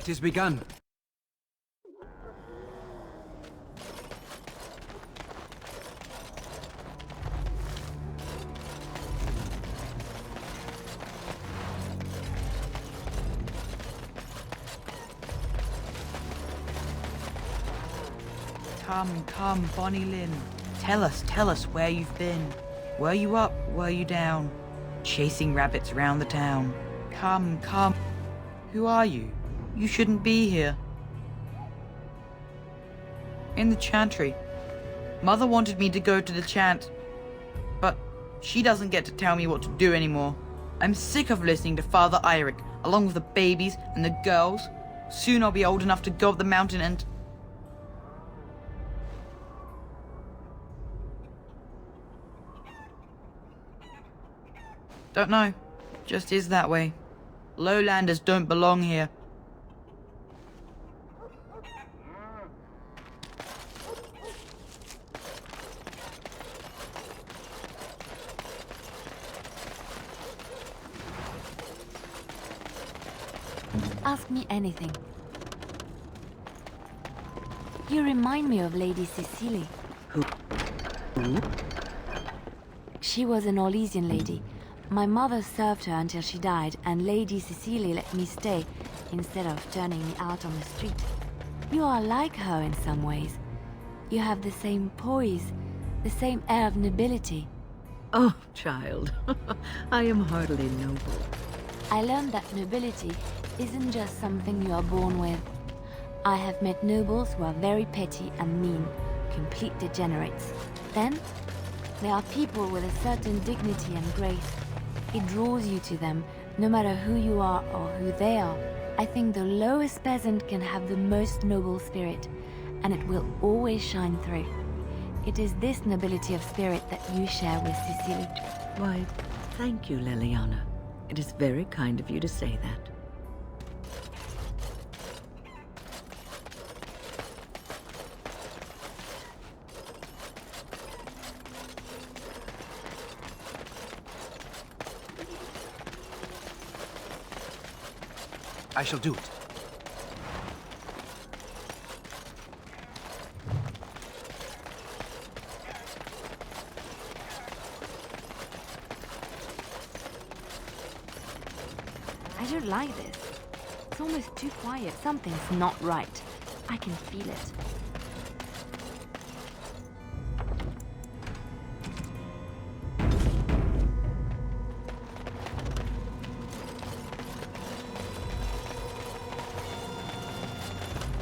It has begun. Come, Bonnie Lynn. Tell us where you've been. Were you up, were you down? Chasing rabbits round the town. Come. Who are you? You shouldn't be here. In the chantry. Mother wanted me to go to the chant, but she doesn't get to tell me what to do anymore. I'm sick of listening to Father Eirik, along with the babies and the girls. Soon I'll be old enough to go up the mountain and... Don't know. Just is that way. Lowlanders don't belong here. Ask me anything. You remind me of Lady Cecily. Who? She was an Orlesian lady. My mother served her until she died, and Lady Cecily let me stay instead of turning me out on the street. You are like her in some ways. You have the same poise, the same air of nobility. Oh, child, I am hardly noble. I learned that nobility isn't just something you are born with. I have met nobles who are very petty and mean, complete degenerates. Then, there are people with a certain dignity and grace. It draws you to them, no matter who you are or who they are. I think the lowest peasant can have the most noble spirit, and it will always shine through. It is this nobility of spirit that you share with Cecily. Why, thank you, Liliana. It is very kind of you to say that. I shall do it. I don't like this. It's almost too quiet. Something's not right. I can feel it.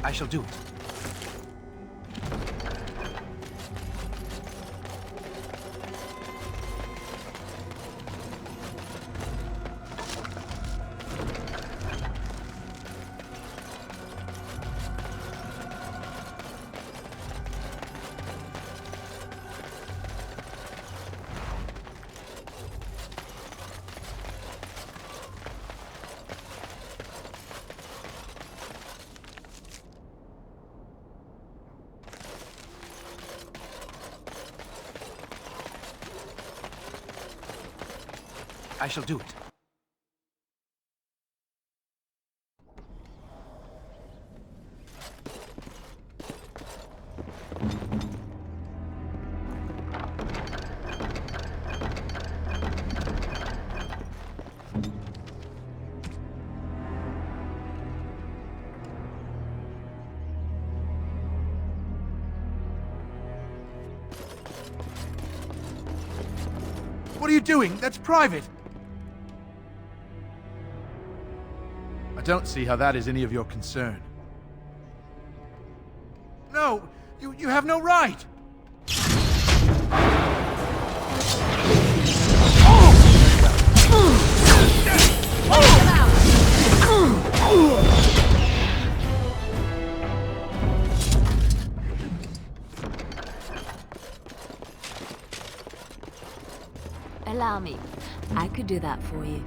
I shall do it. I shall do it. What are you doing? That's private! I don't see how that is any of your concern. No! You have no right! Allow me. I could do that for you.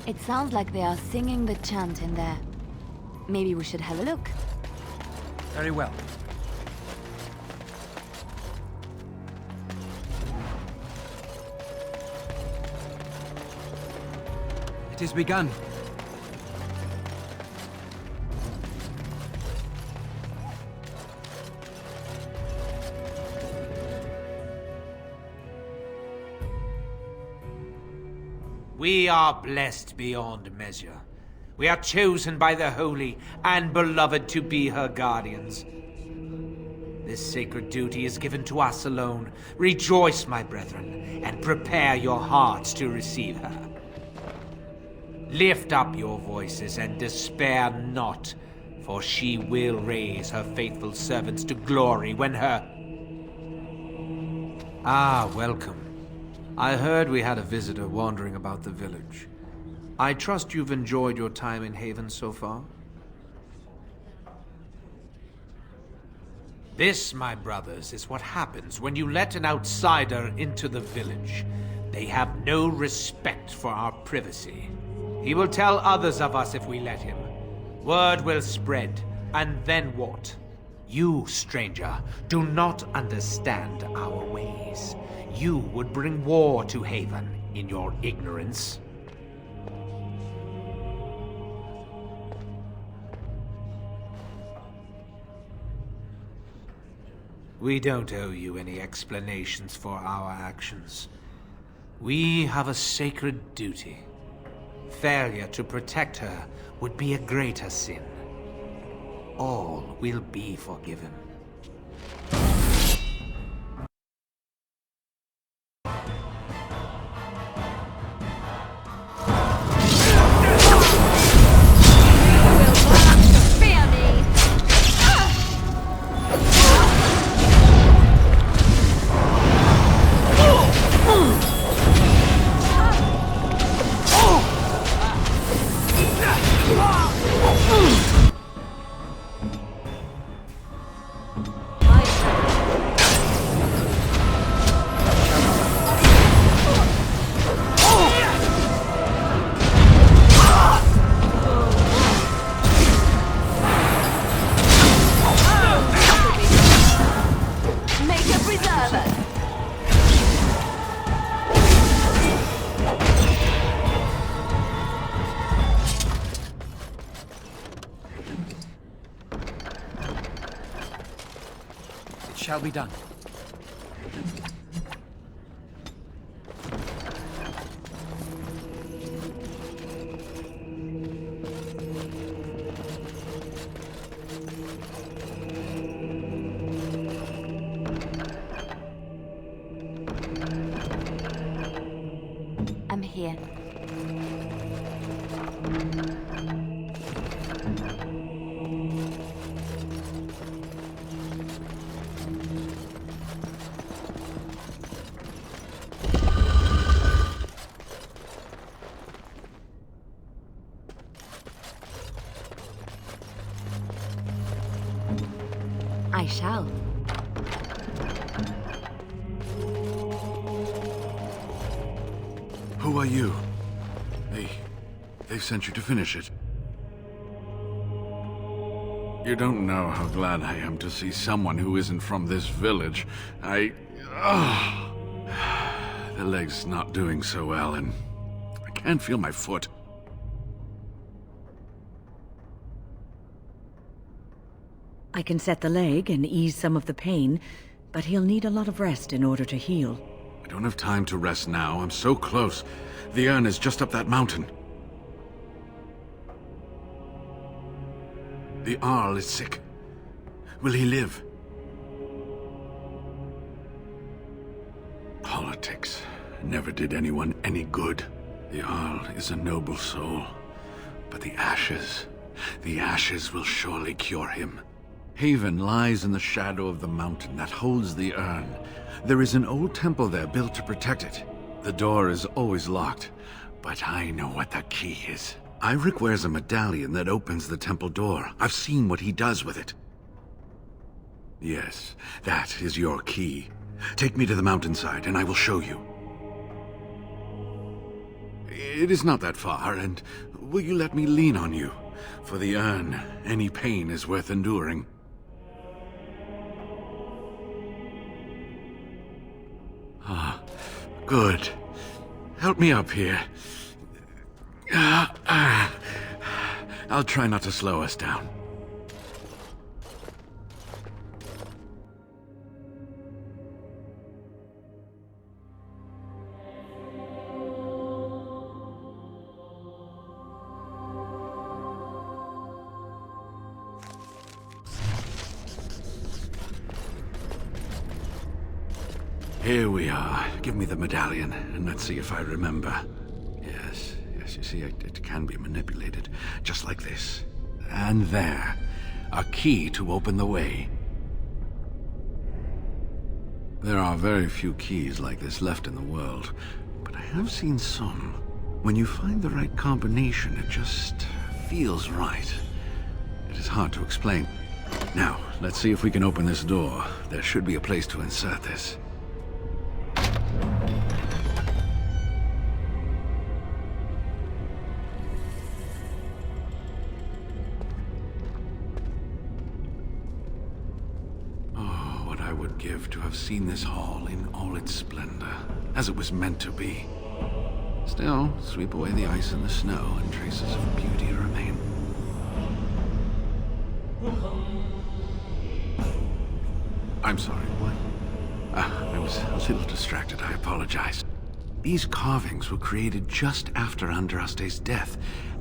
It sounds like they are singing the chant in there. Maybe we should have a look. Very well. It is begun. We are blessed beyond measure. We are chosen by the Holy and Beloved to be her guardians. This sacred duty is given to us alone. Rejoice, my brethren, and prepare your hearts to receive her. Lift up your voices and despair not, for she will raise her faithful servants to glory when her... Ah, welcome. I heard we had a visitor wandering about the village. I trust you've enjoyed your time in Haven so far? This, my brothers, is what happens when you let an outsider into the village. They have no respect for our privacy. He will tell others of us if we let him. Word will spread, and then what? You, stranger, do not understand our ways. You would bring war to Haven in your ignorance. We don't owe you any explanations for our actions. We have a sacred duty. Failure to protect her would be a greater sin. All will be forgiven. Shall be done. I'm here. I shall. Who are you? They've sent you to finish it. You don't know how glad I am to see someone who isn't from this village. The leg's not doing so well, and I can't feel my foot. I can set the leg and ease some of the pain, but he'll need a lot of rest in order to heal. I don't have time to rest now. I'm so close. The urn is just up that mountain. The Arl is sick. Will he live? Politics never did anyone any good. The Arl is a noble soul, but the ashes will surely cure him. Haven lies in the shadow of the mountain that holds the urn. There is an old temple there built to protect it. The door is always locked, but I know what the key is. Iric wears a medallion that opens the temple door. I've seen what he does with it. Yes, that is your key. Take me to the mountainside and I will show you. It is not that far, and will you let me lean on you? For the urn, any pain is worth enduring. Ah, good. Help me up here. I'll try not to slow us down. Here we are. Give me the medallion, and let's see if I remember. Yes, you see, it can be manipulated, just like this. And there. A key to open the way. There are very few keys like this left in the world, but I have seen some. When you find the right combination, it just feels right. It is hard to explain. Now, let's see if we can open this door. There should be a place to insert this. Give to have seen this hall in all its splendor, as it was meant to be. Still, sweep away the ice and the snow, and traces of beauty remain. I'm sorry, what? I was a little distracted, I apologize. These carvings were created just after Andraste's death,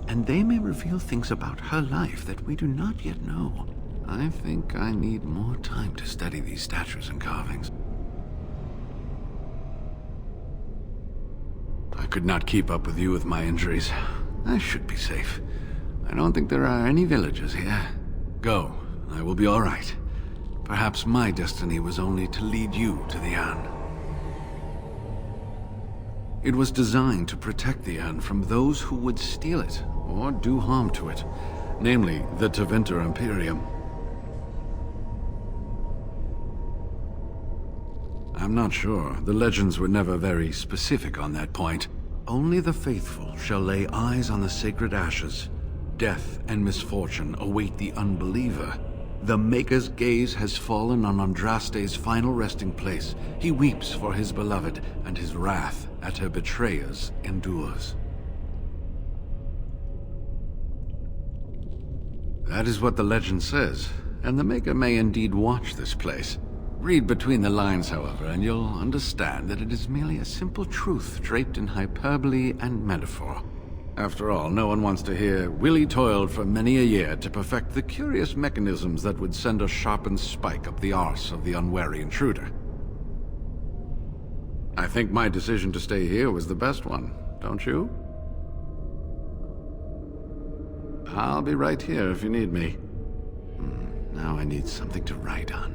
and they may reveal things about her life that we do not yet know. I think I need more time to study these statues and carvings. I could not keep up with you with my injuries. I should be safe. I don't think there are any villagers here. Go. I will be all right. Perhaps my destiny was only to lead you to the urn. It was designed to protect the urn from those who would steal it or do harm to it, namely the Tevinter Imperium. I'm not sure. The legends were never very specific on that point. Only the faithful shall lay eyes on the sacred ashes. Death and misfortune await the unbeliever. The Maker's gaze has fallen on Andraste's final resting place. He weeps for his beloved, and his wrath at her betrayers endures. That is what the legend says, and the Maker may indeed watch this place. Read between the lines, however, and you'll understand that it is merely a simple truth draped in hyperbole and metaphor. After all, no one wants to hear, Willie toiled for many a year to perfect the curious mechanisms that would send a sharpened spike up the arse of the unwary intruder. I think my decision to stay here was the best one, don't you? I'll be right here if you need me. Now I need something to write on.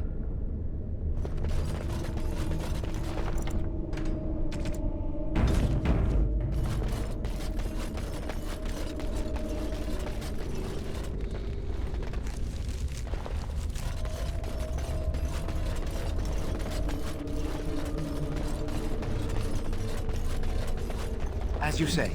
As you say.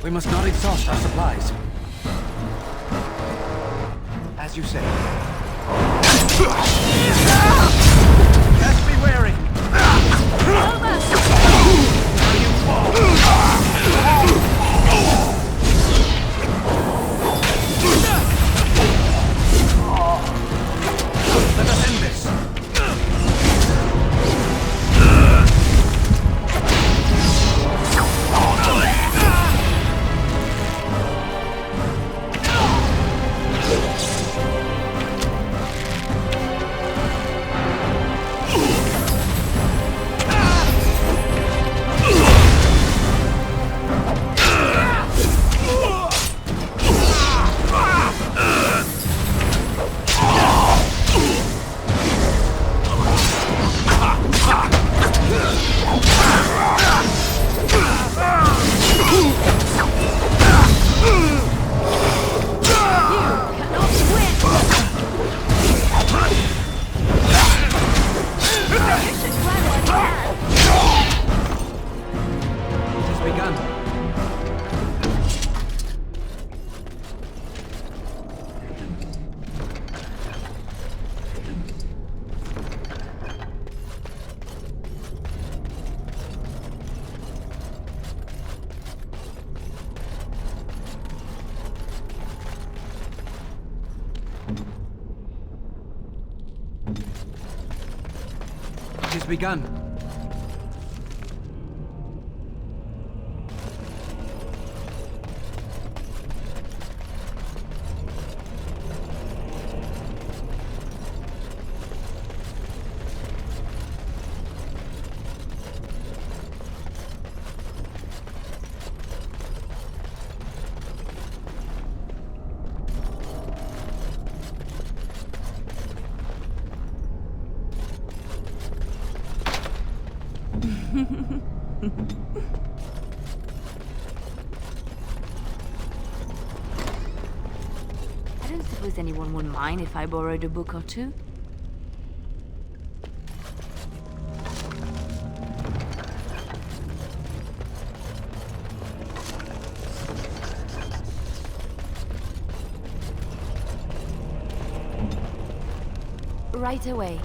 We must not exhaust our supplies. As you say. Best be wary. Now you fall. Let us end this. It has begun. I don't suppose anyone would mind if I borrowed a book or two. Right away.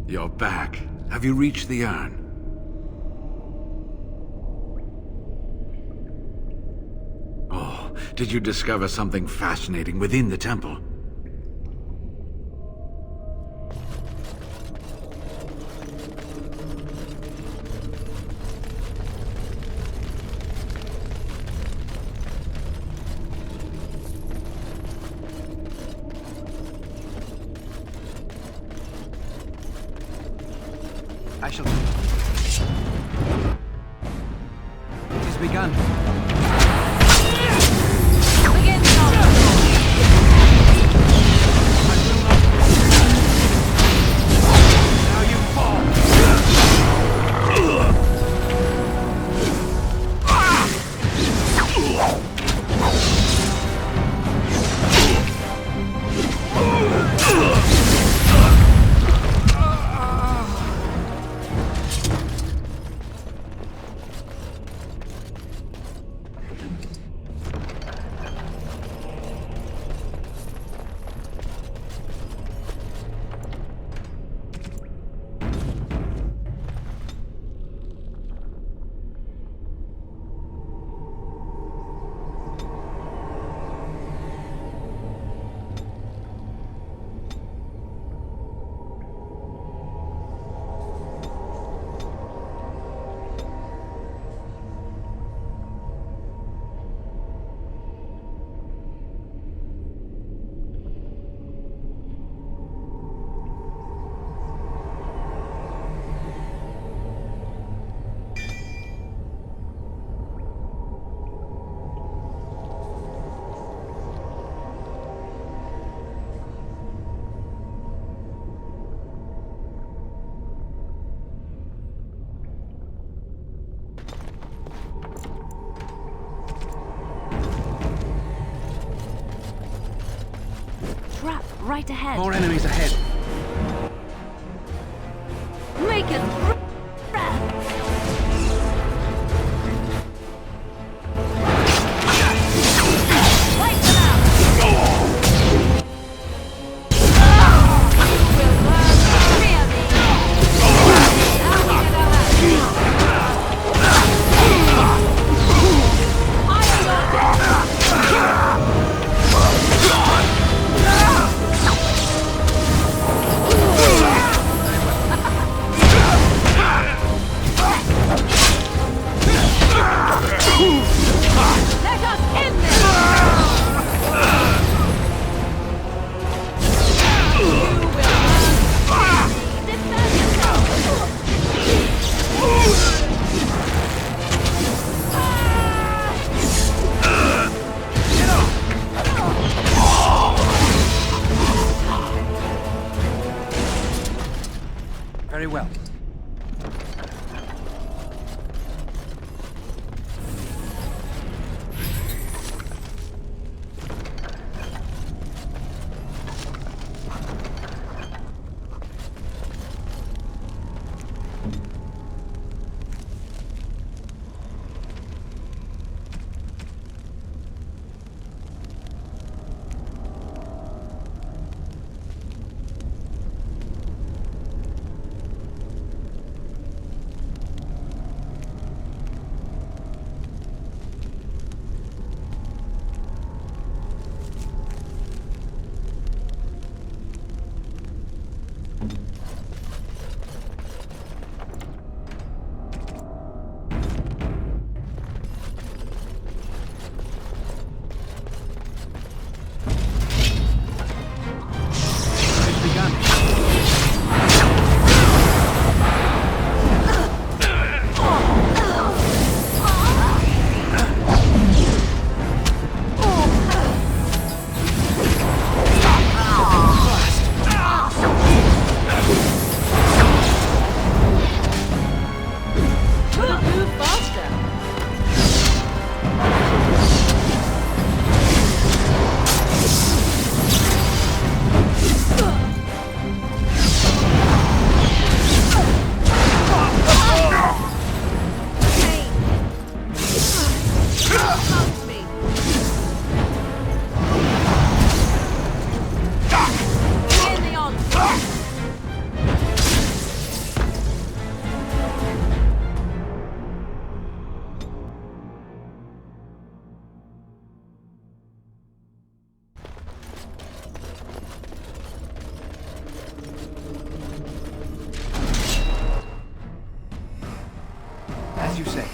You're back. Have you reached the urn? Oh, did you discover something fascinating within the temple? I shall do. It has begun. Now you fall. right ahead. More enemies ahead. Make it Light them out! You will learn to fear me! Now we can have Let us end this! You will learn. Defend yourself! Very well. As you say.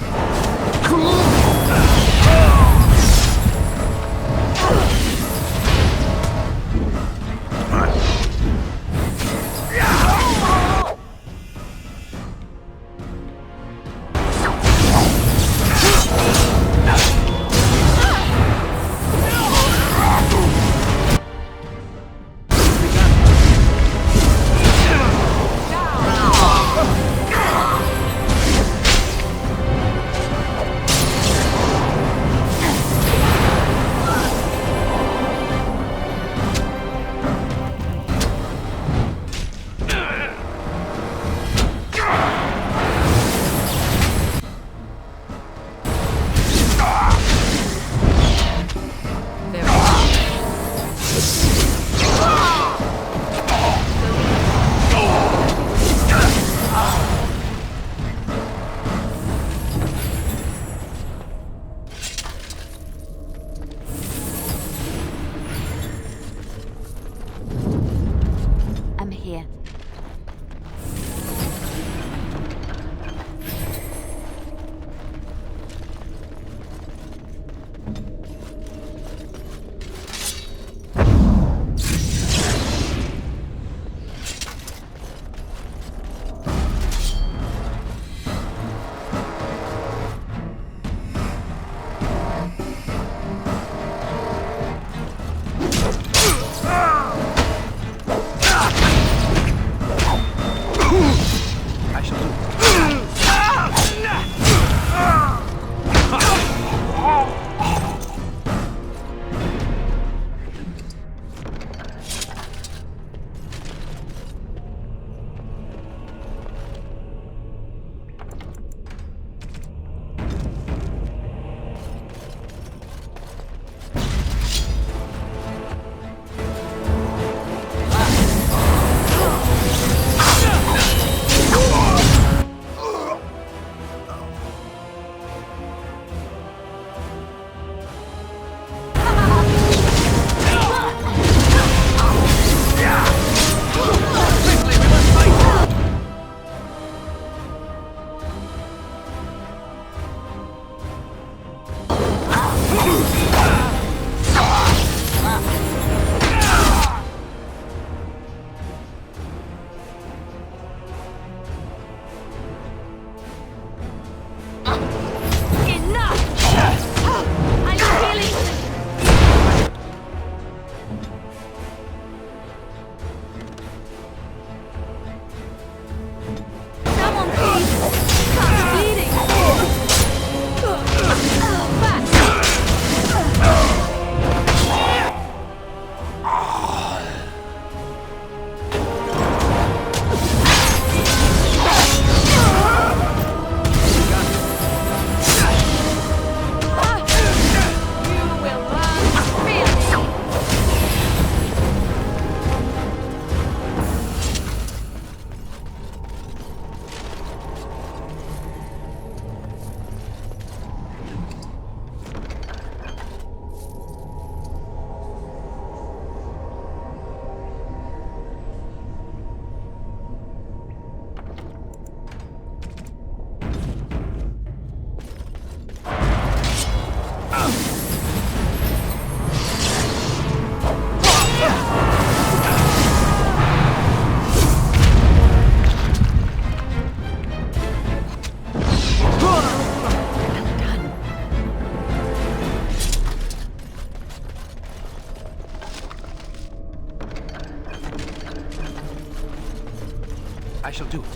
shall do it.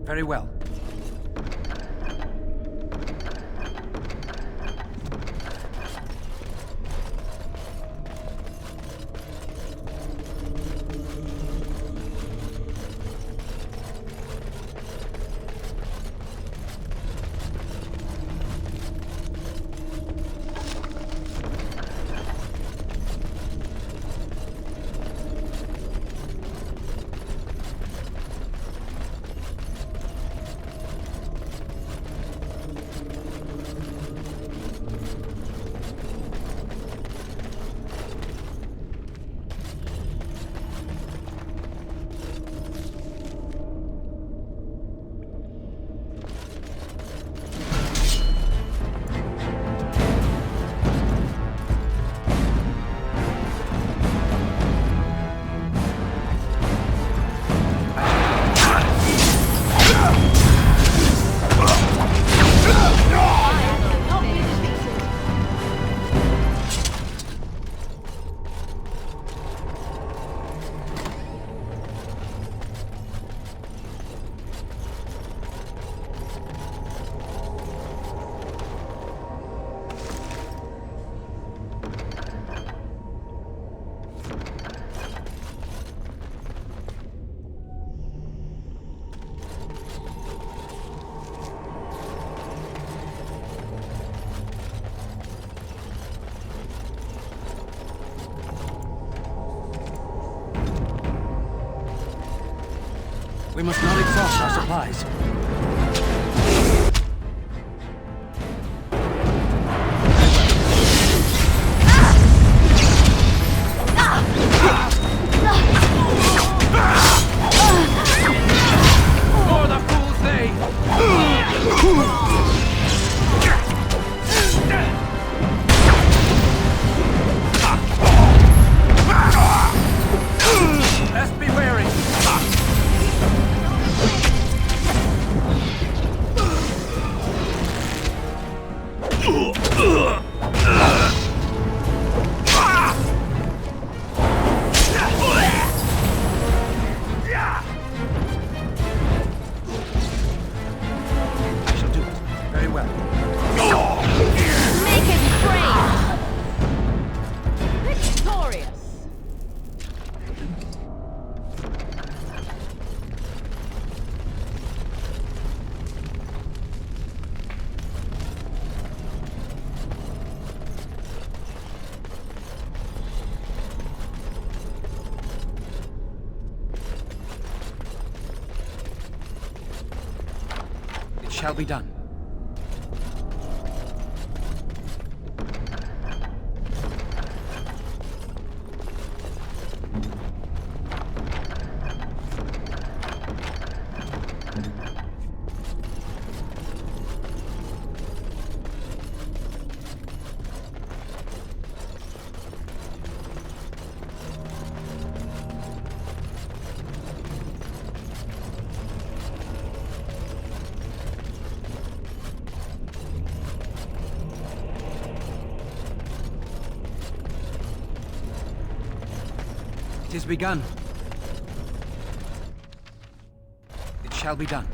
Very well. We must not exhaust our supplies. For the fools they! Best be wary! I shall do it. Very well. Make it brave! Victorious! It shall be done. It is begun. It shall be done.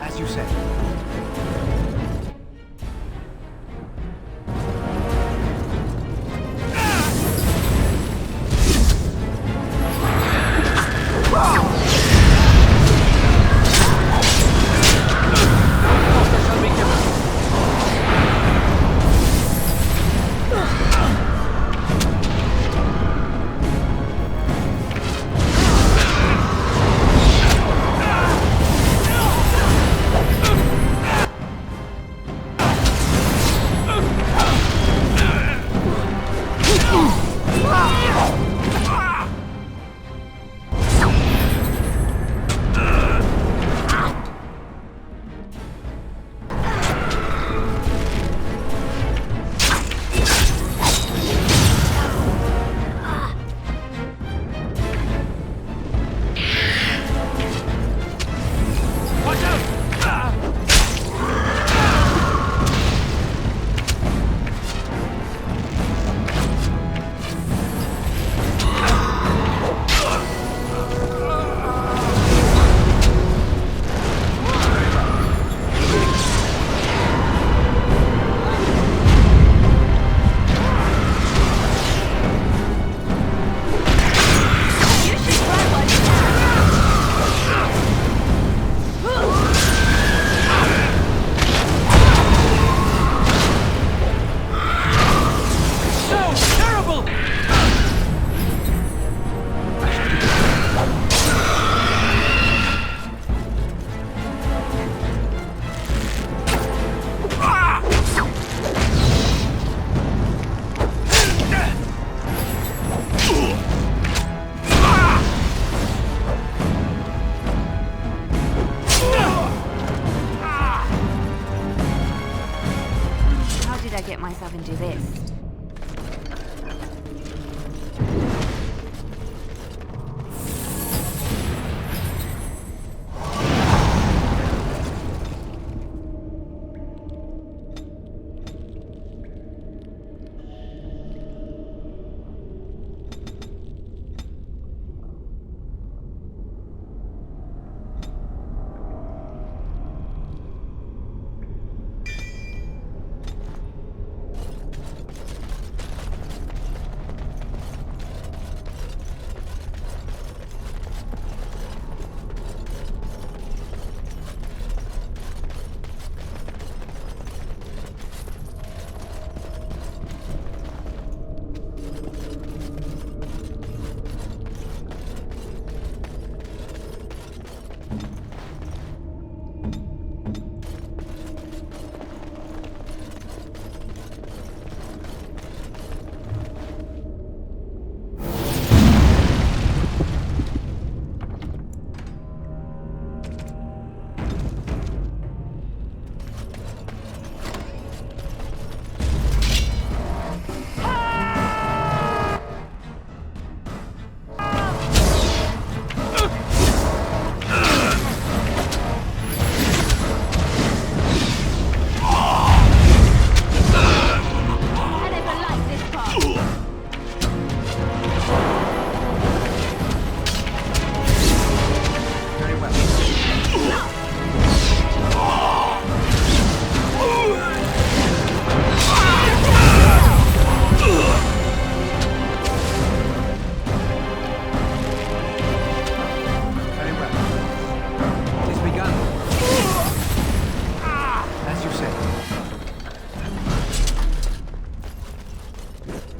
As you said.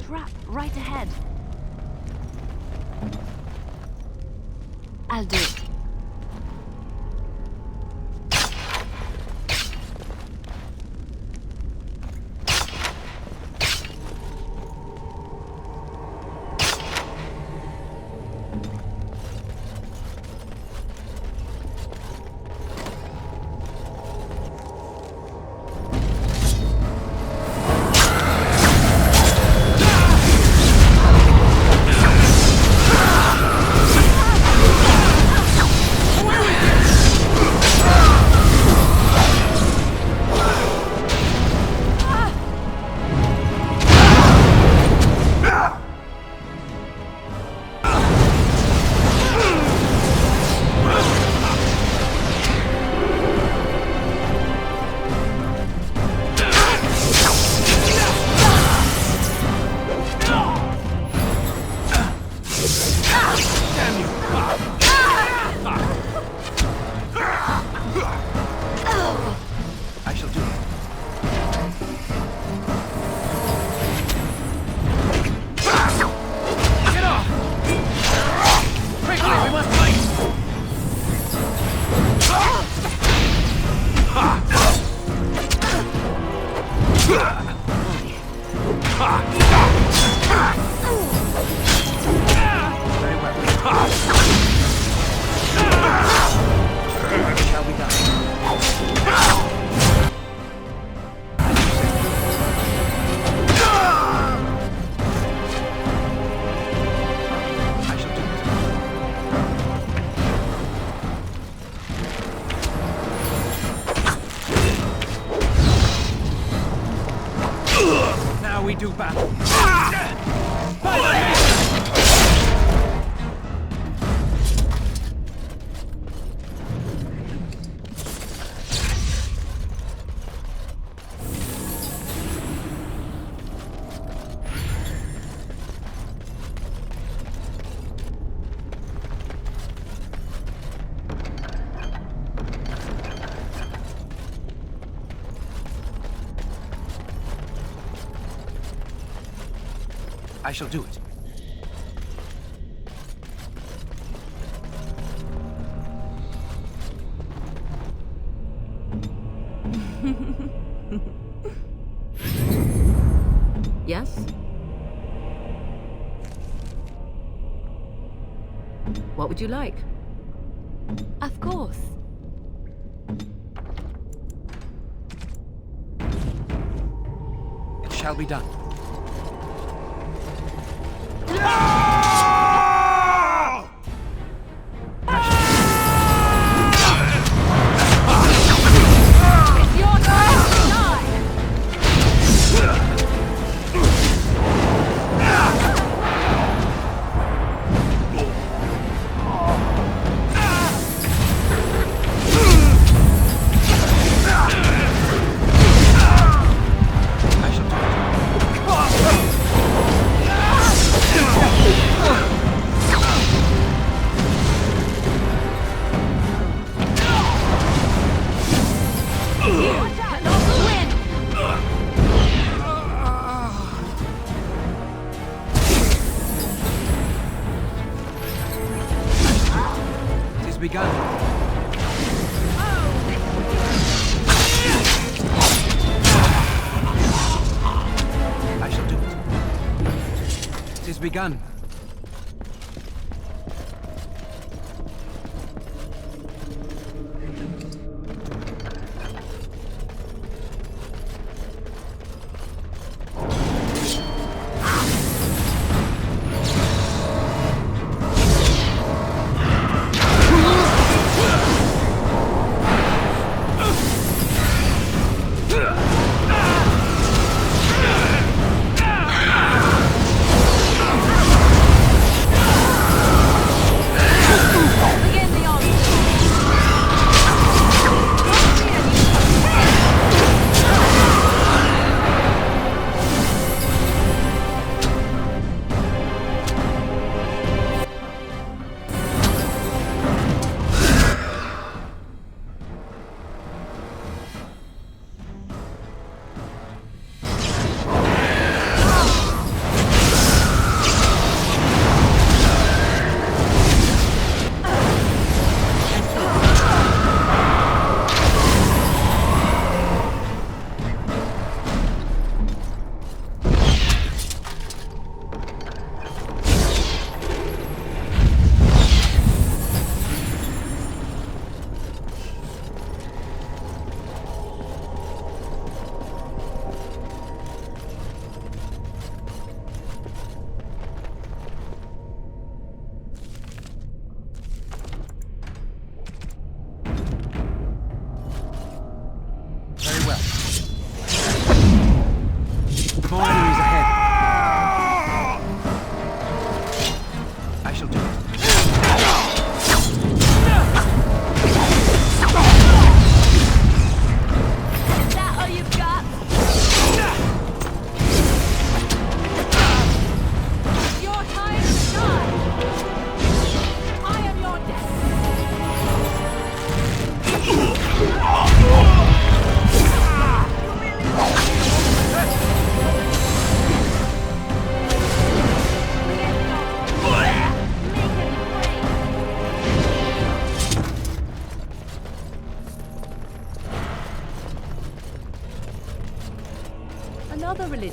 trap right ahead. I'll do it. We do battle. I shall do it. Yes? What would you like? Of course. It shall be done. Begun. I shall do it. It is begun.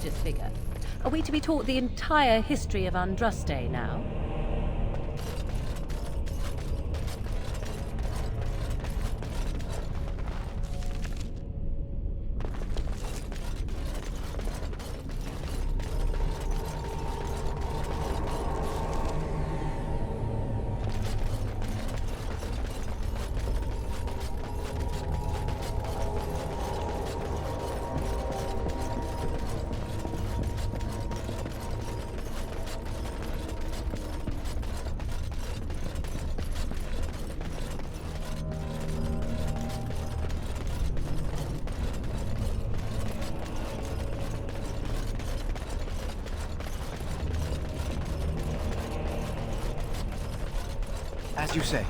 religious figure. Are we to be taught the entire history of Andraste now? As you say.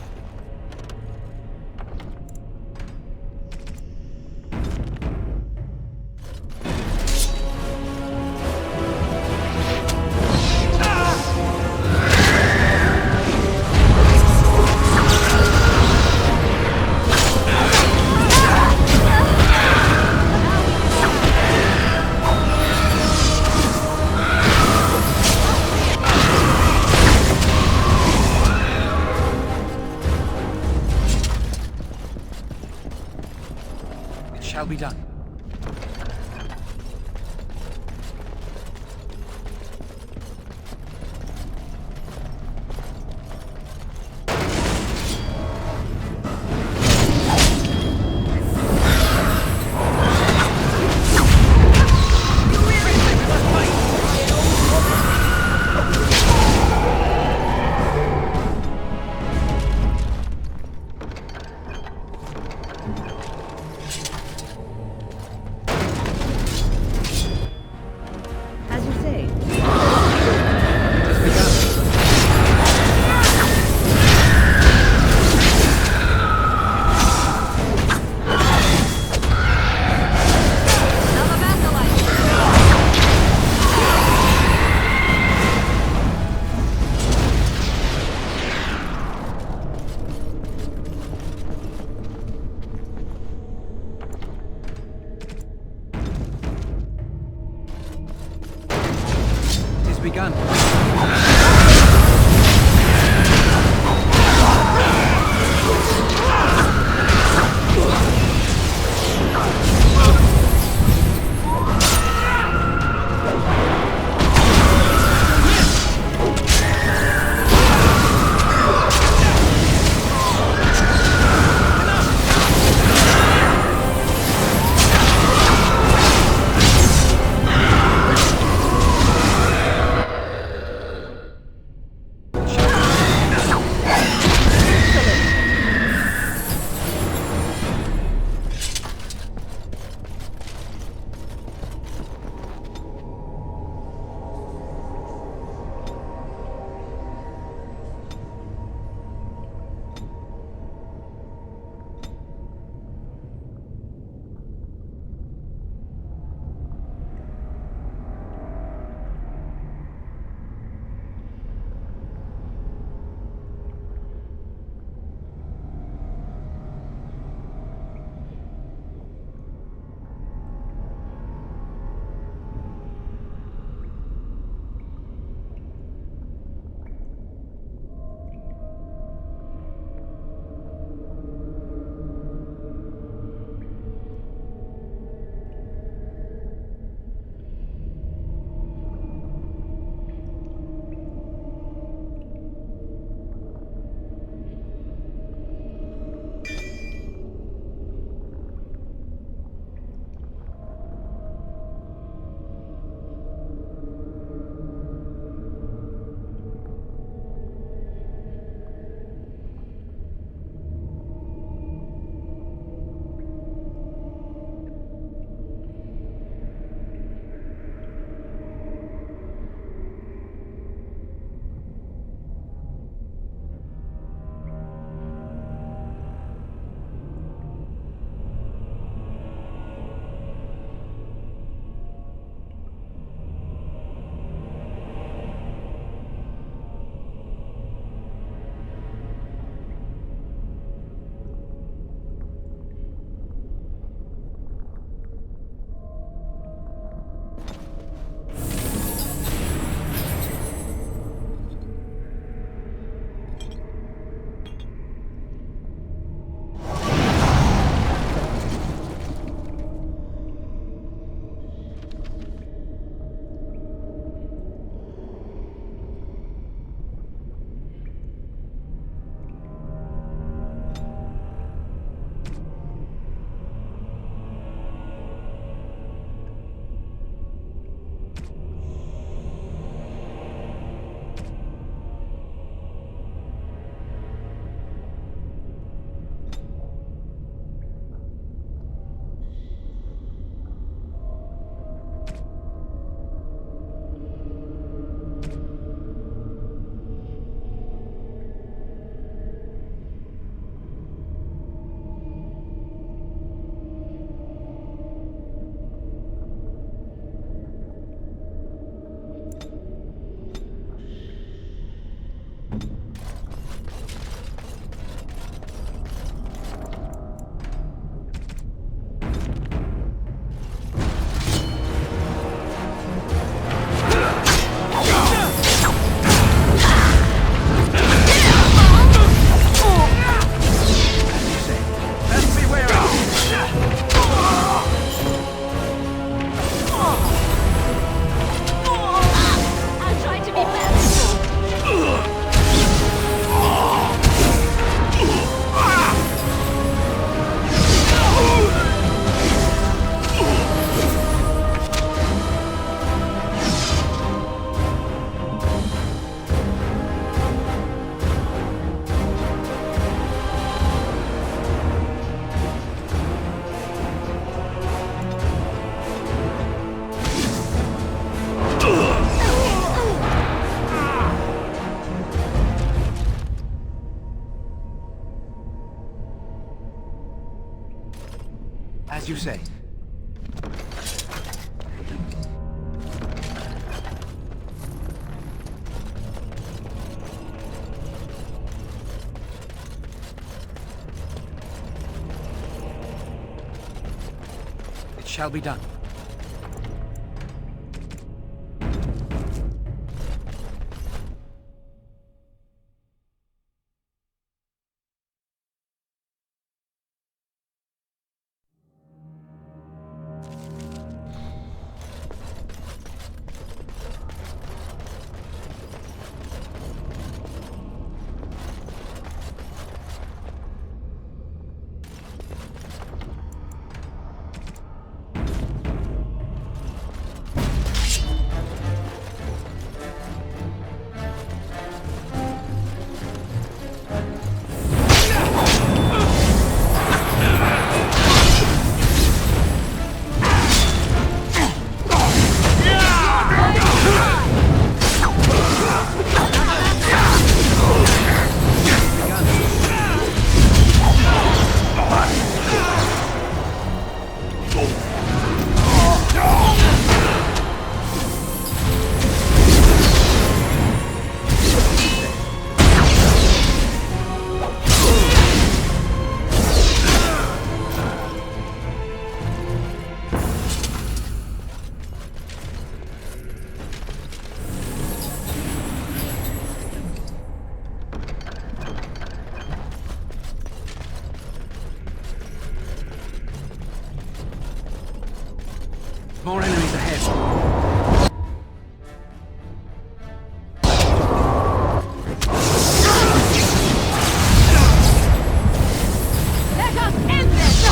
Shall be done. As you say. It is begun. As you say. It shall be done. More enemies ahead. Let us end this!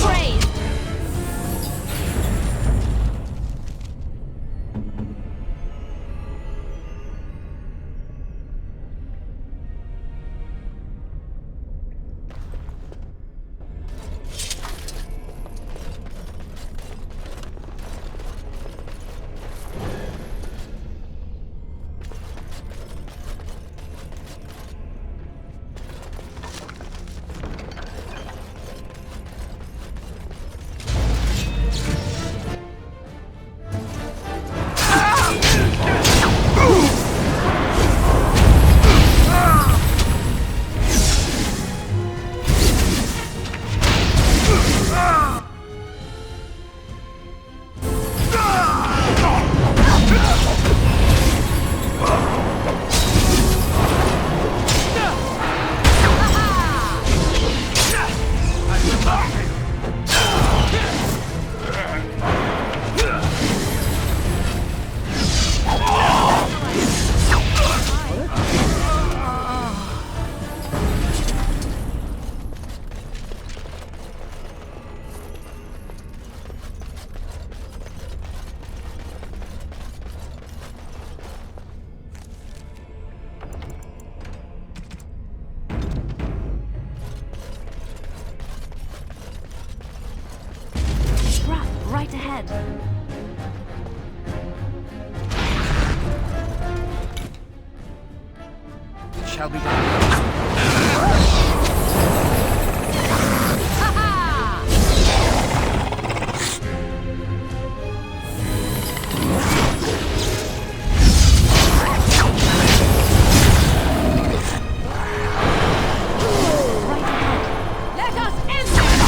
Praise! Right ahead. It shall be done. Let us end this!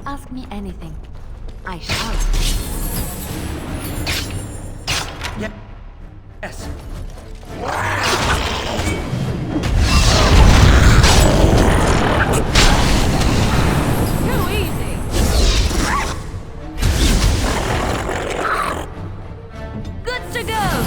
Ask me anything. I shall. Yes. Too easy! Good to go!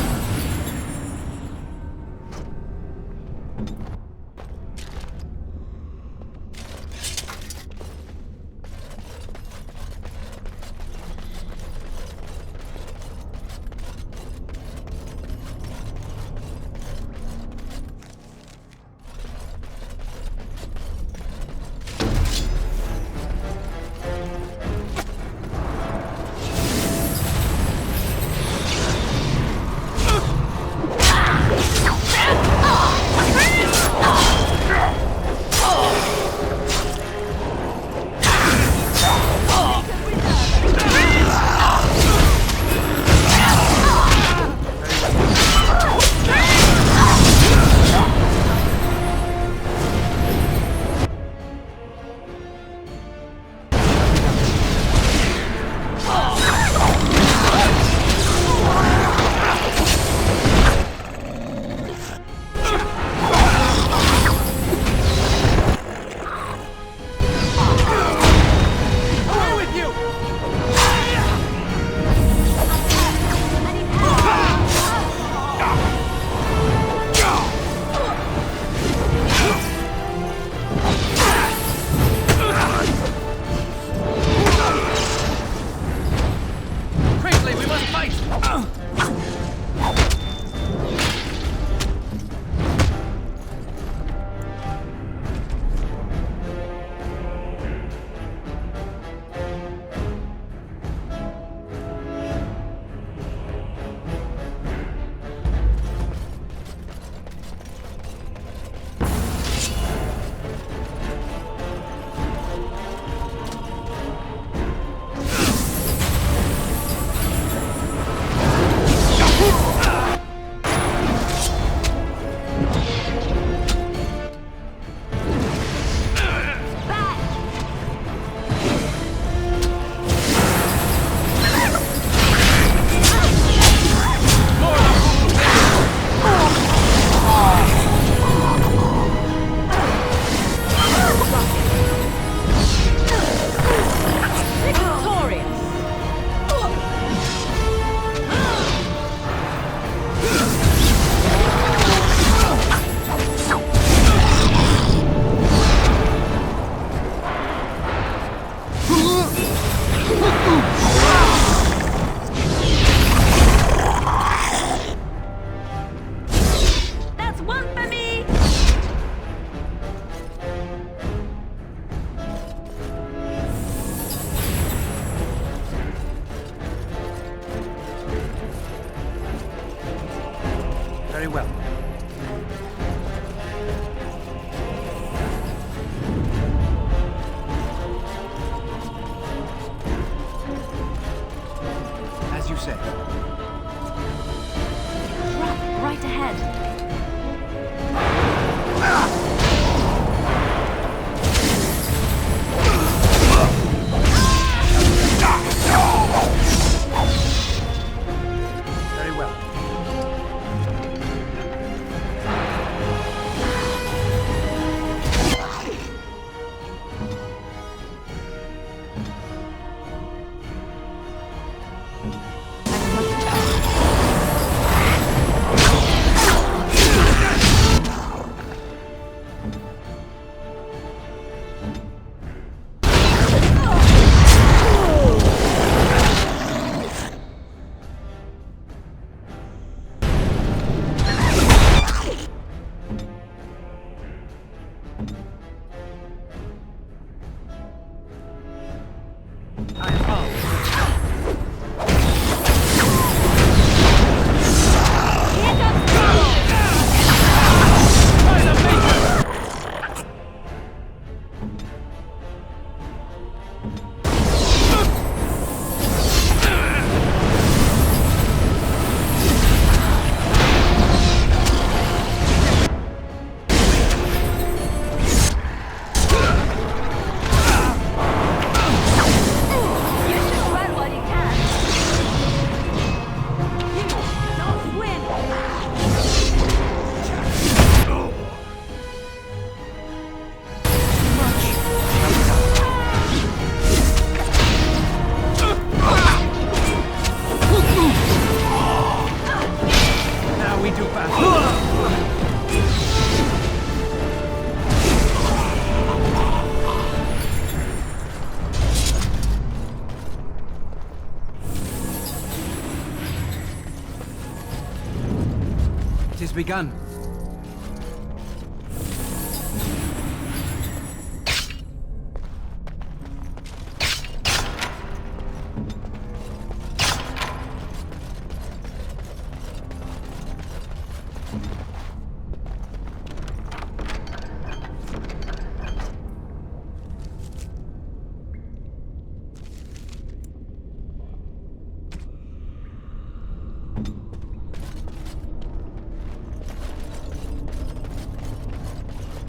begun.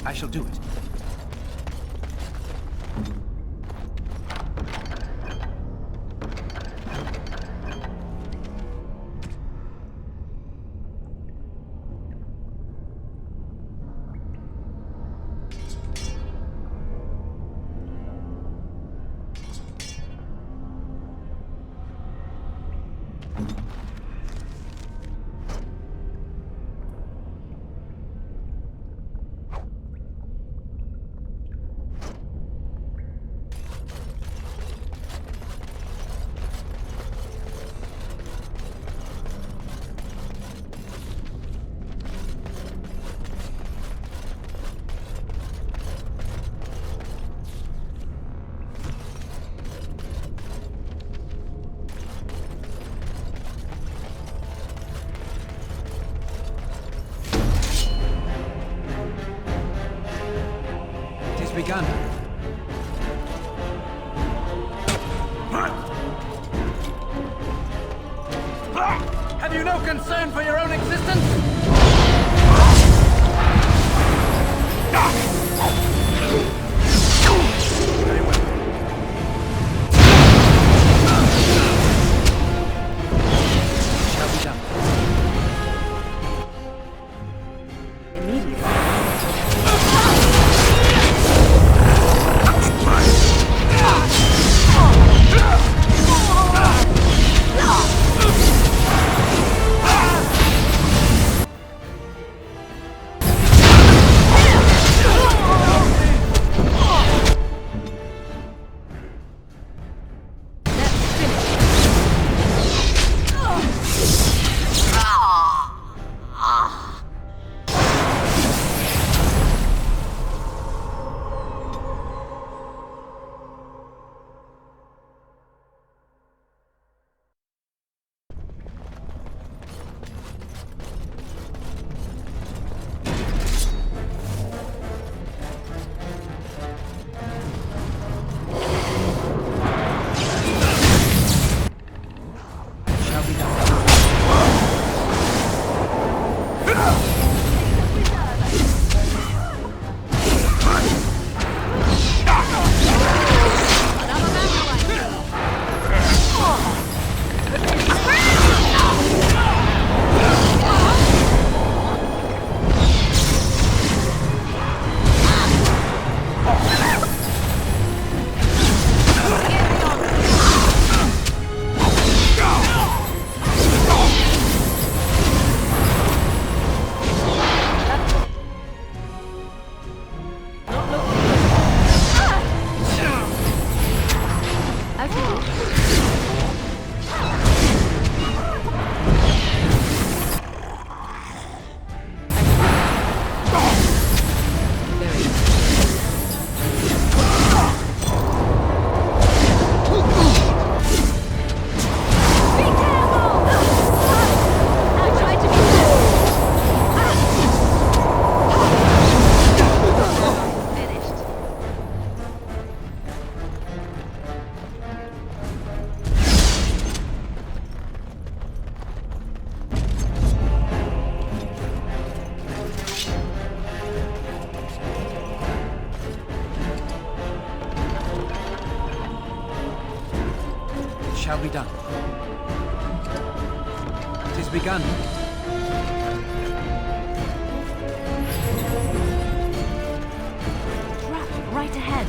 I shall do it. Begun. Have you no concern for your own existence? Very well. Shall be done. Immediately. Shall be done. It is begun. Trap right ahead.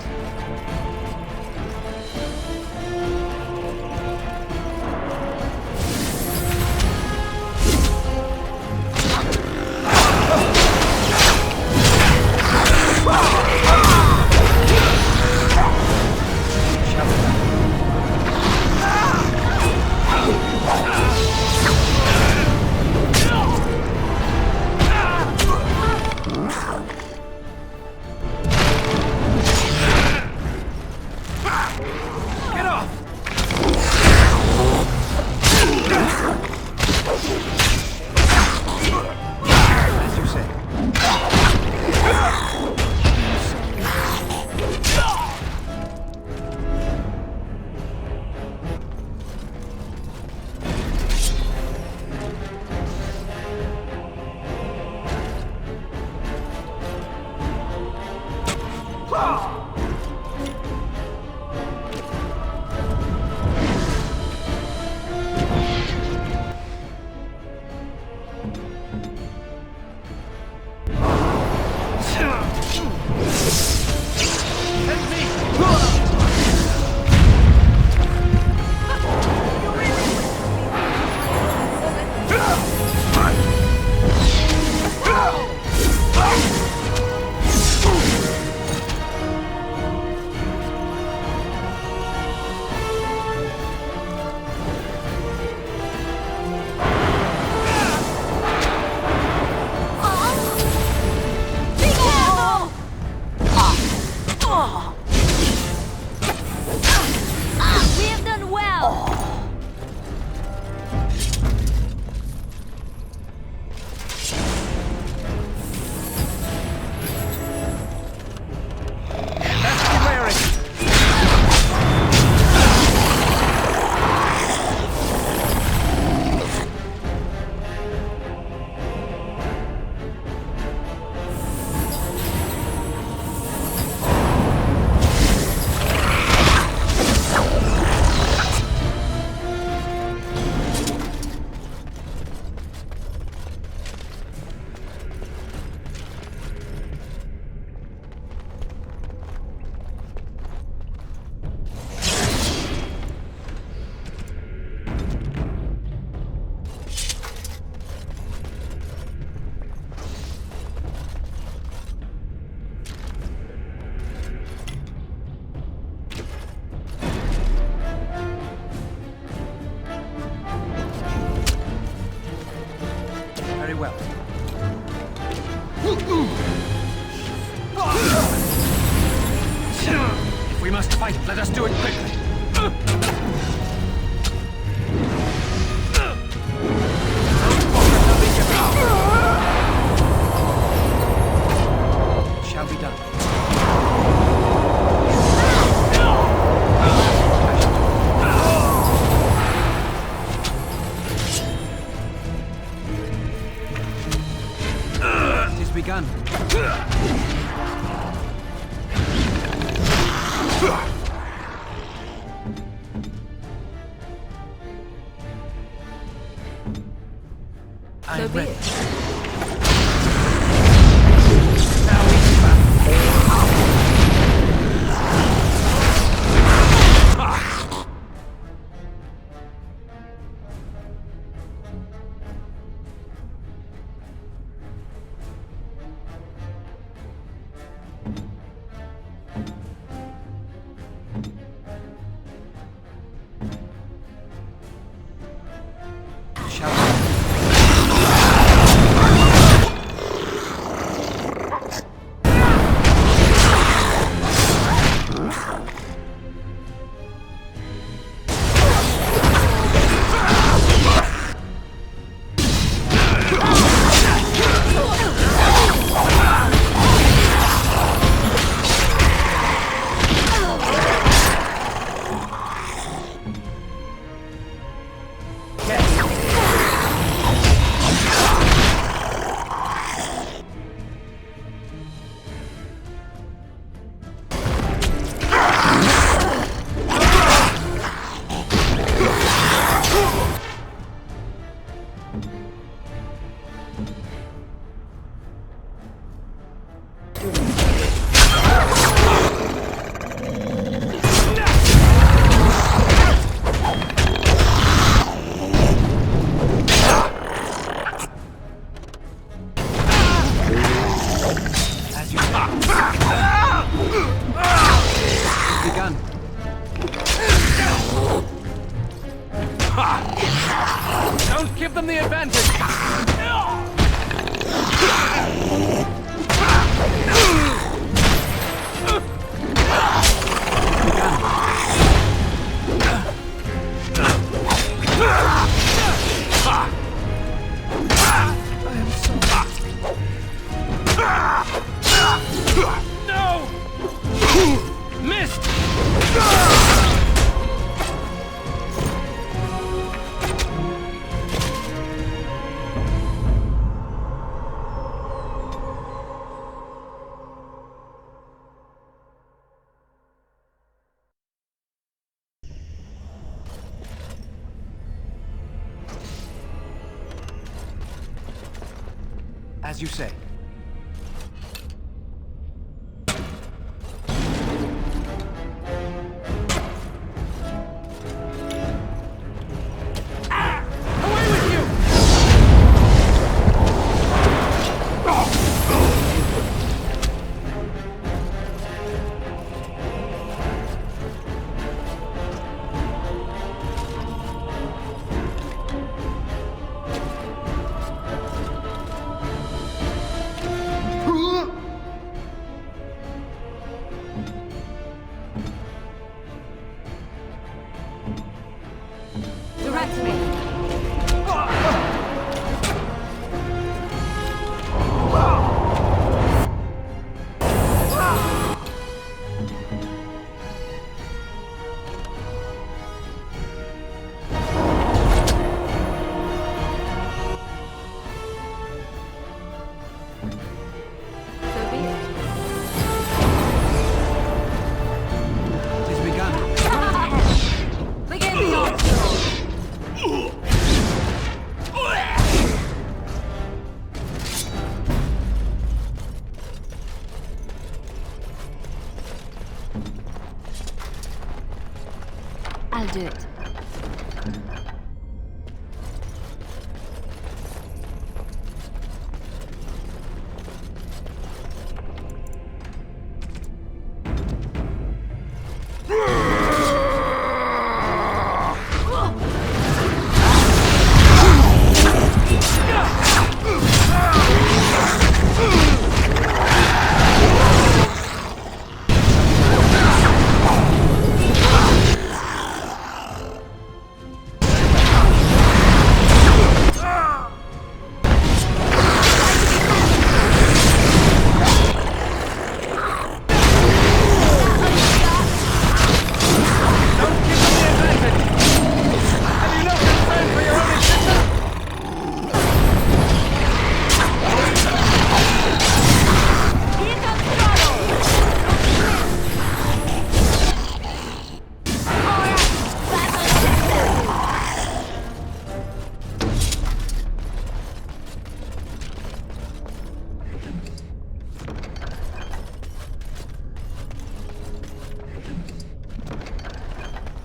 We have done well! Very well. If we must fight, let us do it quickly. Shall be done. It is begun. So be it. Now we shall As you say. Direct me. So be it. It is begun. Begin the onslaught. I'll do it.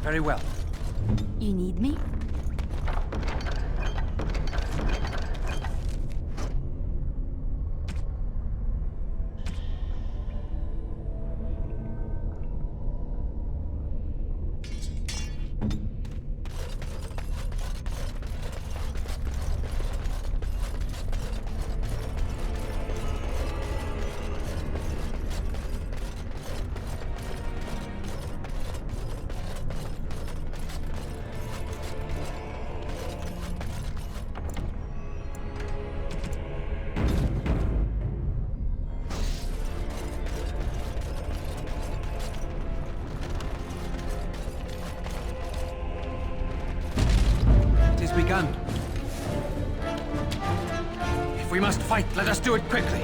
Very well. You need me? It is begun. If we must fight, let us do it quickly.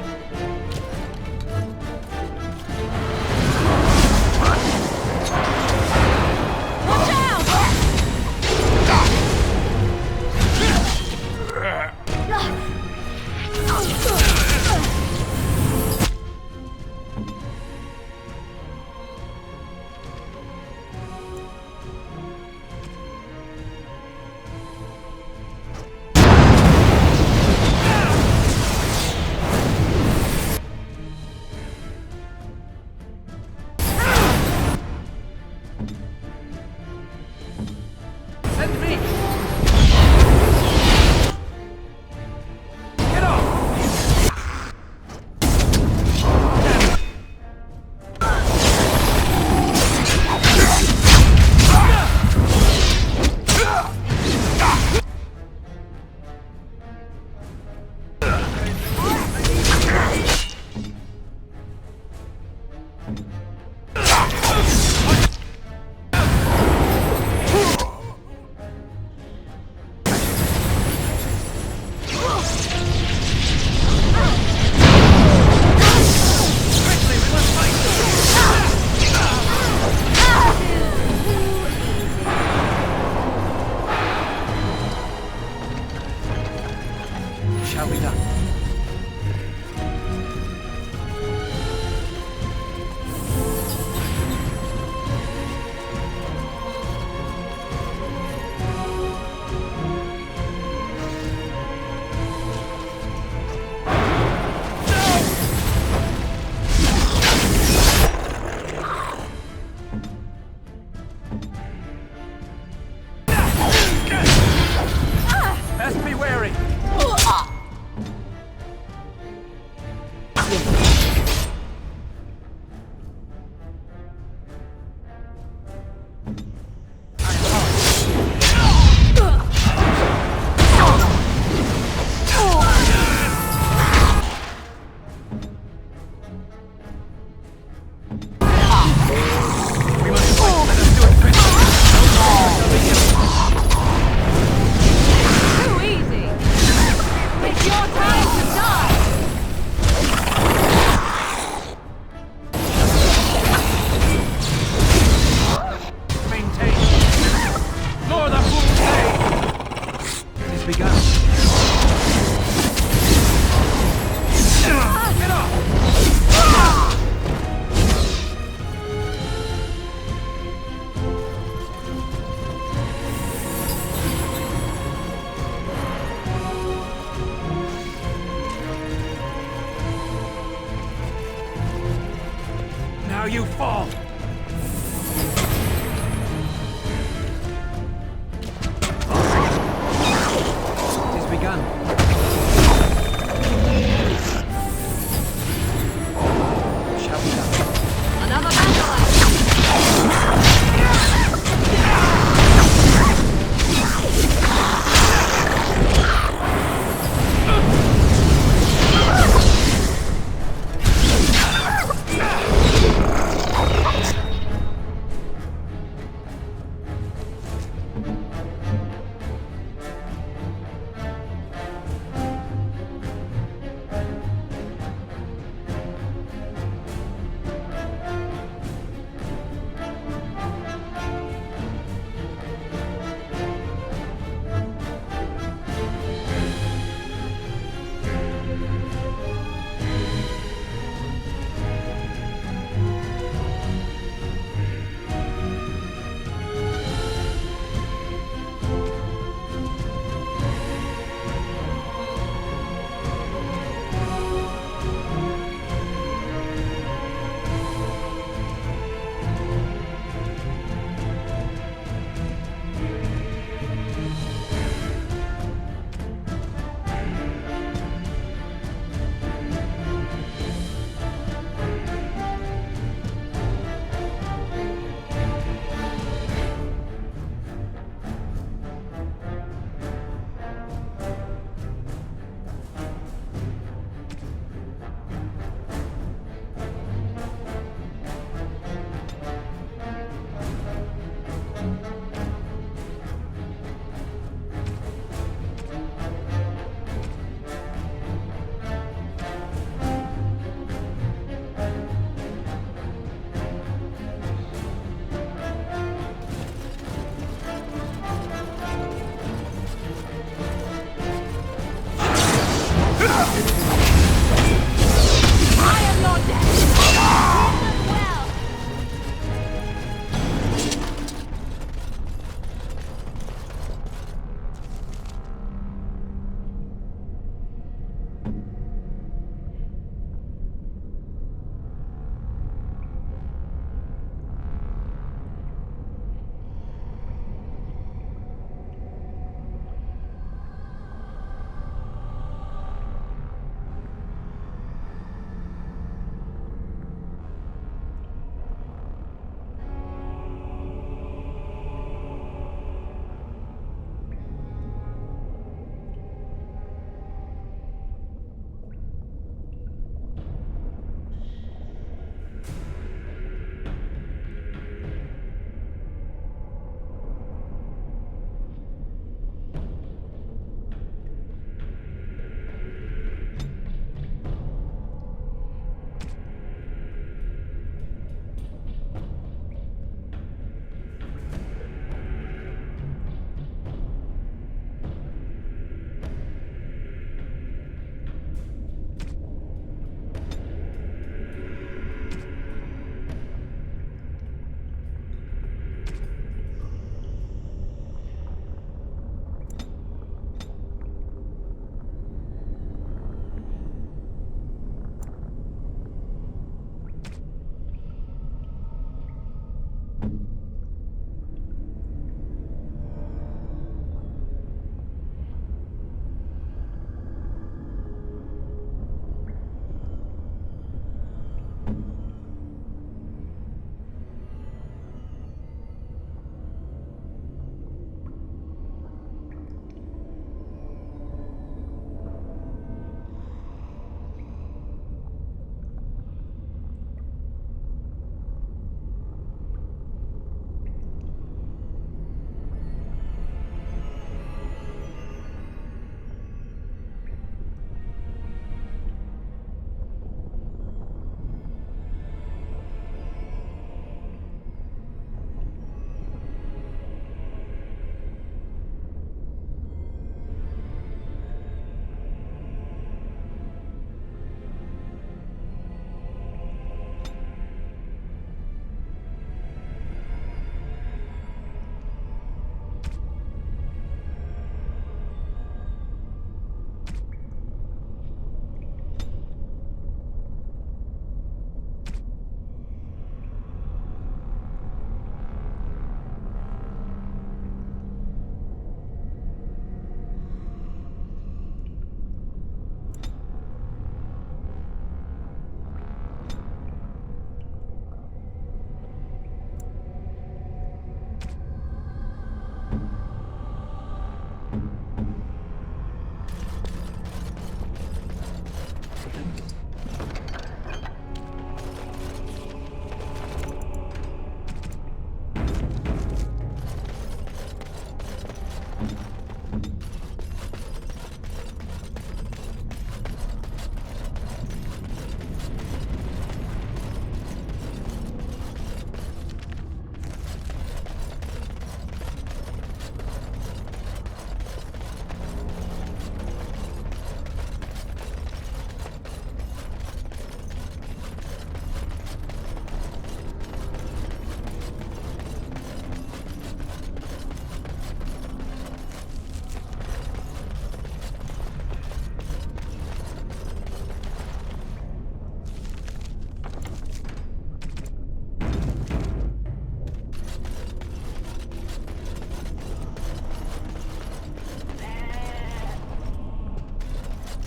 you fall! It has begun. Shall we go? Another battle!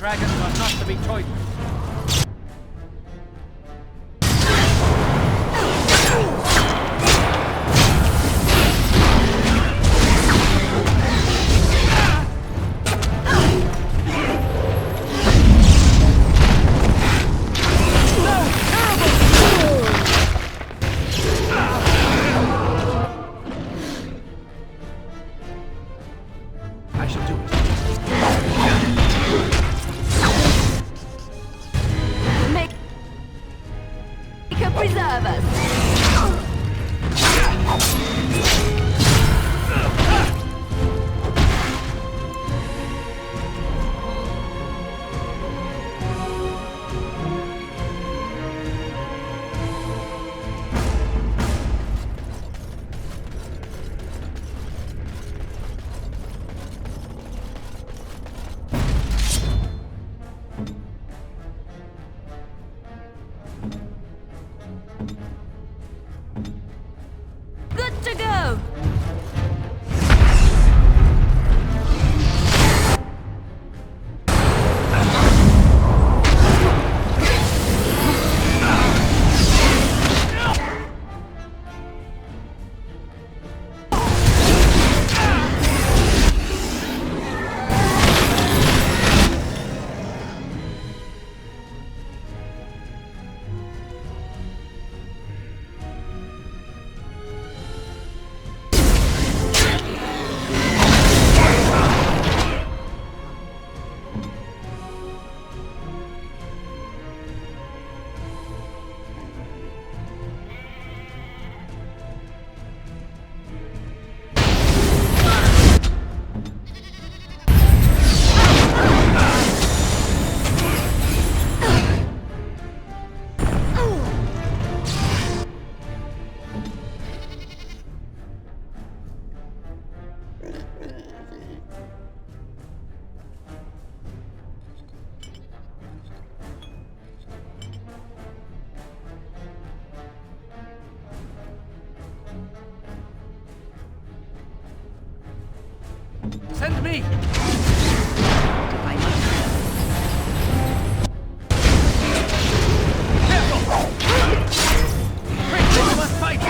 dragons are not to be toyed with. I shall do it. Make her preserve us. Good to go. Send me! I must. Careful! Quick, we must fight!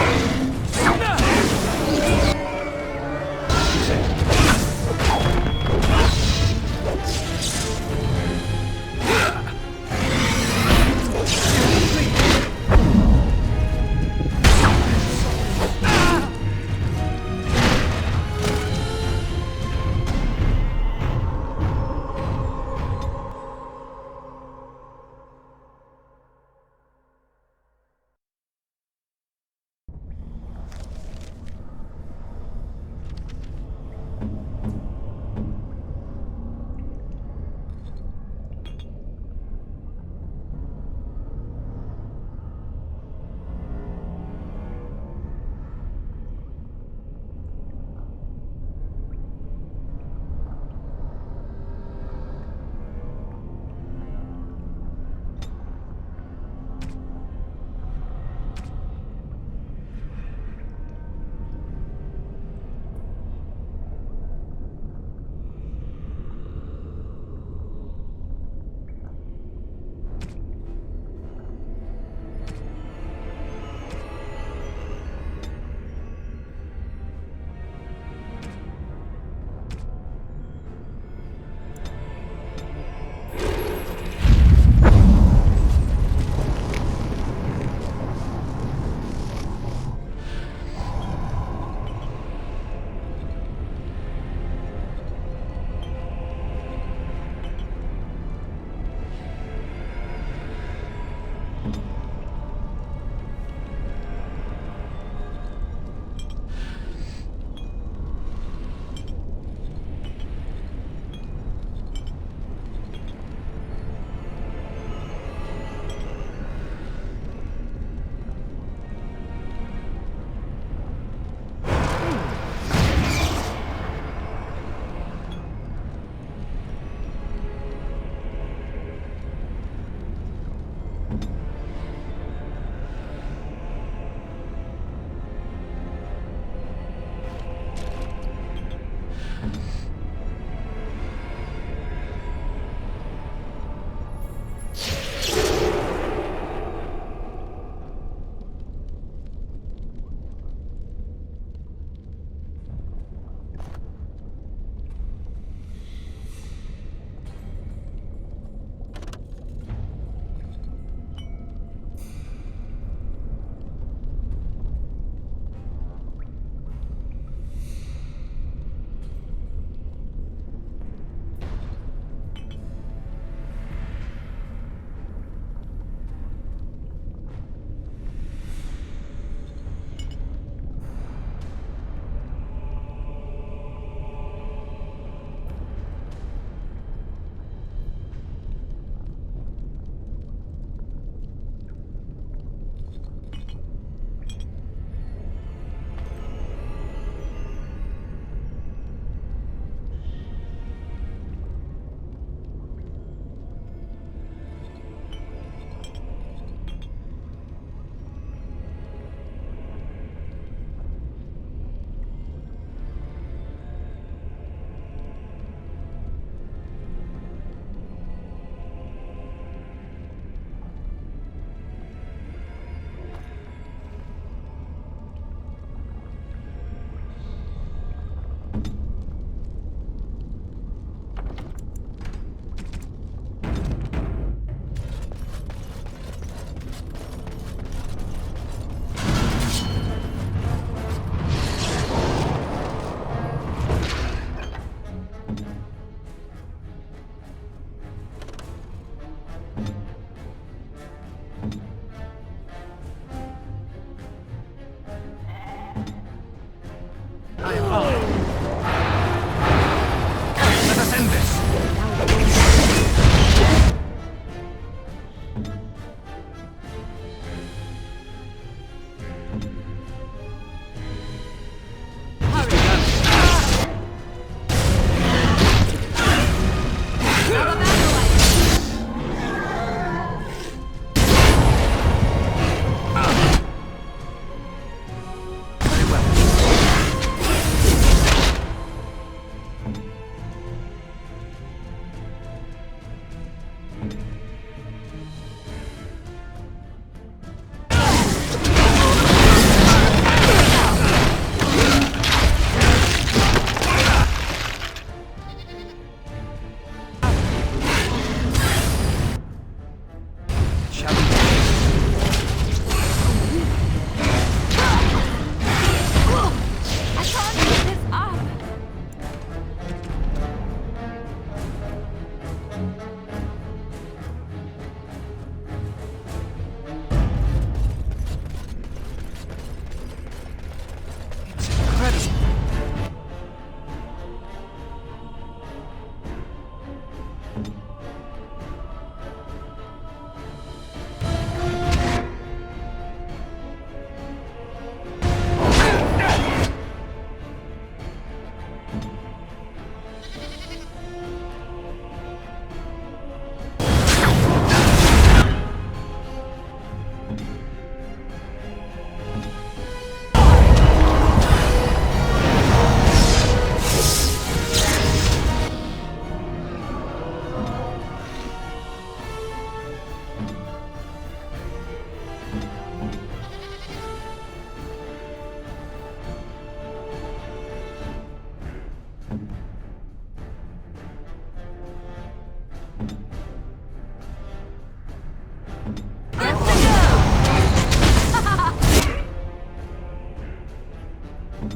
I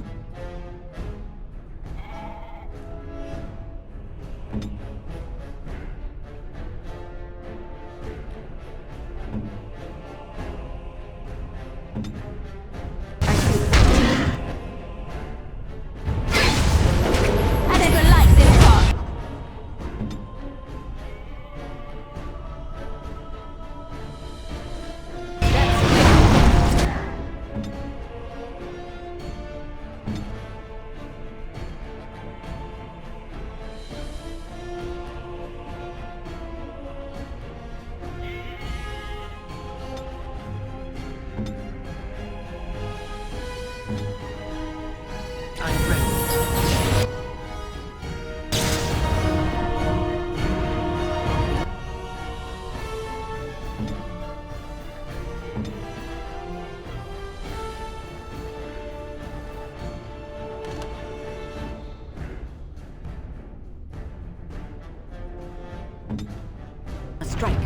never liked this part. I'm ready. A strike.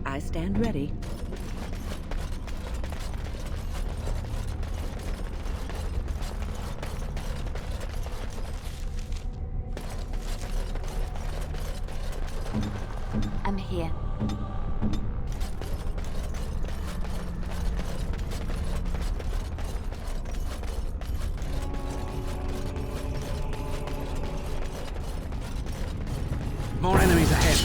I stand ready. I'm here. More enemies ahead.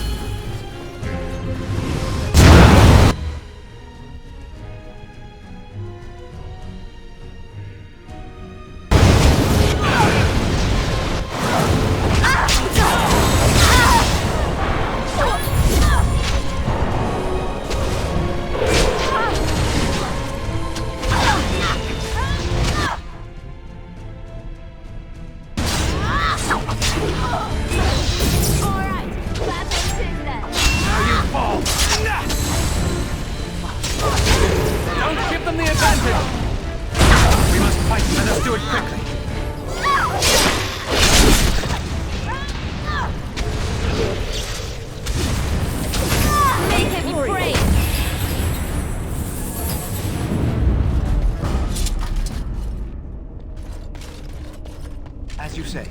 As you say.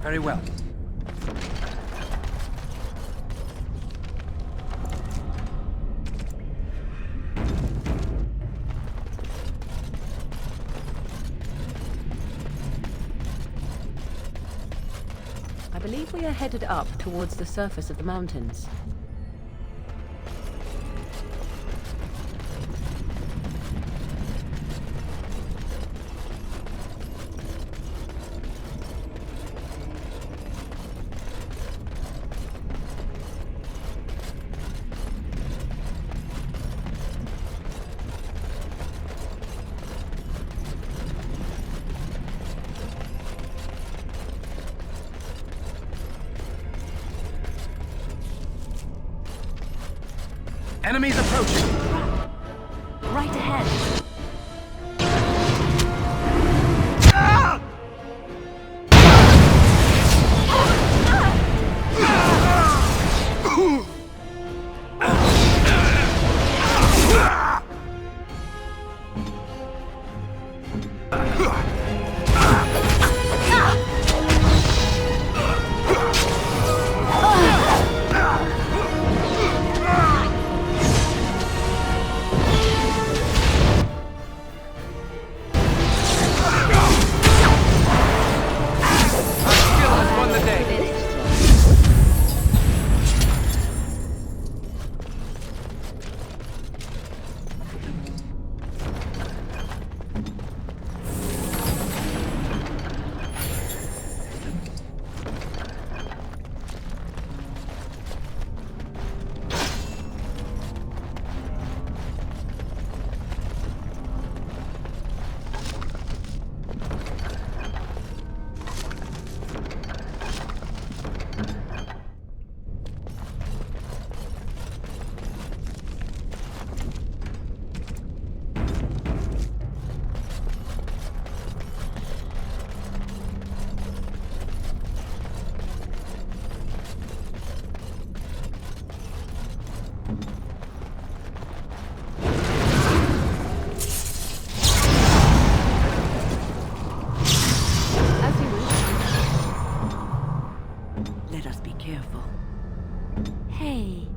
Very well. I believe we are headed up towards the surface of the mountains. Enemies approaching! Right ahead. Let us be careful. Hey.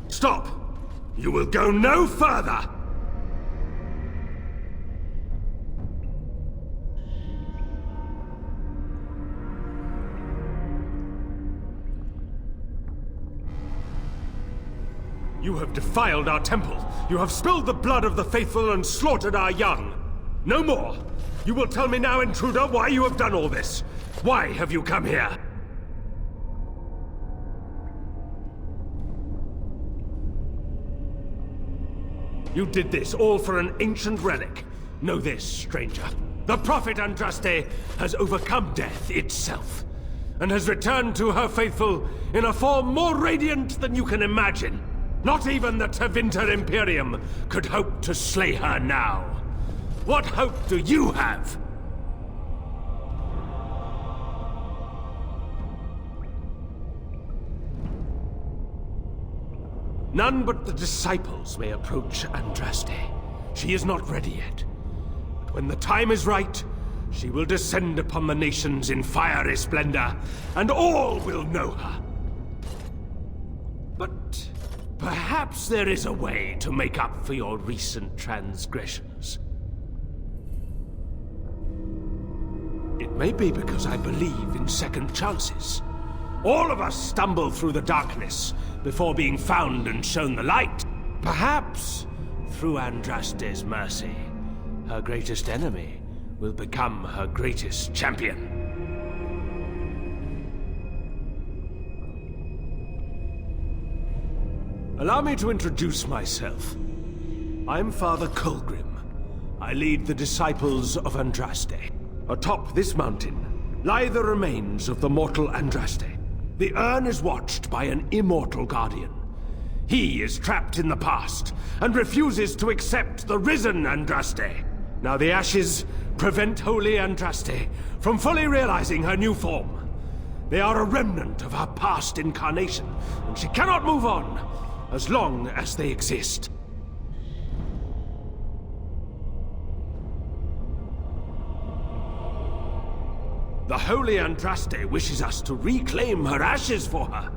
Stop! You will go no further! You have defiled our temple. You have spilled the blood of the faithful and slaughtered our young. No more! You will tell me now, intruder, why you have done all this. Why have you come here? You did this all for an ancient relic. Know this, stranger. The Prophet Andraste has overcome death itself, and has returned to her faithful in a form more radiant than you can imagine. Not even the Tevinter Imperium could hope to slay her now. What hope do you have? None but the disciples may approach Andraste. She is not ready yet. But when the time is right, she will descend upon the nations in fiery splendor, and all will know her. But perhaps there is a way to make up for your recent transgressions. It may be because I believe in second chances. All of us stumble through the darkness before being found and shown the light. Perhaps, through Andraste's mercy, her greatest enemy will become her greatest champion. Allow me to introduce myself. I'm Father Colgrim. I lead the disciples of Andraste. Atop this mountain lie the remains of the mortal Andraste. The urn is watched by an immortal guardian. He is trapped in the past and refuses to accept the risen Andraste. Now the ashes prevent Holy Andraste from fully realizing her new form. They are a remnant of her past incarnation, and she cannot move on as long as they exist. The Holy Andraste wishes us to reclaim her ashes for her,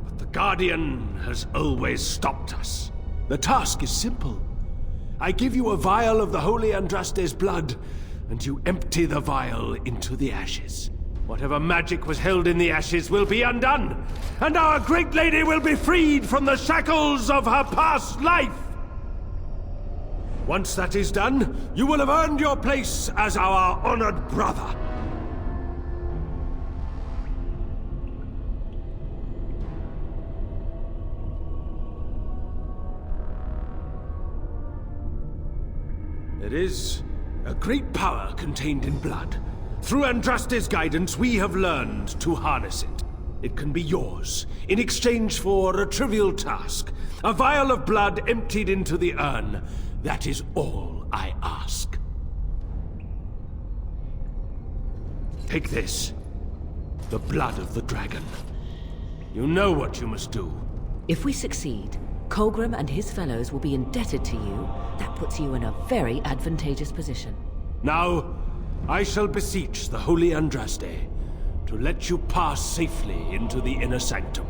but the Guardian has always stopped us. The task is simple. I give you a vial of the Holy Andraste's blood, and you empty the vial into the ashes. Whatever magic was held in the ashes will be undone, and our great lady will be freed from the shackles of her past life! Once that is done, you will have earned your place as our honored brother. There is a great power contained in blood. Through Andraste's guidance, we have learned to harness it. It can be yours, in exchange for a trivial task. A vial of blood emptied into the urn. That is all I ask. Take this. The blood of the dragon. You know what you must do. If we succeed, Colgrim and his fellows will be indebted to you. That puts you in a very advantageous position. Now, I shall beseech the Holy Andraste to let you pass safely into the inner sanctum.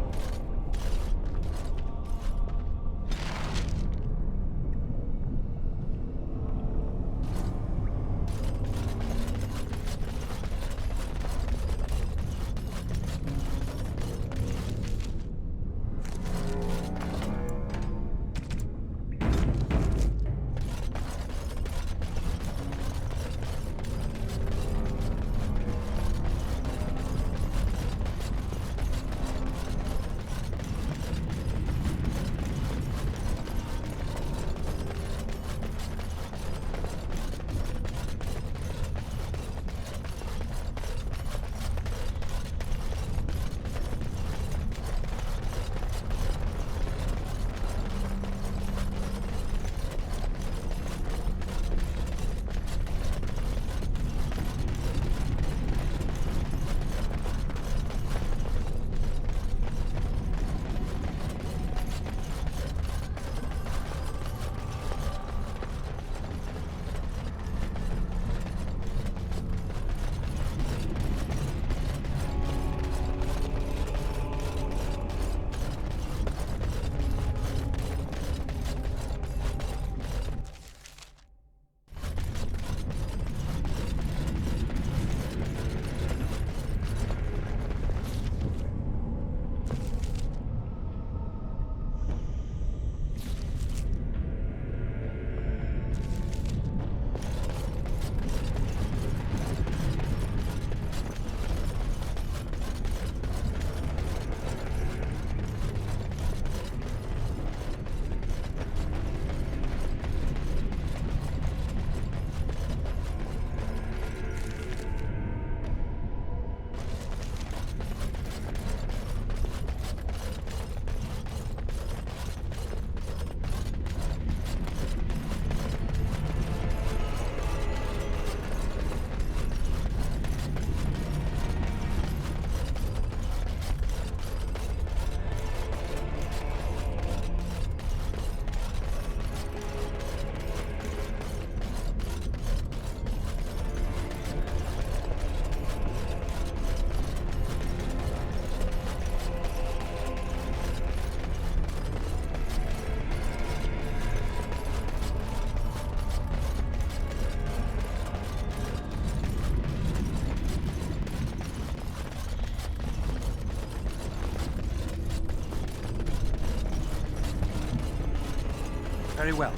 Very well.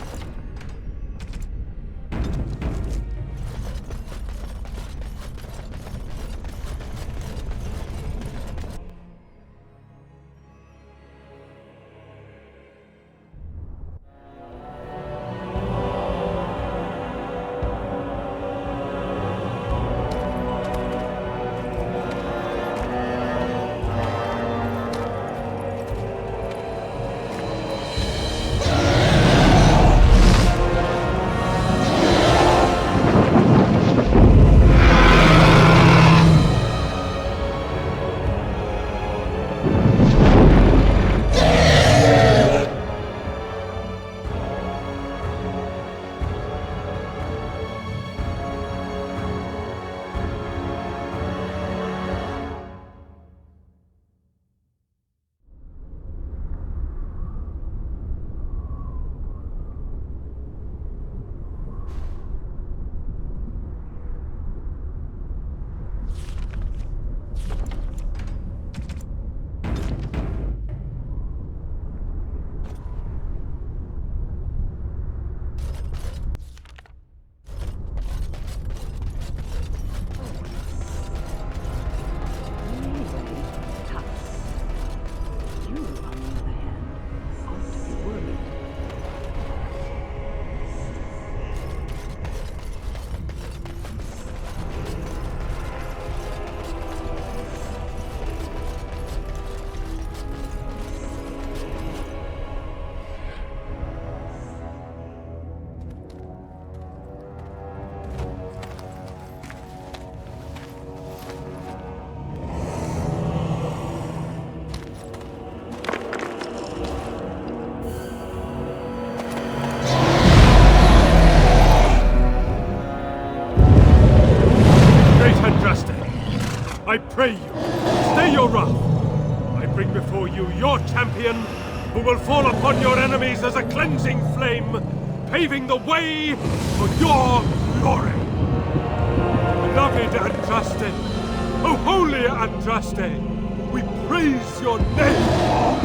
Stay your wrath! I bring before you your champion, who will fall upon your enemies as a cleansing flame, paving the way for your glory! Beloved Andraste, oh holy Andraste, we praise your name!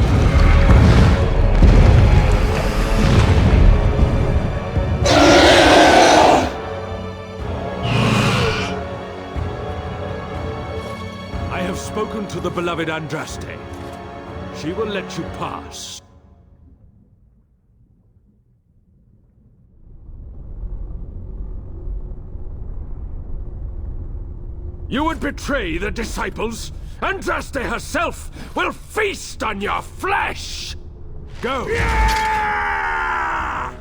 I have spoken to the beloved Andraste. She will let you pass. You would betray the disciples? Andraste herself will feast on your flesh! Go! Yeah!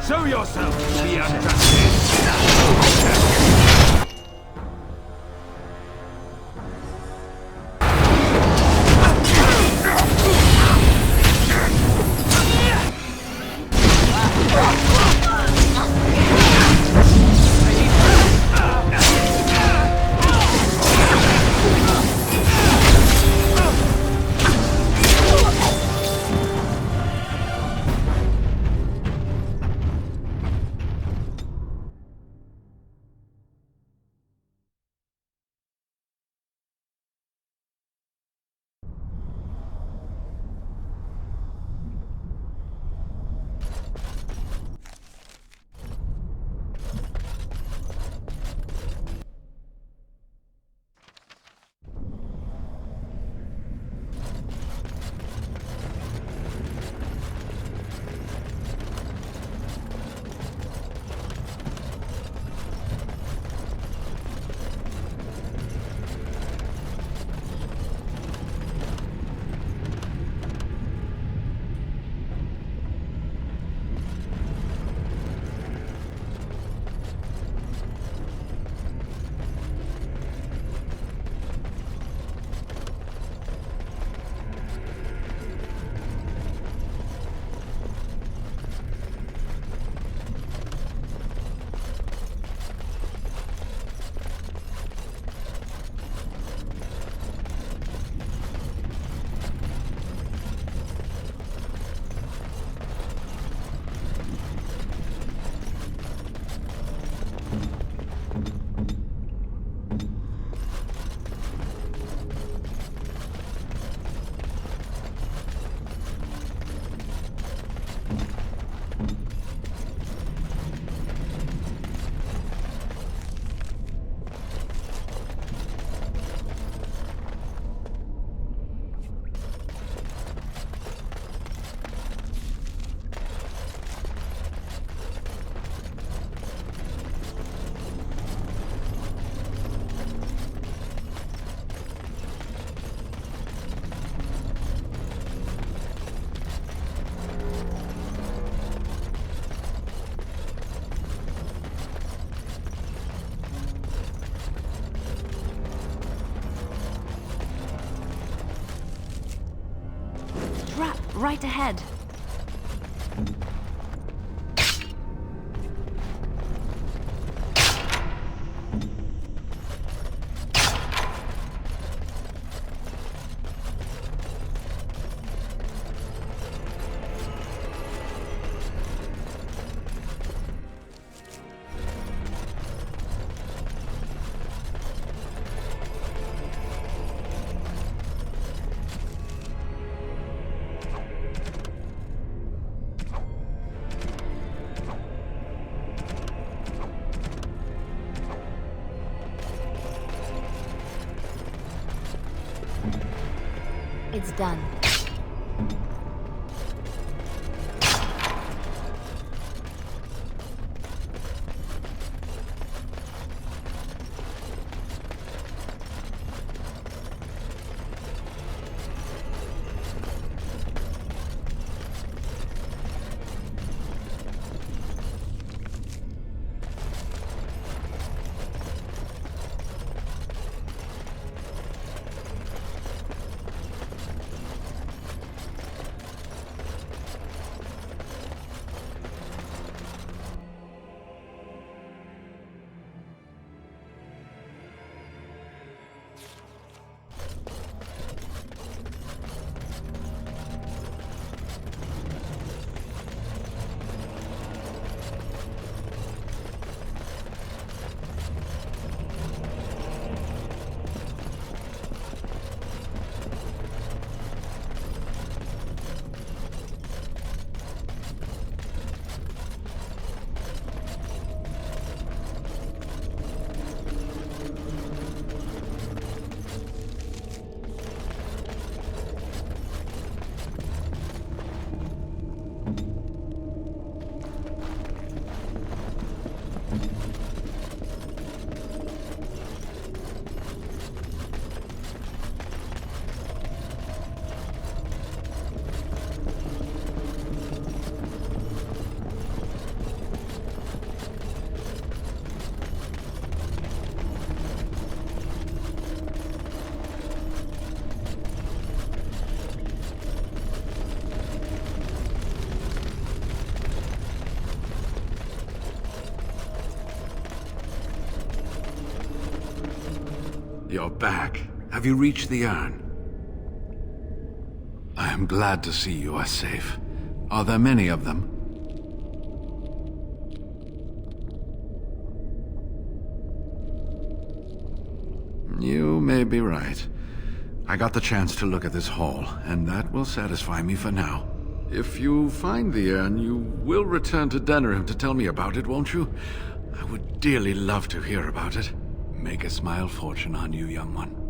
Show yourself to be Andraste! Right ahead. It's done. You're back. Have you reached the urn? I am glad to see you are safe. Are there many of them? You may be right. I got the chance to look at this hall, and that will satisfy me for now. If you find the urn, you will return to Denerim to tell me about it, won't you? I would dearly love to hear about it. Make a smile fortune on you, young one.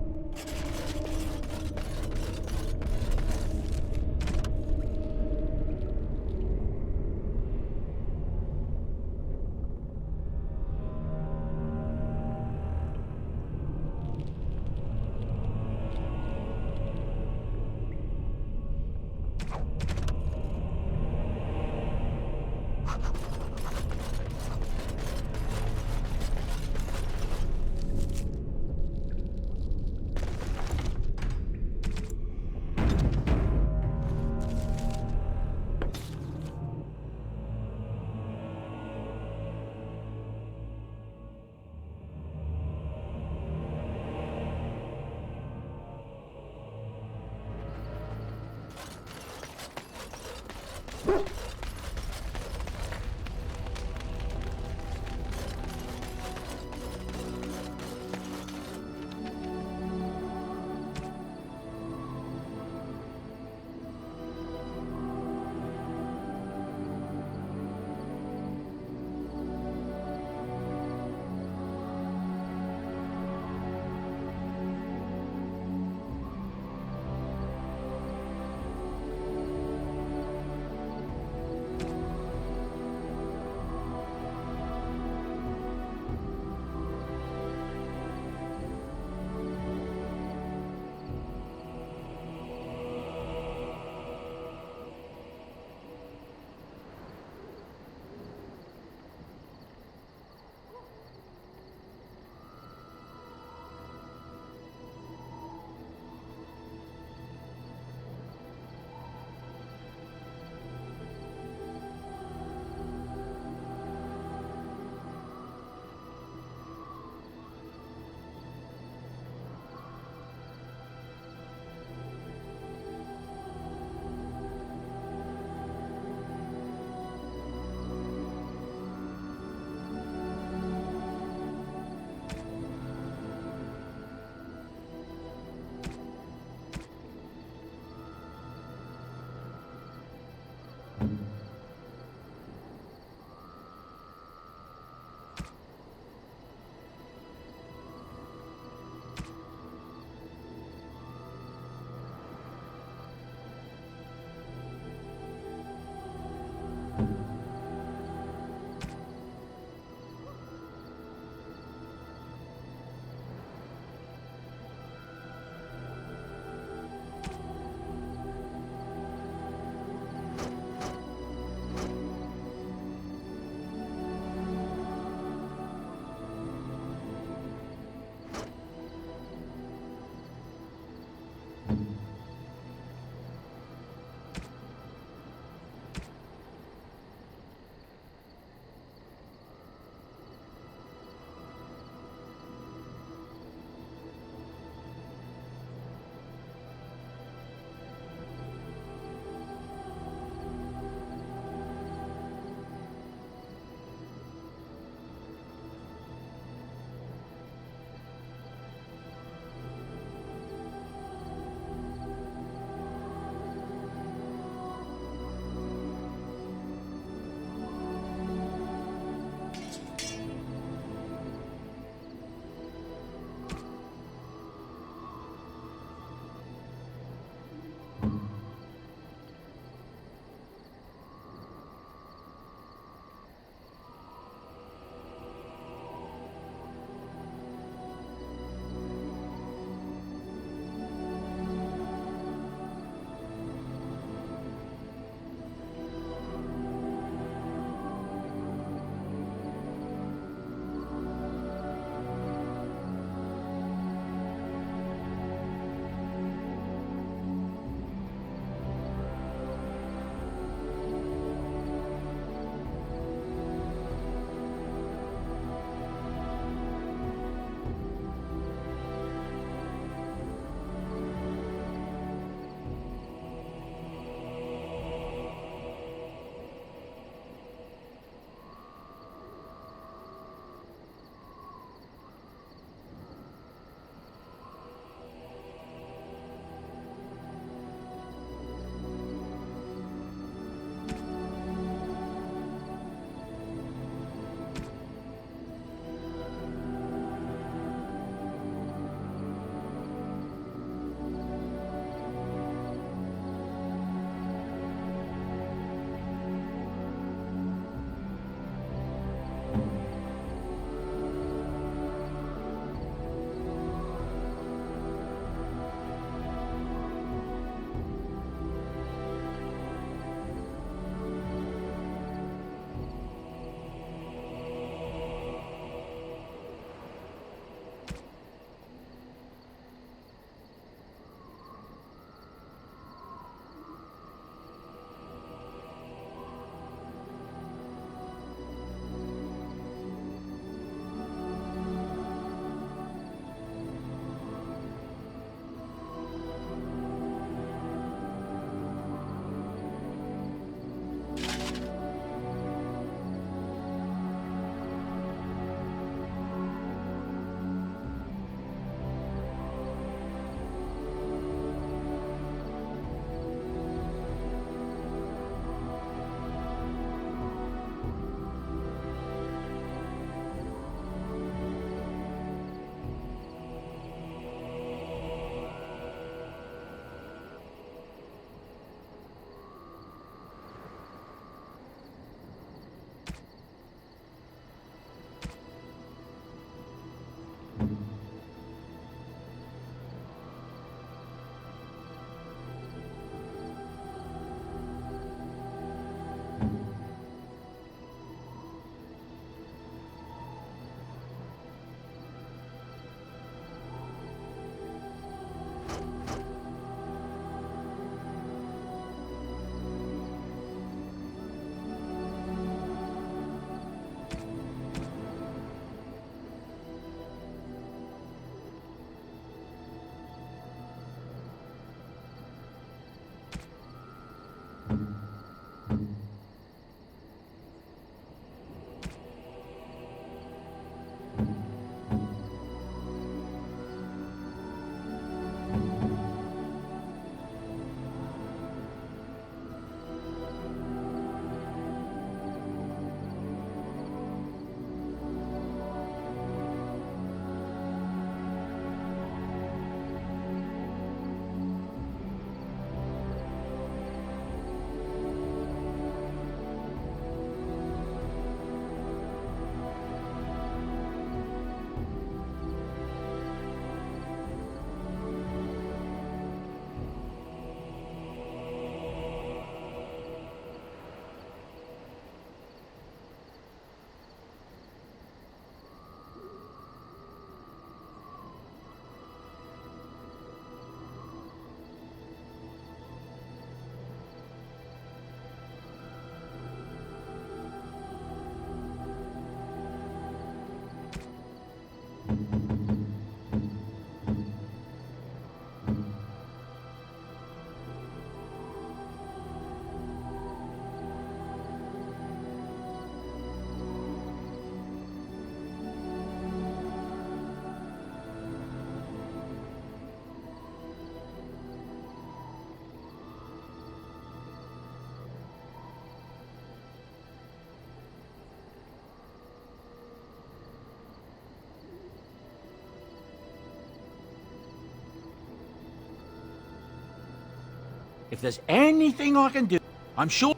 If there's anything I can do, I'm sure.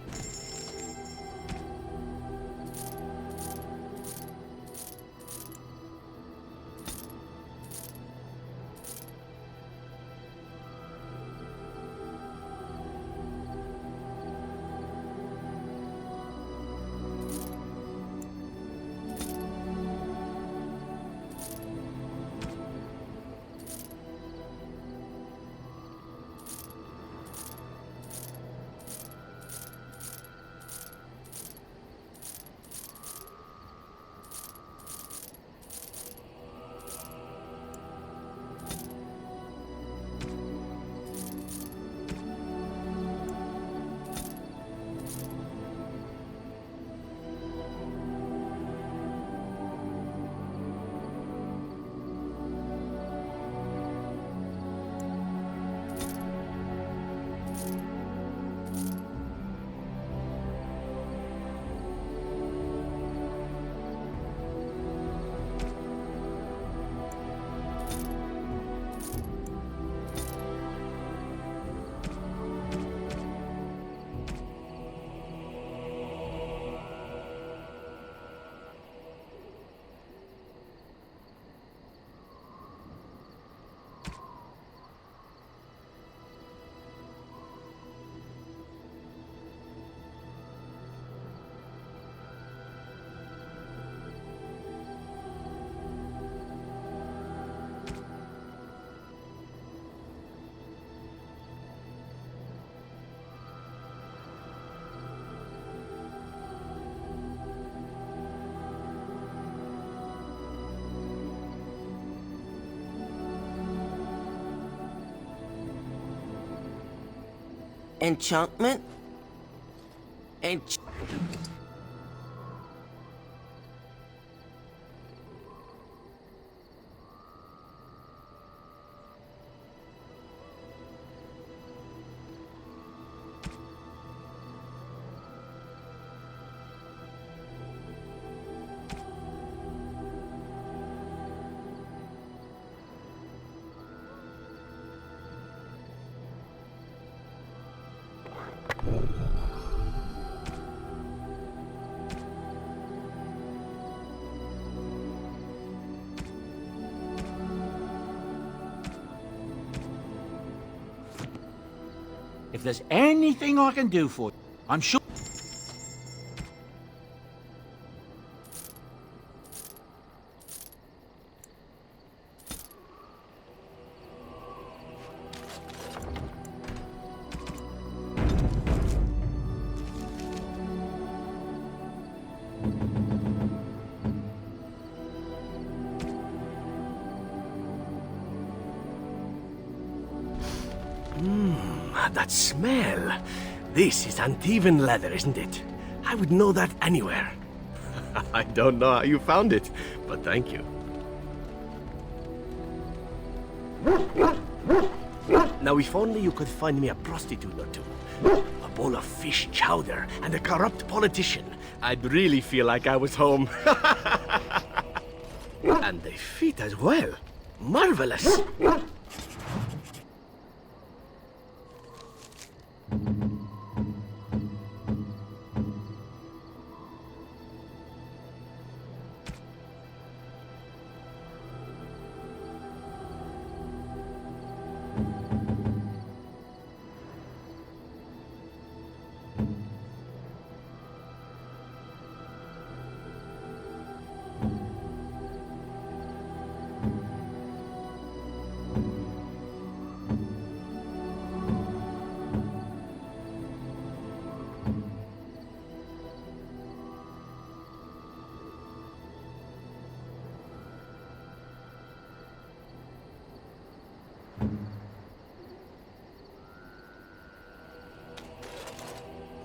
Enchantment? If there's anything I can do for you, I'm sure. That smell. This is uneven leather, isn't it? I would know that anywhere. I don't know how you found it, but thank you. Now, if only you could find me a prostitute or two, a bowl of fish chowder, and a corrupt politician, I'd really feel like I was home. And they fit as well. Marvelous!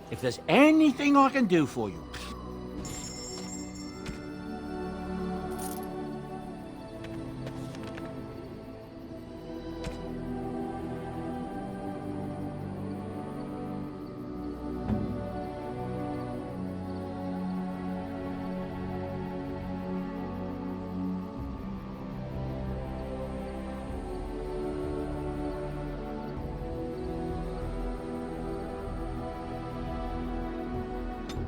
If there's anything I can do for you,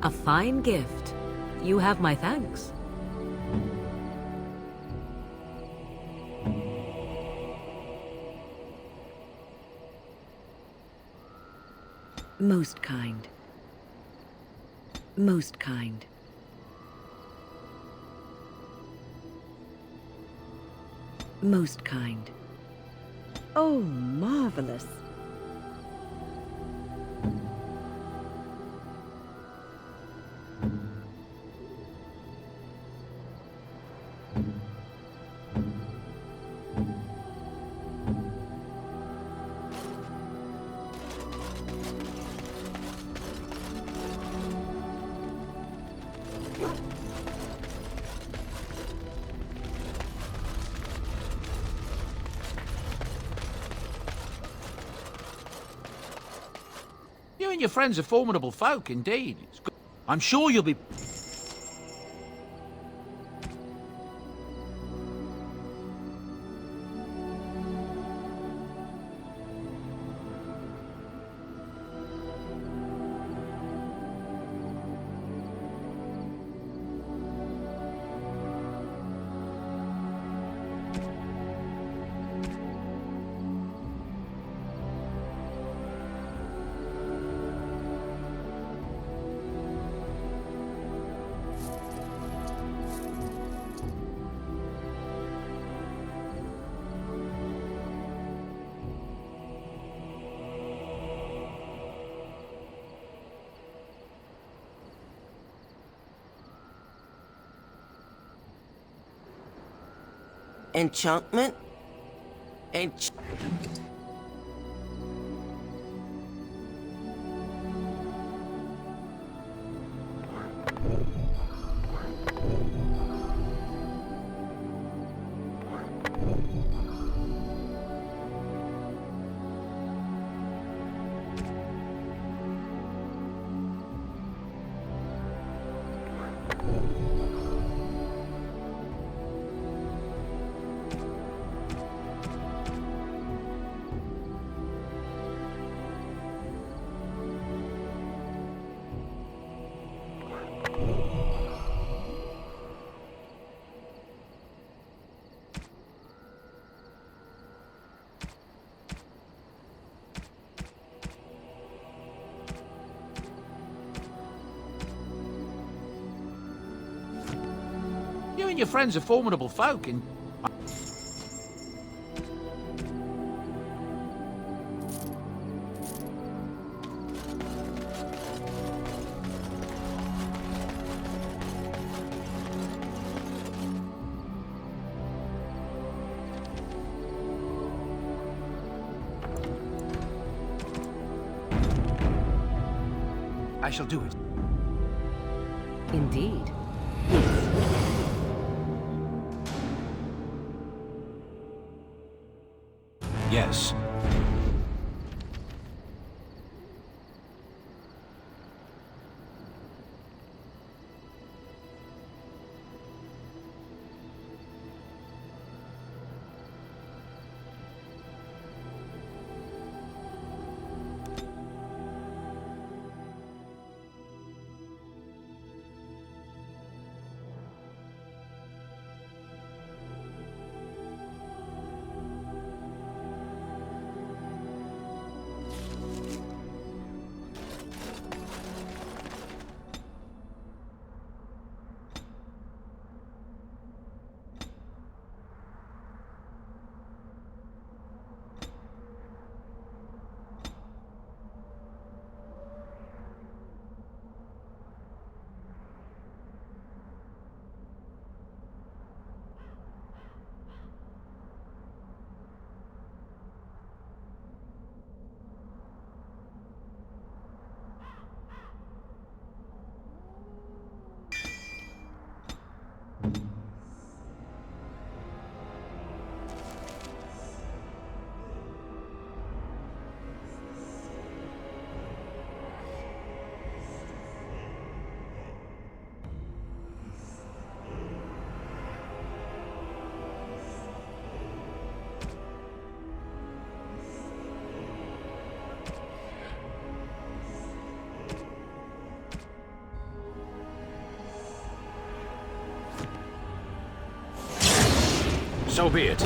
A fine gift. You have my thanks. Most kind. Most kind. Most kind. Oh, marvelous. You and your friends are formidable folk, indeed. It's good. I'm sure you'll be... Enchantment? You and your friends are formidable folk, and... I shall do it. Indeed. Yes. So be it.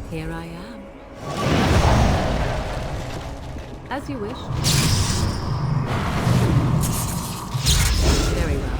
Here I am. As you wish. Very well.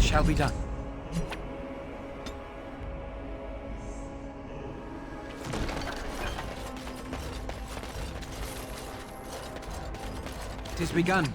Shall be done. Tis begun.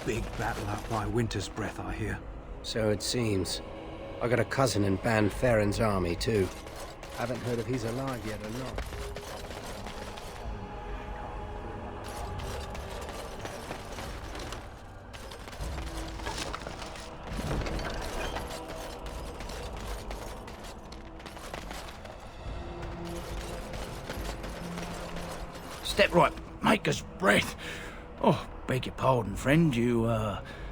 Big battle out by Winter's Breath, I hear. So it seems. I got a cousin in Ban Farron's army, too. Haven't heard if he's alive yet or not. Step right, Maker's Breath. Oh, beg your pardon, friend. You,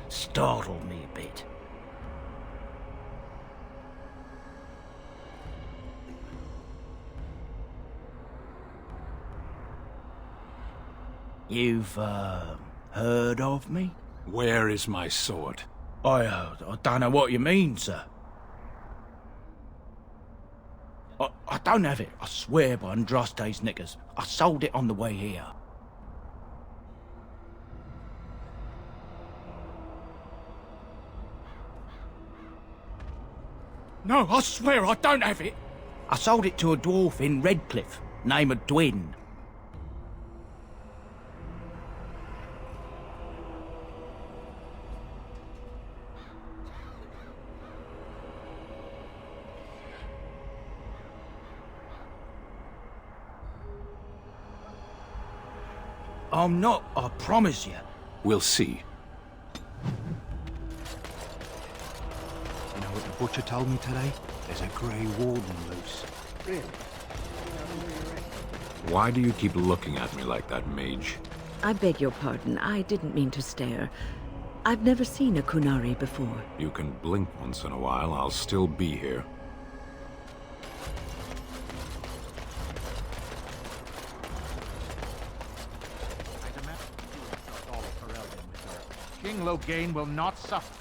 startled me a bit. You've, heard of me? Where is my sword? I don't know what you mean, sir. I don't have it, I swear by Andraste's knickers. I sold it on the way here. No, I swear I don't have it. I sold it to a dwarf in Redcliffe, name of Dwin. I'm not, I promise you. We'll see. You know what the butcher told me today? There's a Grey Warden loose. Really? Why do you keep looking at me like that, mage? I beg your pardon. I didn't mean to stare. I've never seen a Kunari before. You can blink once in a while, I'll still be here. King Loghain will not suffer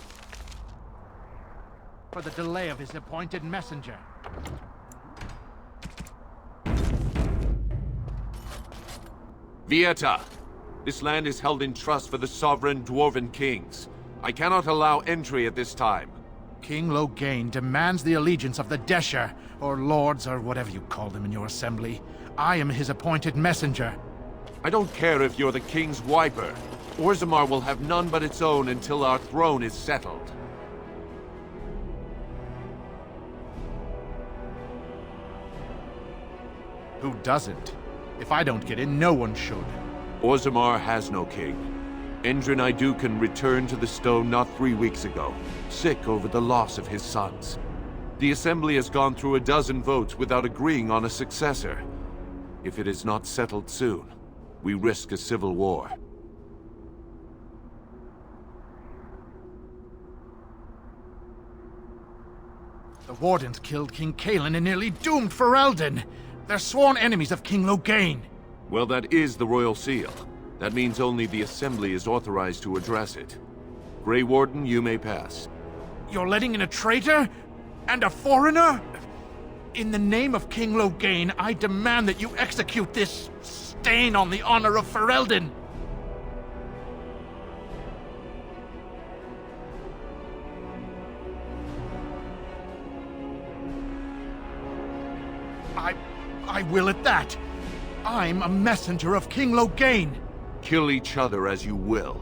for the delay of his appointed messenger. Vieta! This land is held in trust for the sovereign Dwarven kings. I cannot allow entry at this time. King Loghain demands the allegiance of the Desher, or lords, or whatever you call them in your assembly. I am his appointed messenger. I don't care if you're the king's wiper. Orzammar will have none but its own until our throne is settled. Who doesn't? If I don't get in, no one should. Orzammar has no king. Endrin Idukan returned to the stone not 3 weeks ago, sick over the loss of his sons. The Assembly has gone through a dozen votes without agreeing on a successor. If it is not settled soon, we risk a civil war. The Wardens killed King Cailan and nearly doomed Ferelden. They're sworn enemies of King Loghain. Well, that is the Royal Seal. That means only the Assembly is authorized to address it. Grey Warden, you may pass. You're letting in a traitor? And a foreigner? In the name of King Loghain, I demand that you execute this stain on the honor of Ferelden. I will at that. I'm a messenger of King Loghain. Kill each other as you will,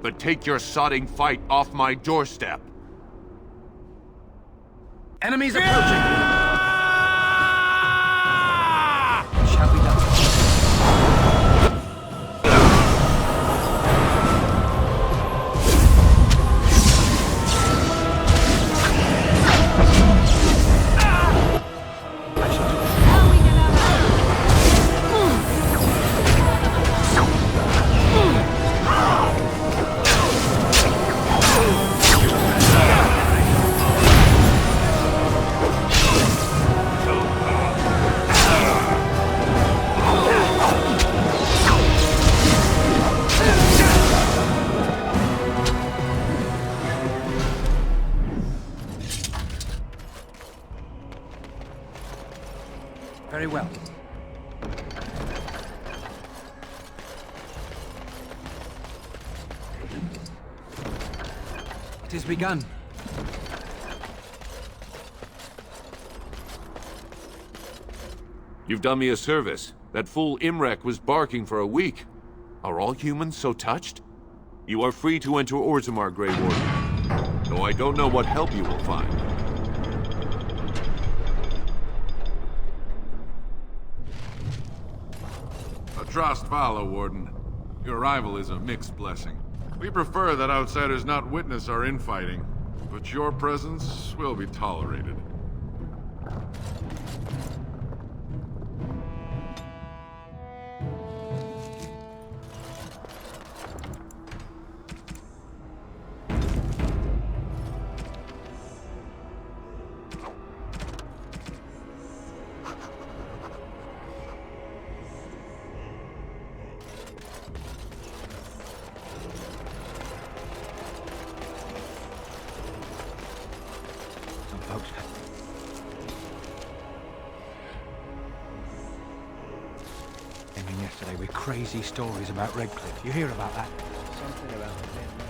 but take your sodding fight off my doorstep. Enemies approaching! Shall be done. Very well. It has begun. You've done me a service. That fool Imrek was barking for a week. Are all humans so touched? You are free to enter Orzammar, Grey Warden. Though I don't know what help you will find. Atrost Vala, Warden. Your arrival is a mixed blessing. We prefer that outsiders not witness our infighting, but your presence will be tolerated. Folks. Came in yesterday with crazy stories about Redcliffe. You hear about that? Something about the dead man.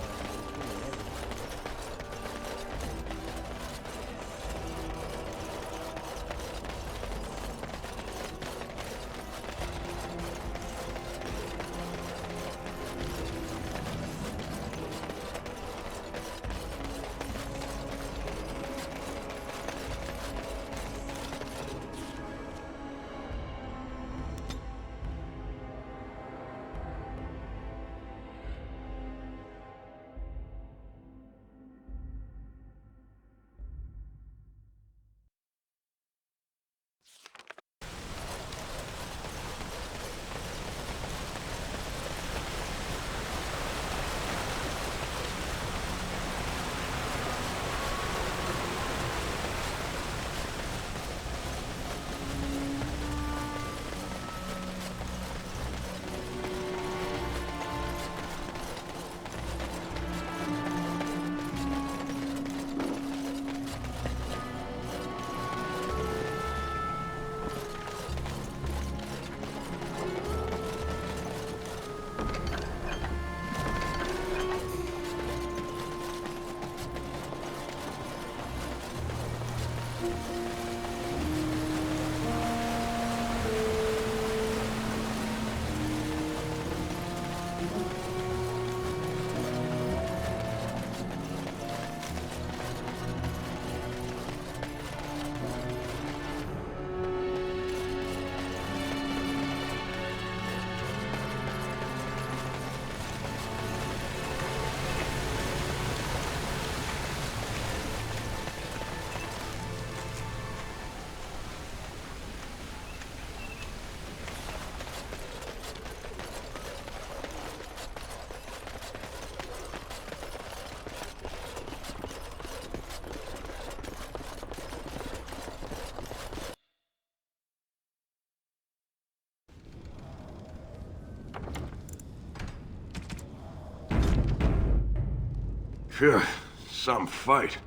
Phew, some fight.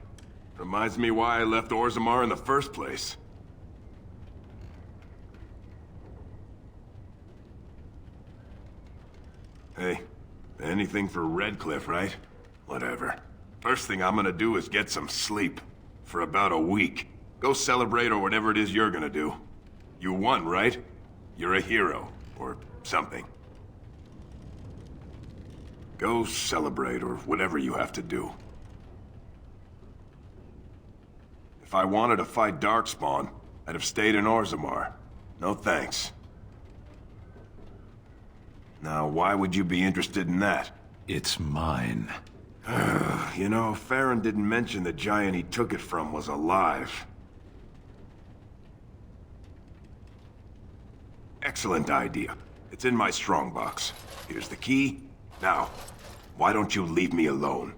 Reminds me why I left Orzammar in the first place. Hey, anything for Redcliffe, right? Whatever. First thing I'm gonna do is get some sleep. For about a week. Go celebrate or whatever it is you're gonna do. You won, right? You're a hero. Or something. Go celebrate, or whatever you have to do. If I wanted to fight Darkspawn, I'd have stayed in Orzammar. No thanks. Now, why would you be interested in that? It's mine. You know, Farron didn't mention the giant he took it from was alive. Excellent idea. It's in my strongbox. Here's the key. Now, why don't you leave me alone?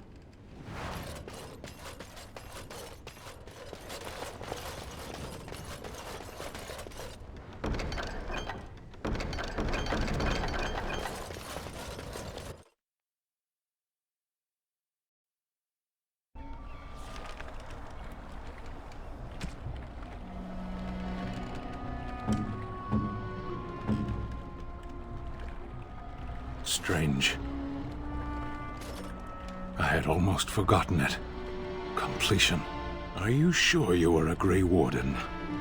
Strange. I had almost forgotten it. Completion. Are you sure you are a Grey Warden?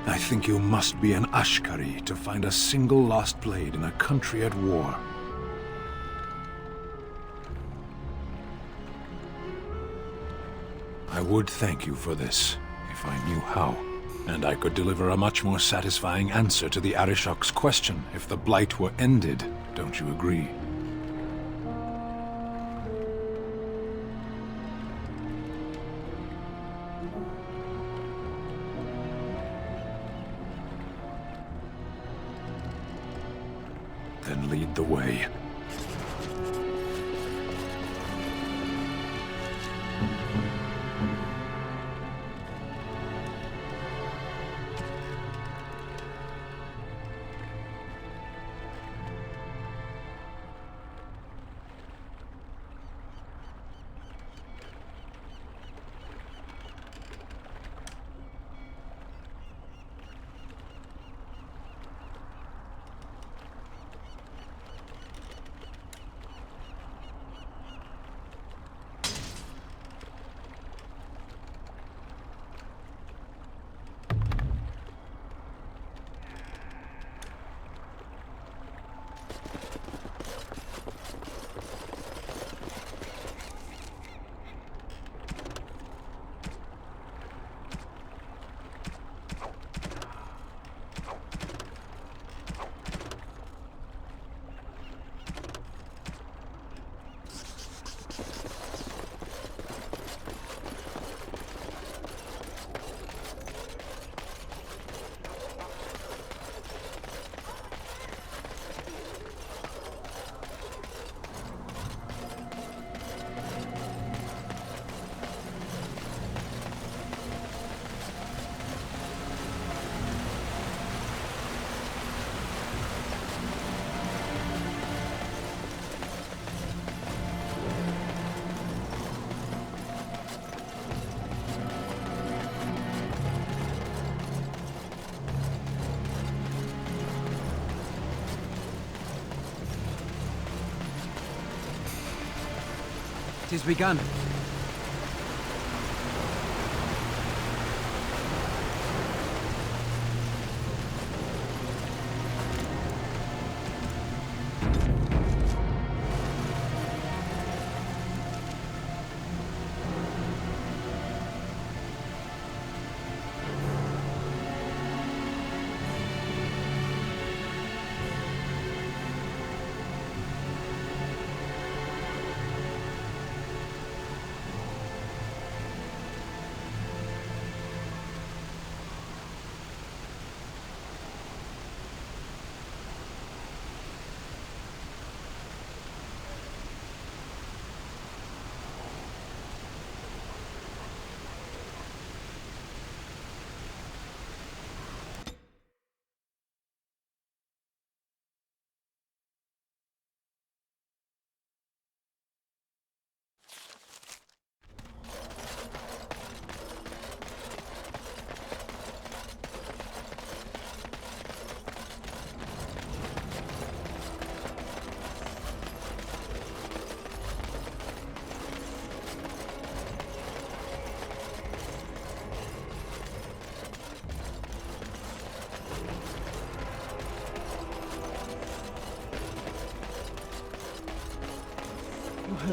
I think you must be an Ashkari to find a single lost blade in a country at war. I would thank you for this, if I knew how. And I could deliver a much more satisfying answer to the Arishok's question if the Blight were ended. Don't you agree? Then lead the way. It has begun.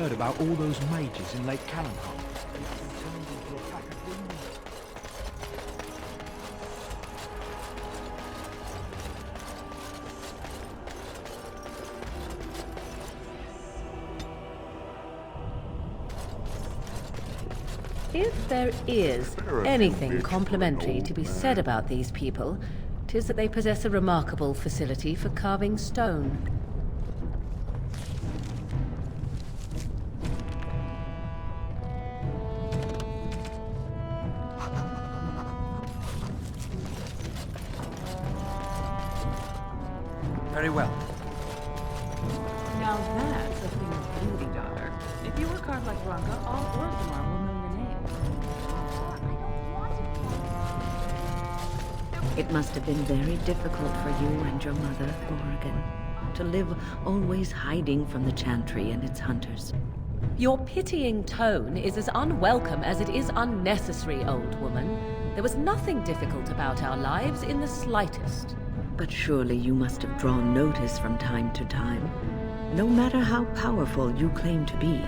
heard about all those mages in Lake Callanheart? They've been turned into a pack of demons. If there is anything complimentary to be said about these people, 'tis that they possess a remarkable facility for carving stone. Very well. Now that's a thing of beauty, daughter. If you work hard like Bronca, all Orgrimmar will know your name. It must have been very difficult for you and your mother, Oregon, to live always hiding from the Chantry and its hunters. Your pitying tone is as unwelcome as it is unnecessary, old woman. There was nothing difficult about our lives in the slightest. But surely you must have drawn notice from time to time. No matter how powerful you claim to be,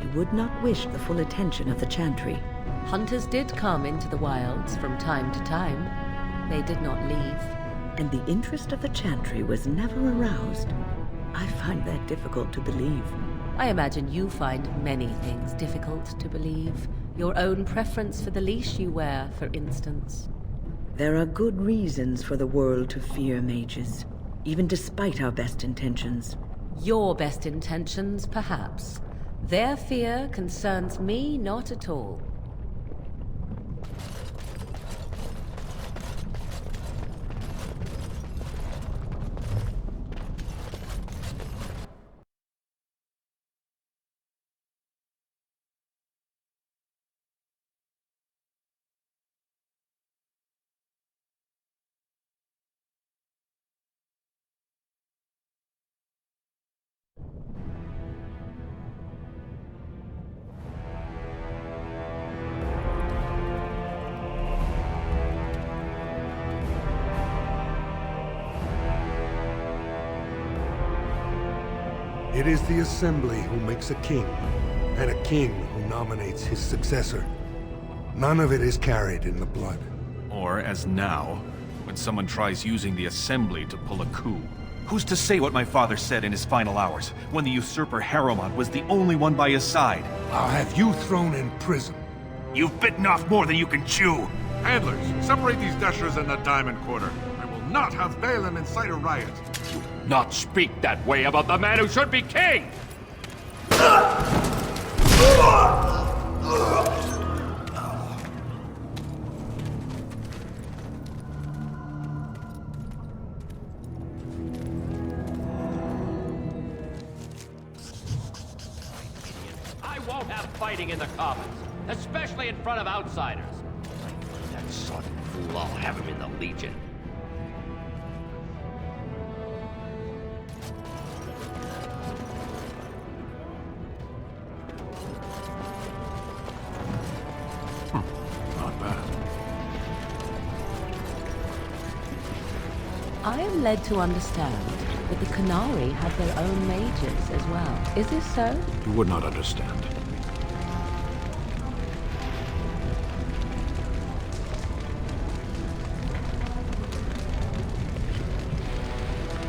you would not wish the full attention of the Chantry. Hunters did come into the wilds from time to time. They did not leave. And the interest of the Chantry was never aroused. I find that difficult to believe. I imagine you find many things difficult to believe. Your own preference for the leash you wear, for instance. There are good reasons for the world to fear mages, even despite our best intentions. Your best intentions, perhaps. Their fear concerns me not at all. It is the Assembly who makes a king, and a king who nominates his successor. None of it is carried in the blood. Or, as now, when someone tries using the Assembly to pull a coup. Who's to say what my father said in his final hours, when the usurper Harrowmont was the only one by his side? I'll have you thrown in prison. You've bitten off more than you can chew! Handlers, separate these dashers in the diamond quarter. I will not have Balin incite a riot. Not speak that way about the man who should be king! I won't have fighting in the Commons, especially in front of outsiders. That sodden fool, I'll have him in the Legion. I am led to understand that the Qunari have their own mages as well. Is this so? You would not understand.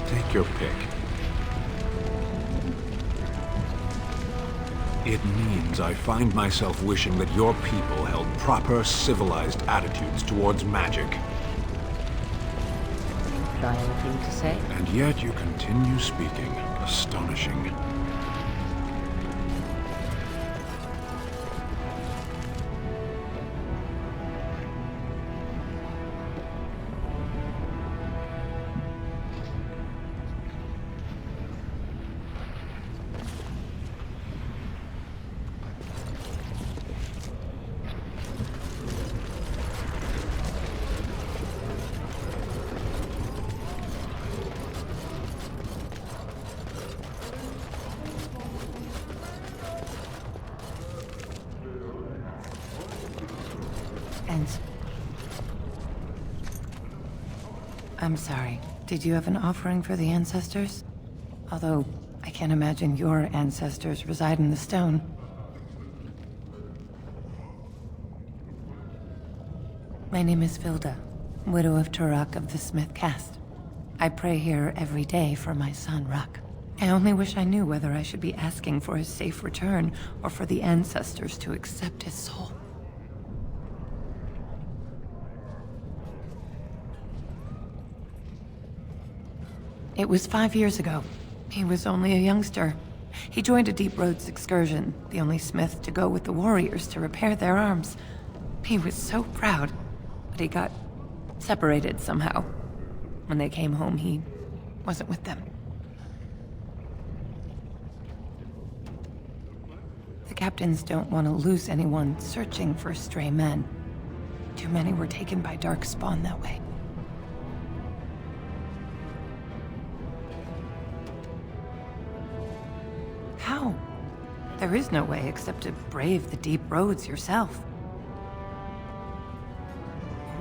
Take your pick. It means I find myself wishing that your people held proper, civilized attitudes towards magic. I have anything to say? And yet you continue speaking. Astonishing. I'm sorry. Did you have an offering for the ancestors? Although, I can't imagine your ancestors reside in the stone. My name is Vilda, widow of Turok of the Smith caste. I pray here every day for my son, Rak. I only wish I knew whether I should be asking for his safe return or for the ancestors to accept his soul. It was 5 years ago. He was only a youngster. He joined a Deep Roads excursion, the only smith to go with the warriors to repair their arms. He was so proud, but he got separated somehow. When they came home, he wasn't with them. The captains don't want to lose anyone searching for stray men. Too many were taken by Darkspawn that way. How? There is no way except to brave the deep roads yourself.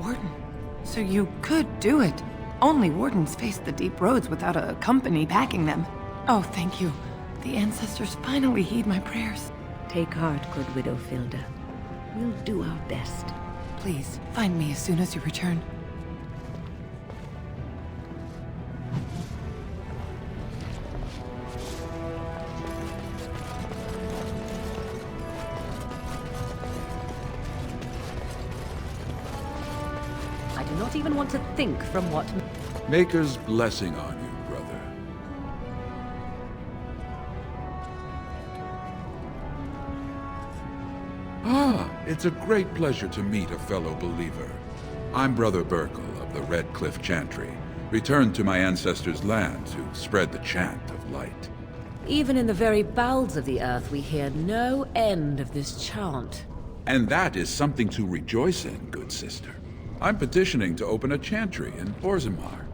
Warden, so you could do it. Only wardens face the deep roads without a company backing them. Oh, thank you. The ancestors finally heed my prayers. Take heart, good widow Vilda. We'll do our best. Please, find me as soon as you return. I do not even want to think from what... Maker's blessing on you, brother. Ah, it's a great pleasure to meet a fellow believer. I'm Brother Burkle of the Red Cliff Chantry, returned to my ancestors' land to spread the chant of light. Even in the very bowels of the earth, we hear no end of this chant. And that is something to rejoice in, good sister. I'm petitioning to open a chantry in Orzammar.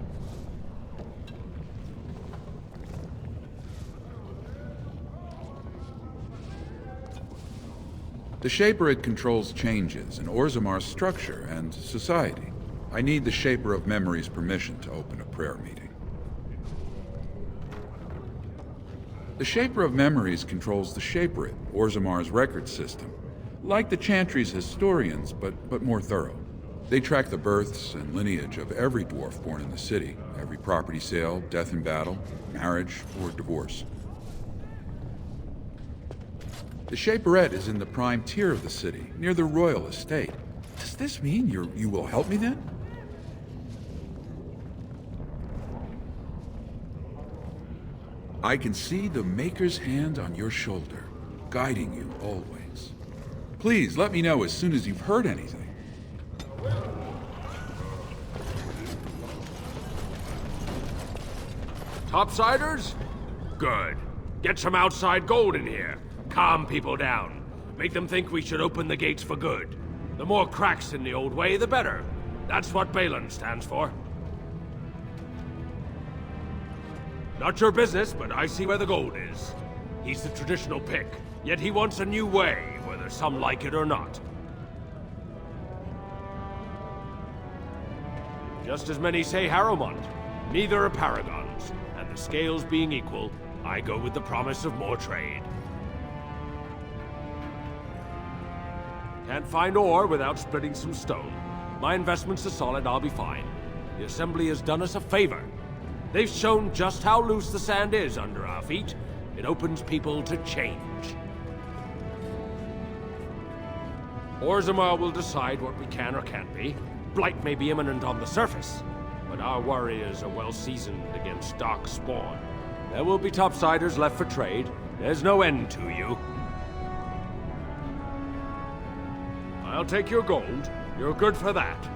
The Shaperid controls changes in Orzammar's structure and society. I need the Shaper of Memory's permission to open a prayer meeting. The Shaper of Memories controls the Shaperid, Orzammar's record system. Like the Chantry's historians, but more thorough. They track the births and lineage of every dwarf born in the city, every property sale, death in battle, marriage, or divorce. The Shaperette is in the prime tier of the city, near the royal estate. Does this mean you will help me then? I can see the Maker's hand on your shoulder, guiding you always. Please let me know as soon as you've heard anything. Topsiders? Good. Get some outside gold in here. Calm people down. Make them think we should open the gates for good. The more cracks in the old way, the better. That's what Balin stands for. Not your business, but I see where the gold is. He's the traditional pick, yet he wants a new way, whether some like it or not. Just as many say Harrowmont. Neither are paragons, and the scales being equal, I go with the promise of more trade. Can't find ore without splitting some stone. My investments are solid, I'll be fine. The Assembly has done us a favor. They've shown just how loose the sand is under our feet. It opens people to change. Orzammar will decide what we can or can't be. Blight may be imminent on the surface, but our warriors are well seasoned against dark spawn. There will be topsiders left for trade. There's no end to you. I'll take your gold. You're good for that.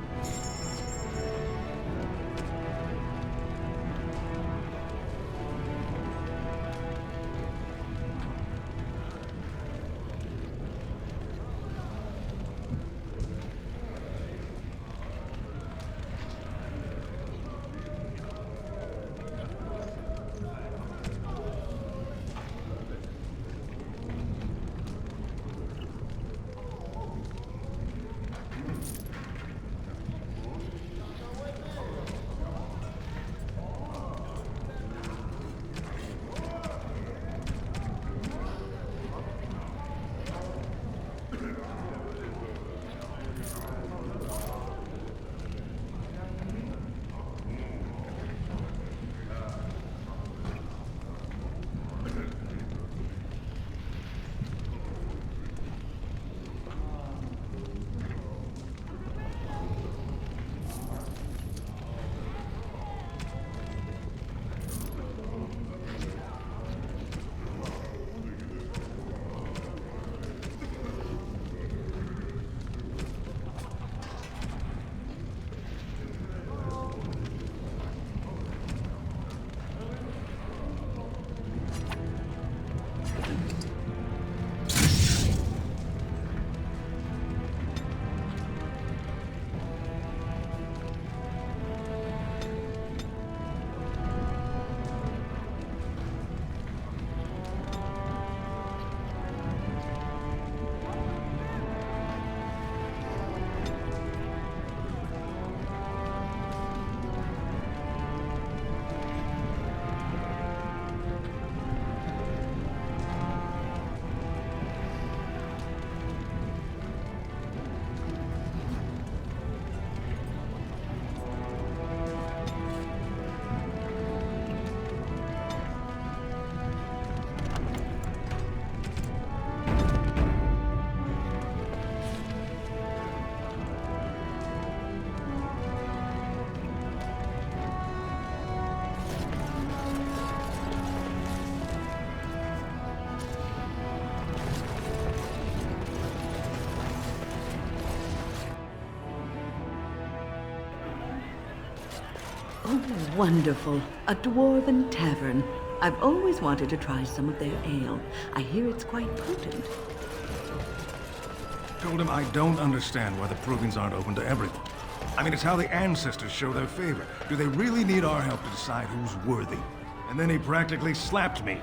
Oh, wonderful. A dwarven tavern. I've always wanted to try some of their ale. I hear it's quite potent. Told him I don't understand why the provings aren't open to everyone. I mean, it's how the ancestors show their favor. Do they really need our help to decide who's worthy? And then he practically slapped me.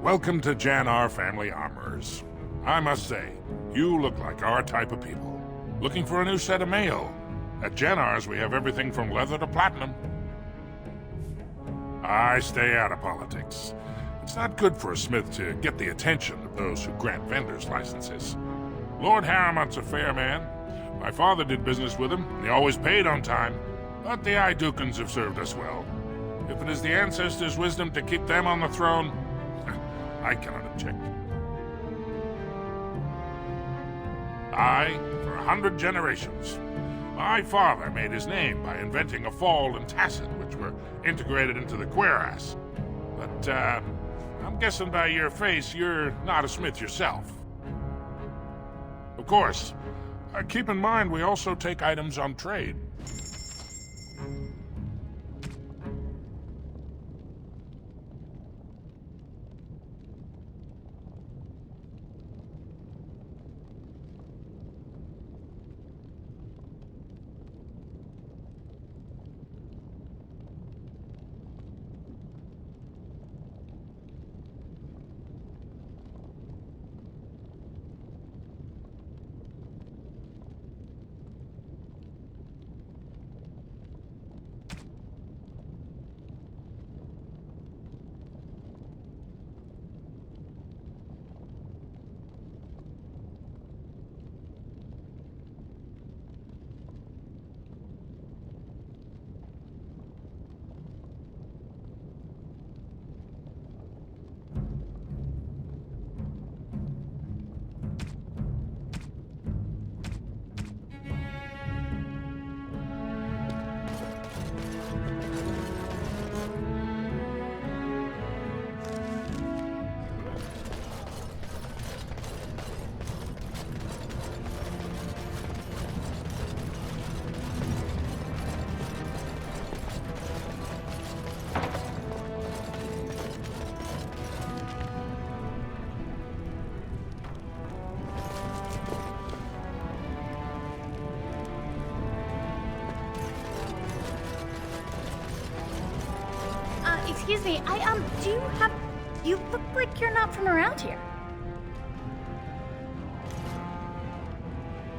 Welcome to Jan Family Armorers. I must say, you look like our type of people. Looking for a new set of mail? At Janar's, we have everything from leather to platinum. I stay out of politics. It's not good for a smith to get the attention of those who grant vendors licenses. Lord Harriman's a fair man. My father did business with him, and he always paid on time. But the Idukans have served us well. If it is the ancestors' wisdom to keep them on the throne, I cannot object. For 100 generations. My father made his name by inventing a fall and tacit, which were integrated into the cuirass. But, I'm guessing by your face, you're not a smith yourself. Of course, keep in mind we also take items on trade. Excuse me, you look like you're not from around here.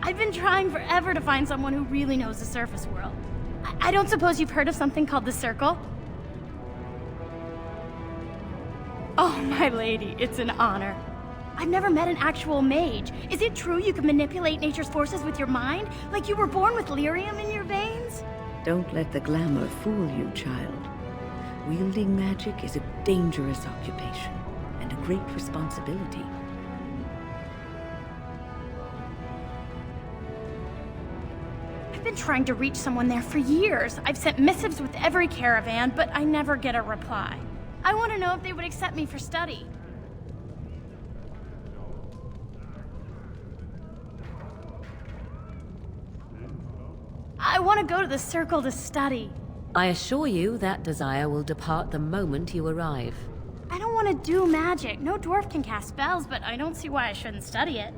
I've been trying forever to find someone who really knows the surface world. I don't suppose you've heard of something called the Circle? Oh, my lady, it's an honor. I've never met an actual mage. Is it true you can manipulate nature's forces with your mind? Like you were born with lyrium in your veins? Don't let the glamour fool you, child. Wielding magic is a dangerous occupation, and a great responsibility. I've been trying to reach someone there for years. I've sent missives with every caravan, but I never get a reply. I want to know if they would accept me for study. I want to go to the Circle to study. I assure you that desire will depart the moment you arrive. I don't want to do magic. No dwarf can cast spells, but I don't see why I shouldn't study it.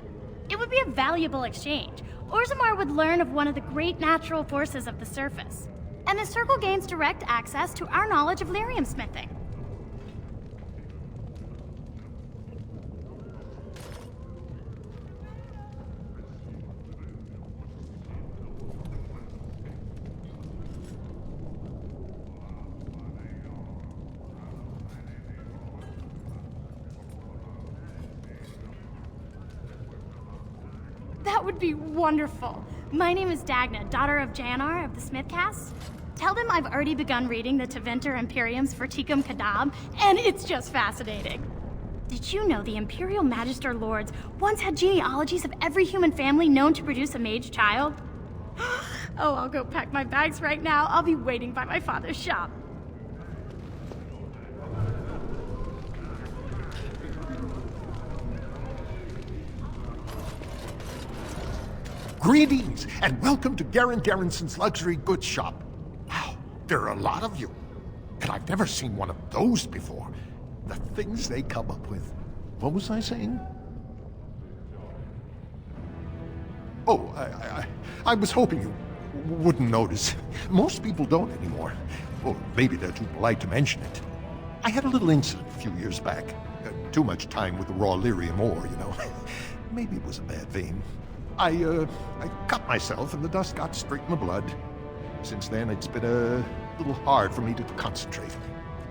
It would be a valuable exchange. Orzammar would learn of one of the great natural forces of the surface. And the Circle gains direct access to our knowledge of lyrium smithing. That would be wonderful. My name is Dagna, daughter of Janar of the Smith Cast. Tell them I've already begun reading the Teventer Imperium's Verticum Kadab, and it's just fascinating. Did you know the Imperial Magister Lords once had genealogies of every human family known to produce a mage child? Oh, I'll go pack my bags right now. I'll be waiting by my father's shop. Greetings, and welcome to Garen Garrison's luxury goods shop. Wow, there are a lot of you. And I've never seen one of those before. The things they come up with. What was I saying? Oh, I was hoping you wouldn't notice. Most people don't anymore. Or maybe they're too polite to mention it. I had a little incident a few years back. Too much time with the raw lyrium ore, you know. Maybe it was a bad vein. I cut myself and the dust got straight in the blood. Since then, it's been a little hard for me to concentrate.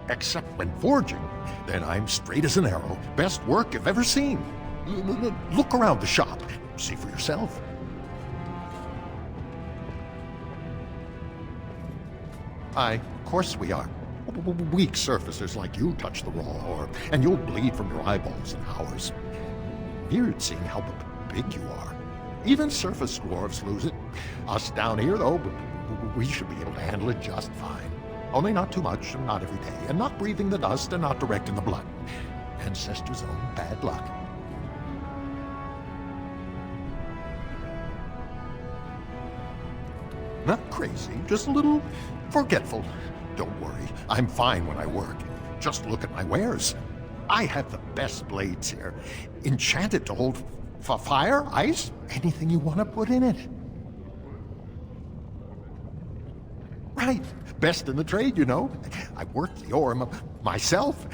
Except when forging, then I'm straight as an arrow. Best work you've ever seen. Look around the shop. See for yourself. Aye, of course we are. Weak surfacers like you touch the raw ore, and you'll bleed from your eyeballs in hours. Weird seeing how big you are. Even surface dwarves lose it. Us down here, though, we should be able to handle it just fine. Only not too much, and not every day, and not breathing the dust, and not direct in the blood. Ancestors' own bad luck. Not crazy, just a little forgetful. Don't worry, I'm fine when I work. Just look at my wares. I have the best blades here. Enchanted to hold fire, ice, anything you want to put in it. Right, best in the trade, you know. I work the ore myself.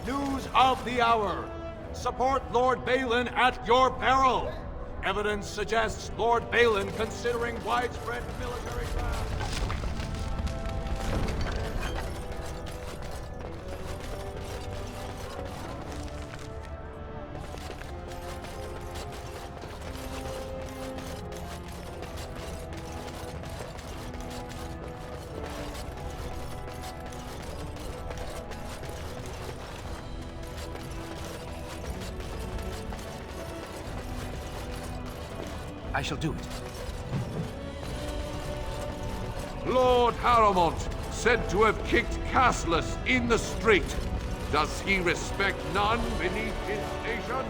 News of the hour. Support Lord Balin at your peril. Evidence suggests Lord Balin considering widespread military trials. I shall do it. Lord Haramont, said to have kicked Castless in the street. Does he respect none beneath his station?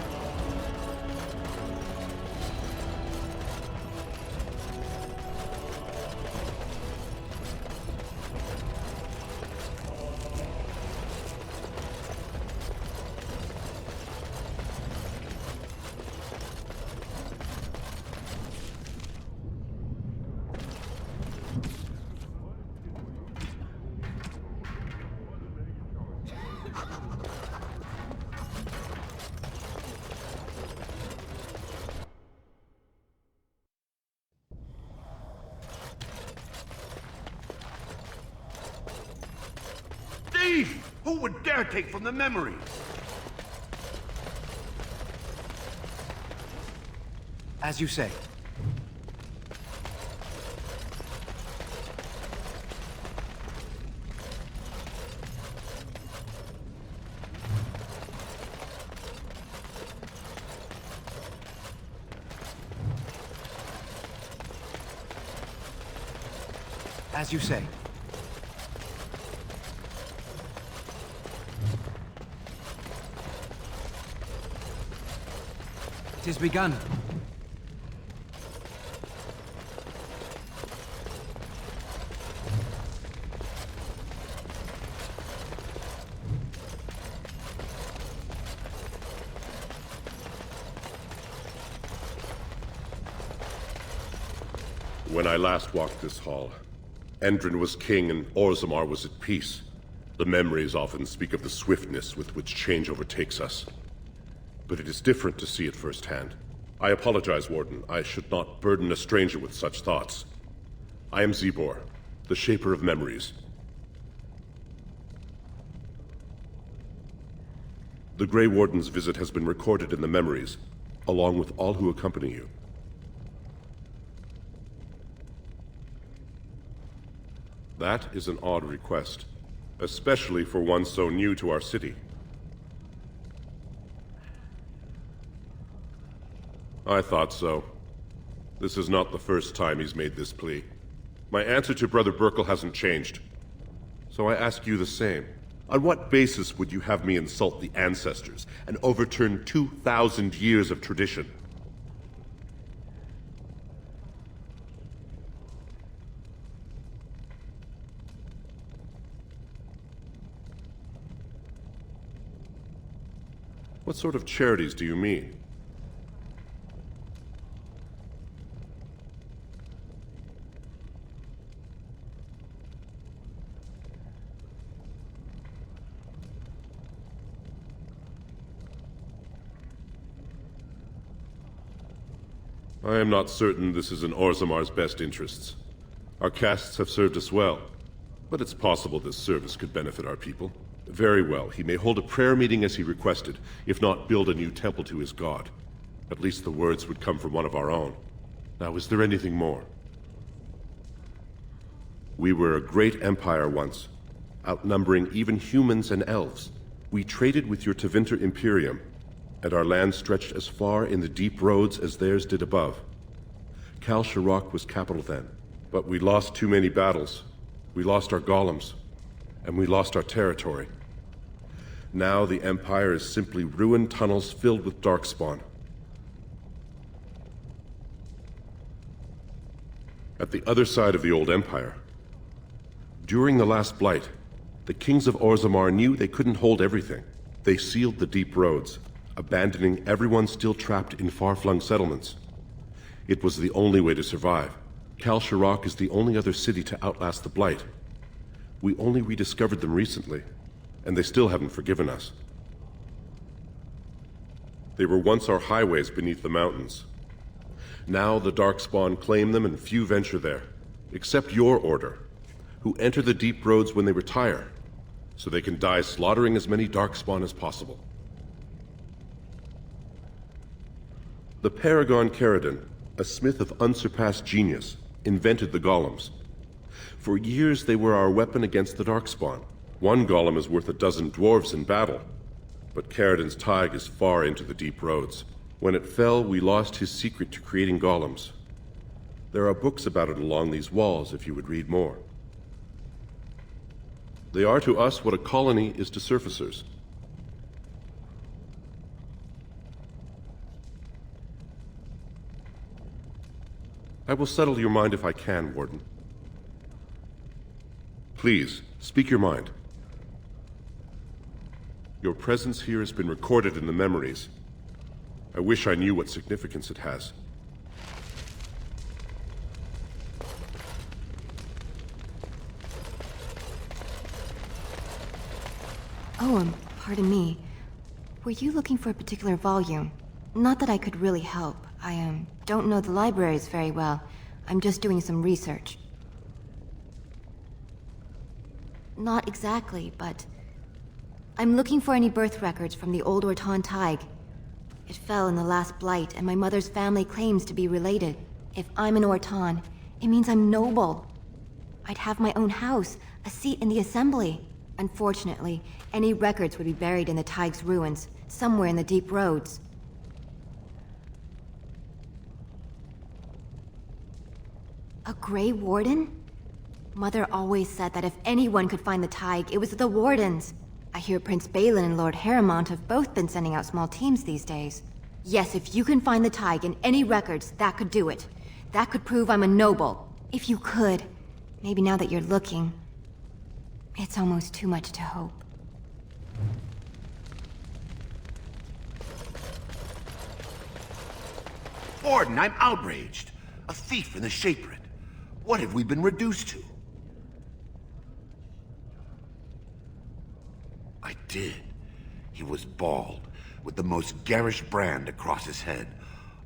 Who would dare take from the memories? As you say. As you say. It is begun. When I last walked this hall, Endrin was king and Orzammar was at peace. The memories often speak of the swiftness with which change overtakes us. But it is different to see it firsthand. I apologize, Warden. I should not burden a stranger with such thoughts. I am Zebor, the Shaper of Memories. The Grey Warden's visit has been recorded in the memories, along with all who accompany you. That is an odd request, especially for one so new to our city. I thought so. This is not the first time he's made this plea. My answer to Brother Burkle hasn't changed. So I ask you the same. On what basis would you have me insult the ancestors and overturn 2,000 years of tradition? What sort of charities do you mean? I am not certain this is in Orzammar's best interests. Our castes have served us well, but it's possible this service could benefit our people. Very well, he may hold a prayer meeting as he requested, if not build a new temple to his god. At least the words would come from one of our own. Now, is there anything more? We were a great empire once, outnumbering even humans and elves. We traded with your Tevinter Imperium, and our land stretched as far in the deep roads as theirs did above. Kal Sharok was capital then, but we lost too many battles. We lost our golems, and we lost our territory. Now the Empire is simply ruined tunnels filled with darkspawn. At the other side of the old Empire, during the last Blight, the kings of Orzammar knew they couldn't hold everything. They sealed the deep roads, abandoning everyone still trapped in far-flung settlements. It was the only way to survive. Kal Sharok is the only other city to outlast the Blight. We only rediscovered them recently, and they still haven't forgiven us. They were once our highways beneath the mountains. Now the Darkspawn claim them and few venture there, except your order, who enter the deep roads when they retire, so they can die slaughtering as many Darkspawn as possible. The Paragon Caridin, a smith of unsurpassed genius, invented the golems. For years they were our weapon against the Darkspawn. One golem is worth a dozen dwarves in battle, but Caridin's Tig is far into the deep roads. When it fell, we lost his secret to creating golems. There are books about it along these walls if you would read more. They are to us what a colony is to surfacers. I will settle your mind if I can, Warden. Please, speak your mind. Your presence here has been recorded in the memories. I wish I knew what significance it has. Oh, pardon me. Were you looking for a particular volume? Not that I could really help. I, don't know the libraries very well. I'm just doing some research. Not exactly, but... I'm looking for any birth records from the old Orton Tig. It fell in the last blight, and my mother's family claims to be related. If I'm an Orton, it means I'm noble. I'd have my own house, a seat in the Assembly. Unfortunately, any records would be buried in the Tig's ruins, somewhere in the deep roads. A Grey Warden? Mother always said that if anyone could find the Tig, it was the Wardens. I hear Prince Balin and Lord Harrowmont have both been sending out small teams these days. Yes, if you can find the Tig in any records, that could do it. That could prove I'm a noble. If you could. Maybe now that you're looking. It's almost too much to hope. Warden, I'm outraged. A thief in the Shapered. What have we been reduced to? I did. He was bald, with the most garish brand across his head.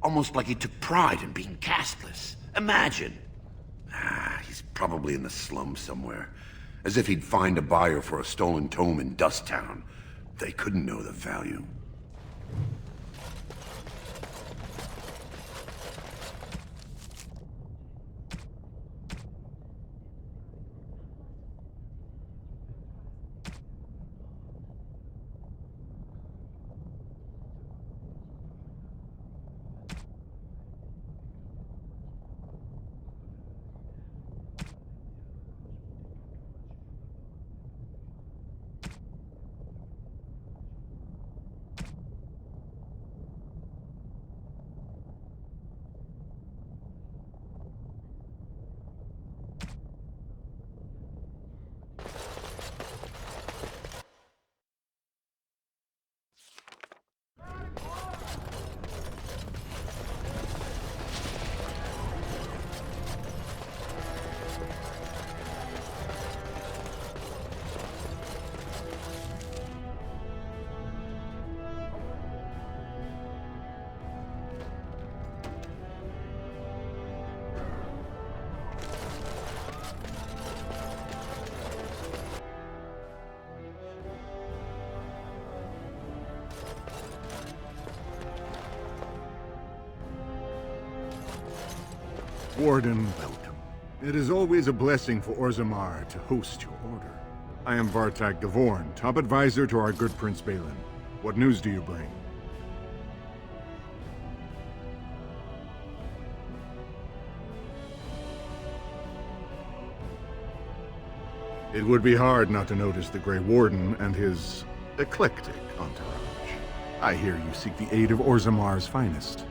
Almost like he took pride in being castless. Imagine! He's probably in the slums somewhere. As if he'd find a buyer for a stolen tome in Dust Town. They couldn't know the value. Warden, welcome. It is always a blessing for Orzammar to host your order. I am Vartag Gavorn, top advisor to our good Prince Balin. What news do you bring? It would be hard not to notice the Grey Warden and his eclectic entourage. I hear you seek the aid of Orzammar's finest.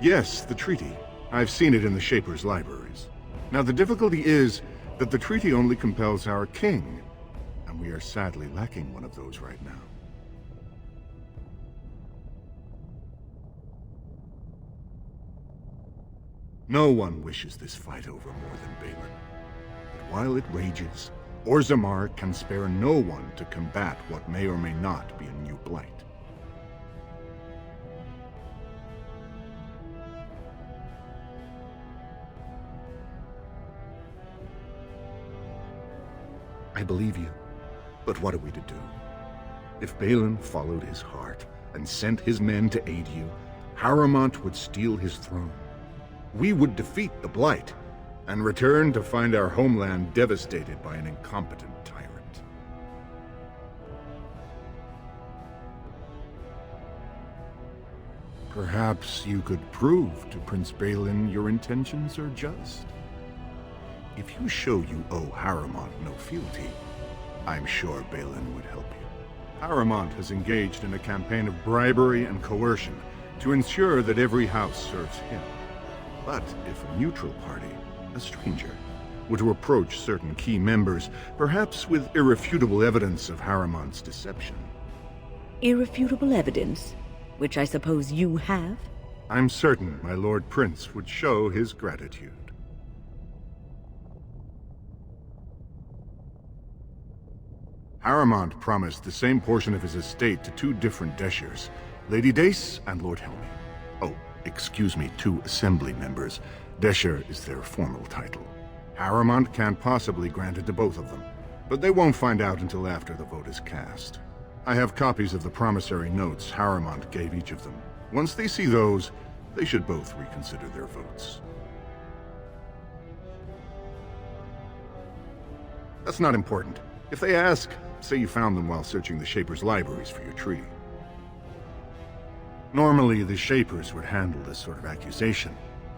Yes, the treaty. I've seen it in the Shaper's libraries. Now the difficulty is that the treaty only compels our king, and we are sadly lacking one of those right now. No one wishes this fight over more than Balin. But while it rages, Orzammar can spare no one to combat what may or may not be a new blight. I believe you, but what are we to do? If Balin followed his heart and sent his men to aid you, Harrowmont would steal his throne. We would defeat the Blight, and return to find our homeland devastated by an incompetent tyrant. Perhaps you could prove to Prince Balin your intentions are just. If you show you owe Harrowmont no fealty, I'm sure Balin would help you. Harrowmont has engaged in a campaign of bribery and coercion to ensure that every house serves him. But if a neutral party, a stranger, were to approach certain key members, perhaps with irrefutable evidence of Harrowmont's deception. Irrefutable evidence? Which I suppose you have? I'm certain my Lord Prince would show his gratitude. Harrowmont promised the same portion of his estate to two different Deshers, Lady Dace and Lord Helmy. Oh, excuse me, two Assembly members. Desher is their formal title. Harrowmont can't possibly grant it to both of them, but they won't find out until after the vote is cast. I have copies of the promissory notes Harrowmont gave each of them. Once they see those, they should both reconsider their votes. That's not important. If they ask, say you found them while searching the Shaper's libraries for your treaty. Normally, the Shapers would handle this sort of accusation.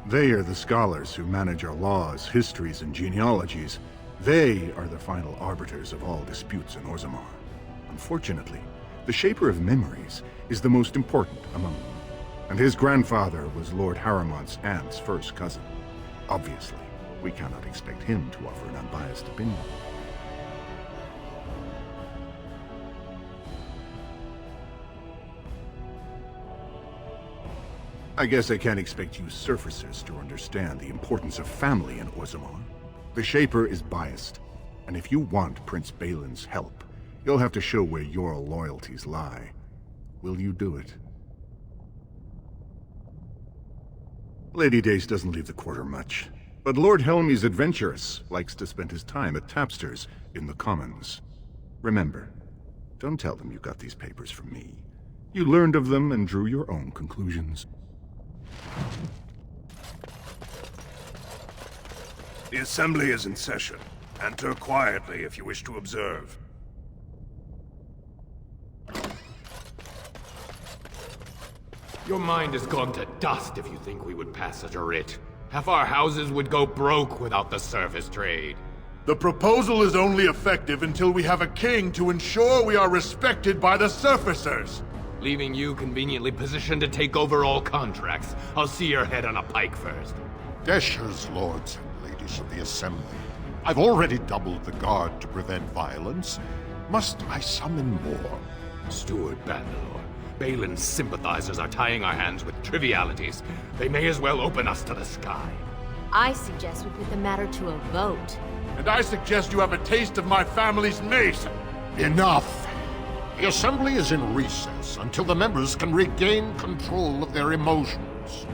They are the scholars who manage our laws, histories, and genealogies. They are the final arbiters of all disputes in Orzammar. Unfortunately, the Shaper of Memories is the most important among them, and his grandfather was Lord Harrowmont's aunt's first cousin. Obviously, we cannot expect him to offer an unbiased opinion. I guess I can't expect you surfacers to understand the importance of family in Orzammar. The Shaper is biased, and if you want Prince Balin's help, you'll have to show where your loyalties lie. Will you do it? Lady Dace doesn't leave the quarter much, but Lord Helmy's adventurous, likes to spend his time at Tapster's in the Commons. Remember, don't tell them you got these papers from me. You learned of them and drew your own conclusions. The Assembly is in session. Enter quietly if you wish to observe. Your mind has gone to dust if you think we would pass such a writ. Half our houses would go broke without the surface trade. The proposal is only effective until we have a king to ensure we are respected by the surfacers. Leaving you conveniently positioned to take over all contracts. I'll see your head on a pike first. Deshers, lords and ladies of the Assembly. I've already doubled the guard to prevent violence. Must I summon more? Steward Bandalore, Balin's sympathizers are tying our hands with trivialities. They may as well open us to the sky. I suggest we put the matter to a vote. And I suggest you have a taste of my family's mace. Enough! The Assembly is in recess until the members can regain control of their emotions.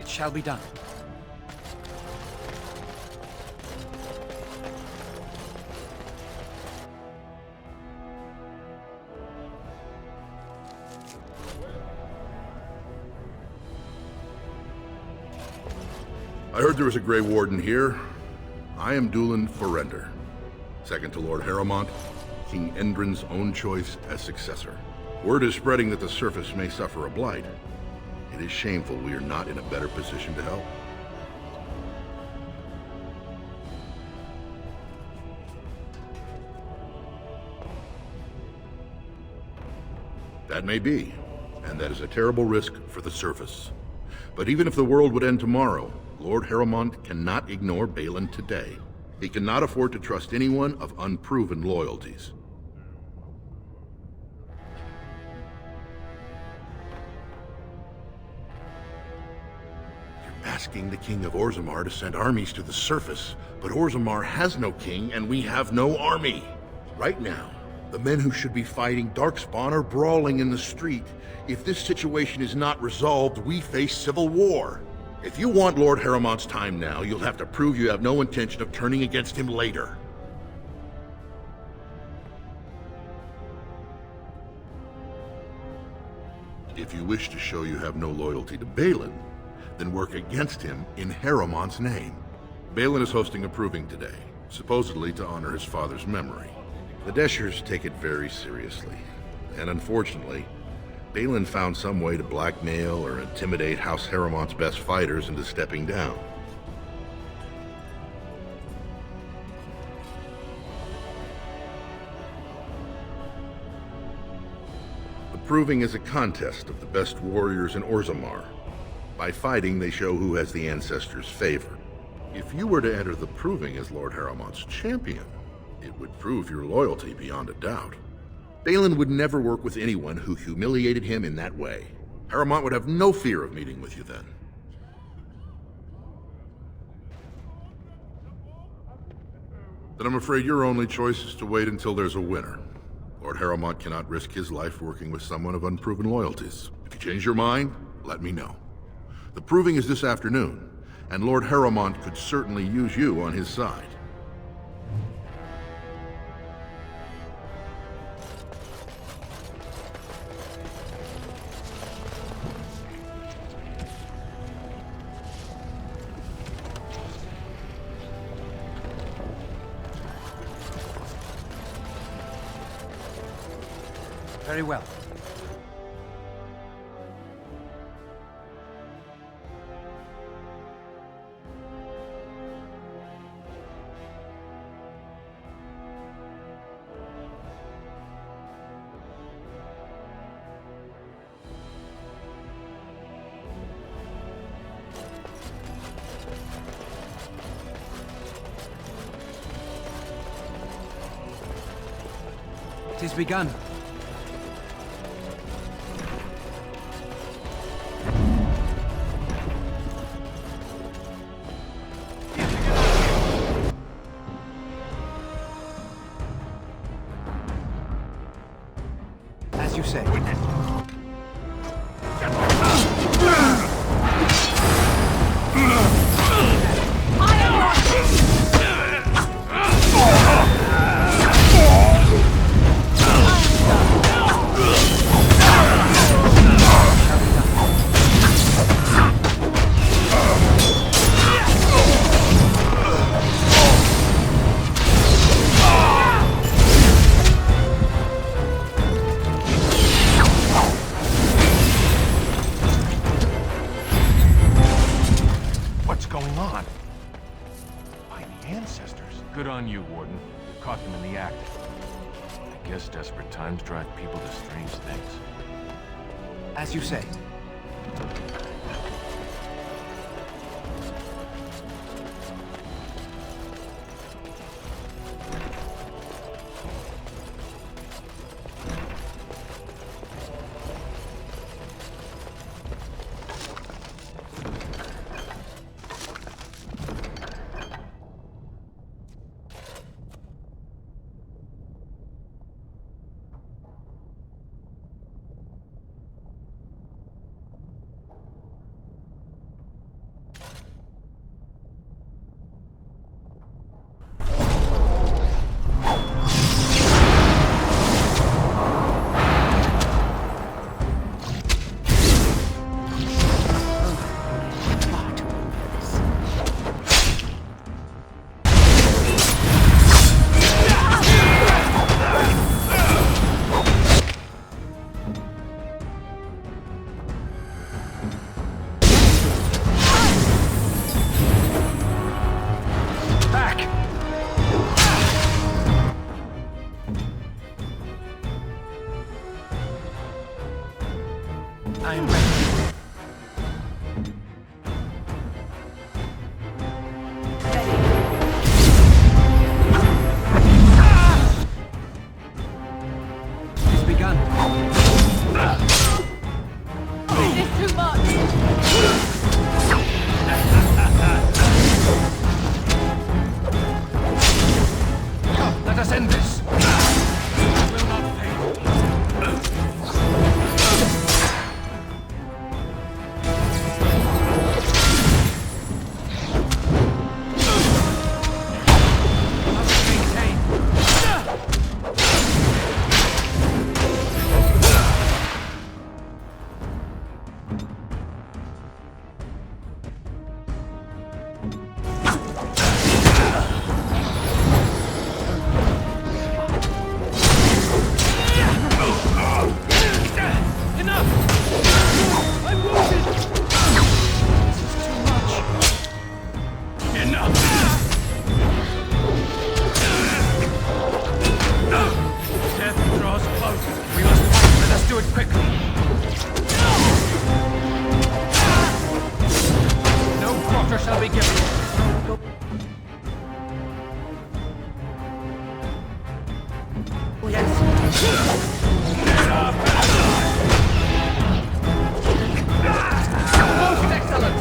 Shall be done. I heard there was a Grey Warden here. I am Dulin Forrender, second to Lord Harrowmont, King Endrin's own choice as successor. Word is spreading that the surface may suffer a blight. It is shameful we are not in a better position to help. That may be, and that is a terrible risk for the surface. But even if the world would end tomorrow, Lord Harrowmont cannot ignore Balin today. He cannot afford to trust anyone of unproven loyalties. Asking the King of Orzammar to send armies to the surface, but Orzammar has no king and we have no army. Right now, The men who should be fighting Darkspawn are brawling in the street. If this situation is not resolved, we face civil war. If you want Lord Harrowmont's time now, you'll have to prove you have no intention of turning against him later. If you wish to show you have no loyalty to Balin, then work against him in Harrowmont's name. Balin is hosting a proving today, supposedly to honor his father's memory. The Deshers take it very seriously, and unfortunately, Balin found some way to blackmail or intimidate House Harrowmont's best fighters into stepping down. The proving is a contest of the best warriors in Orzammar. By fighting, they show who has the ancestors' favor. If you were to enter the proving as Lord Harrowmont's champion, it would prove your loyalty beyond a doubt. Balin would never work with anyone who humiliated him in that way. Harrowmont would have no fear of meeting with you then. Then I'm afraid your only choice is to wait until there's a winner. Lord Harrowmont cannot risk his life working with someone of unproven loyalties. If you change your mind, let me know. The proving is this afternoon, and Lord Harrowmont could certainly use you on his side. Very well. It is begun. As you say. What's going on? By the ancestors. Good on you, Warden. You caught them in the act. I guess desperate times drive people to strange things. As you say. Most excellent!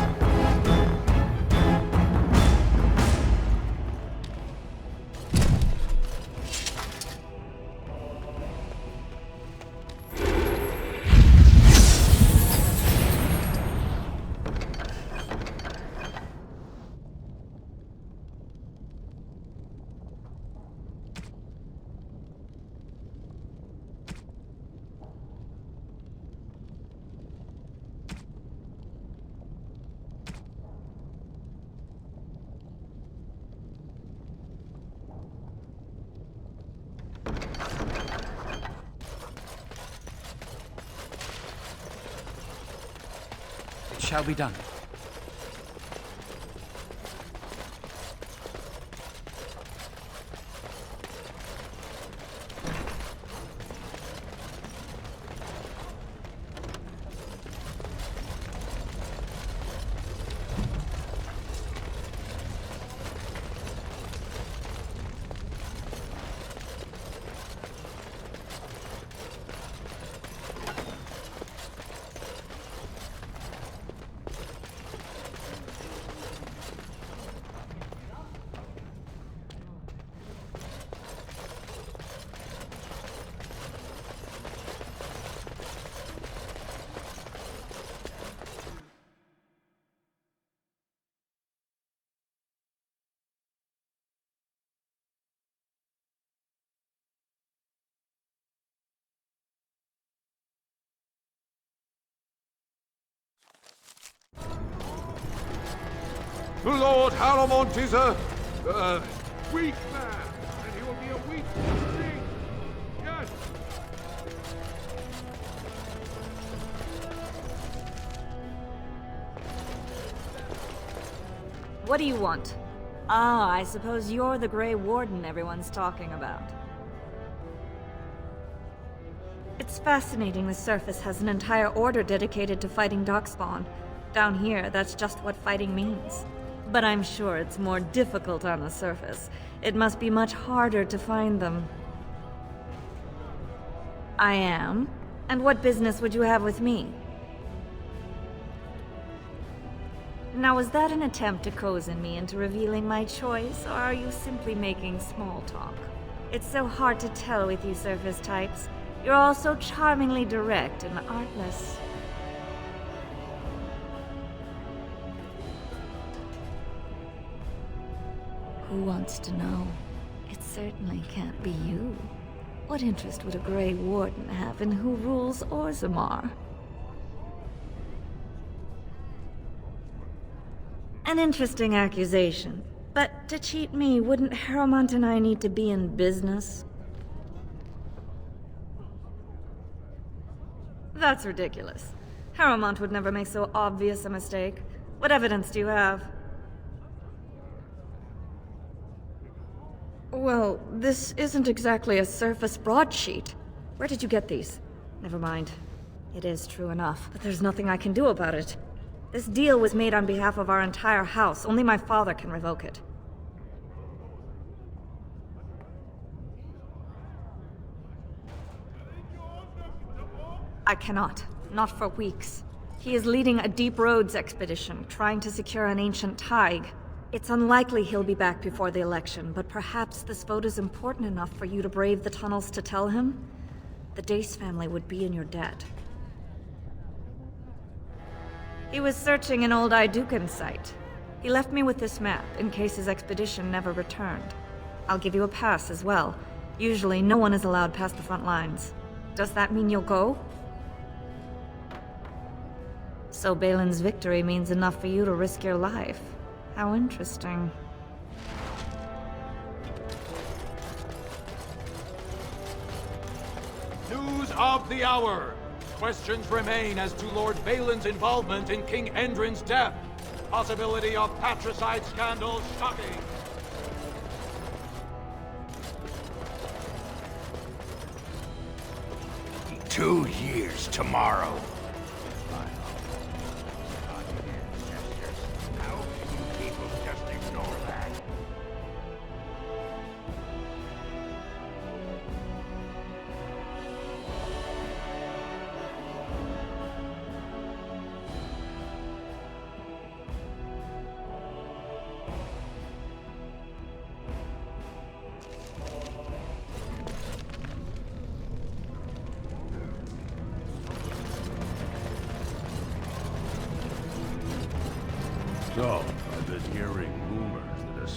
It shall be done. Lord Haramont is a weak man, and he will be a weak king. Yes. What do you want? Ah, I suppose you're the Grey Warden everyone's talking about. It's fascinating the surface has an entire order dedicated to fighting darkspawn. Down here, that's just what fighting means. But I'm sure it's more difficult on the surface. It must be much harder to find them. I am? And what business would you have with me? Now, was that an attempt to cozen me into revealing my choice, or are you simply making small talk? It's so hard to tell with you surface types. You're all so charmingly direct and artless. Who wants to know? It certainly can't be you. What interest would a Grey Warden have in who rules Orzammar? An interesting accusation. But to cheat me, wouldn't Haramont and I need to be in business? That's ridiculous. Haramont would never make so obvious a mistake. What evidence do you have? Well, this isn't exactly a surface broadsheet. Where did you get these? Never mind. It is true enough, but there's nothing I can do about it. This deal was made on behalf of our entire house. Only my father can revoke it. I cannot. Not for weeks. He is leading a Deep Roads expedition, trying to secure an ancient Tig. It's unlikely he'll be back before the election, but perhaps this vote is important enough for you to brave the tunnels to tell him? The Dace family would be in your debt. He was searching an old Idukan site. He left me with this map, in case his expedition never returned. I'll give you a pass as well. Usually, no one is allowed past the front lines. Does that mean you'll go? So Balin's victory means enough for you to risk your life. How interesting. News of the hour. Questions remain as to Lord Balin's involvement in King Endrin's death. Possibility of patricide scandal shocking. "2 years tomorrow." How can you people just ignore that?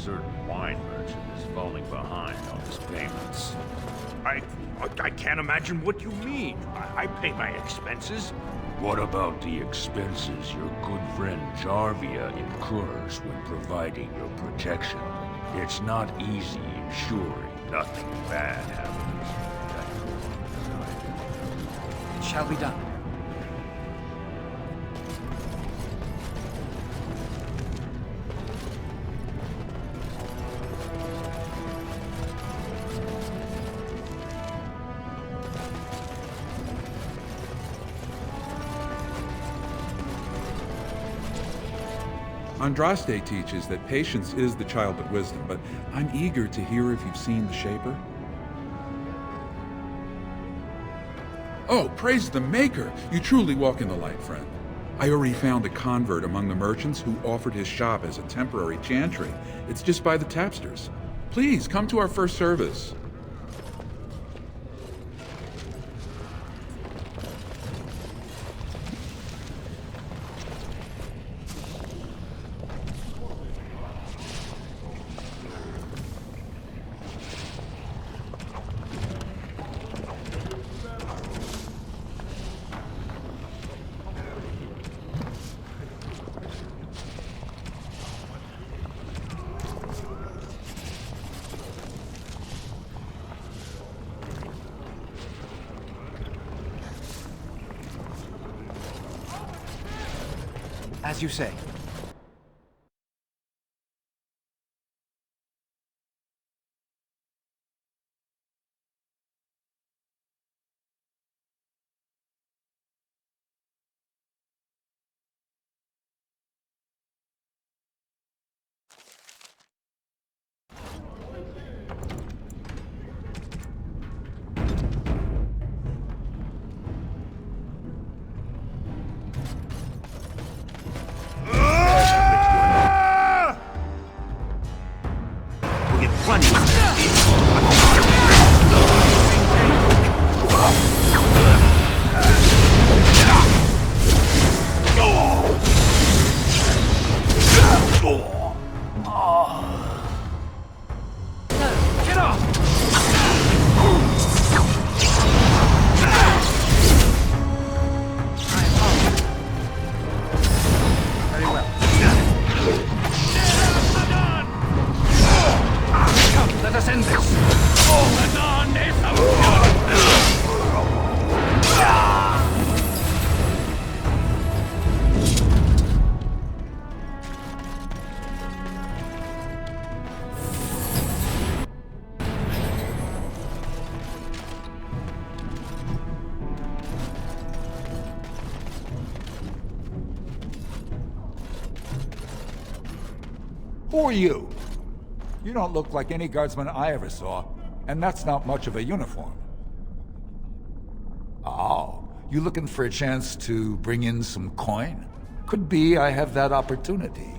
certain wine merchant is falling behind on his payments. I can't imagine what you mean. I pay my expenses. What about the expenses your good friend Jarvia incurs when providing your protection? It's not easy ensuring nothing bad happens. It shall be done. Andraste teaches that patience is the child of wisdom, but I'm eager to hear if you've seen the Shaper. Oh, praise the Maker! You truly walk in the light, friend. I already found a convert among the merchants who offered his shop as a temporary chantry. It's just by the tapsters. Please, come to our first service. As you say. Who are you? You don't look like any guardsman I ever saw, and that's not much of a uniform. Oh, you looking for a chance to bring in some coin? Could be I have that opportunity.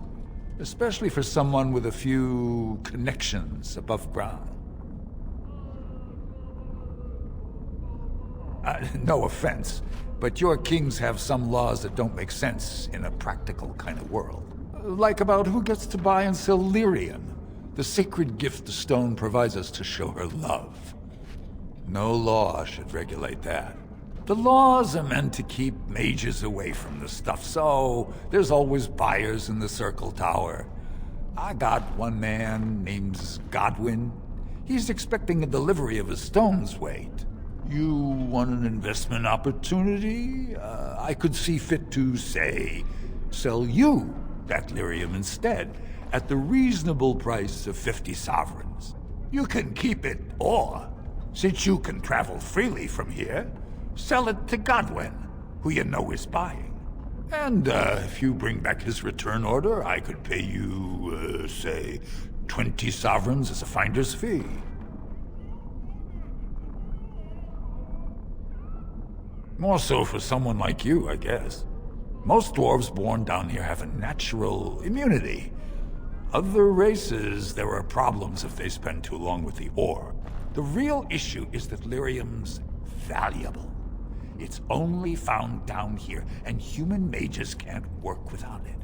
Especially for someone with a few connections above ground. No offense, but your kings have some laws that don't make sense in a practical kind of world. Like about who gets to buy and sell lyrium, the sacred gift the stone provides us to show her love. No law should regulate that. The laws are meant to keep mages away from the stuff, so there's always buyers in the Circle Tower. I got one man named Godwin. He's expecting a delivery of a stone's weight. You want an investment opportunity? I could see fit to, say, sell you that lyrium instead, at the reasonable price of 50 sovereigns. You can keep it, or, since you can travel freely from here, sell it to Godwin, who you know is buying. And if you bring back his return order, I could pay you, say, 20 sovereigns as a finder's fee. More so for someone like you, I guess. Most dwarves born down here have a natural immunity. Other races, there are problems if they spend too long with the ore. The real issue is that lyrium's valuable. It's only found down here, and human mages can't work without it.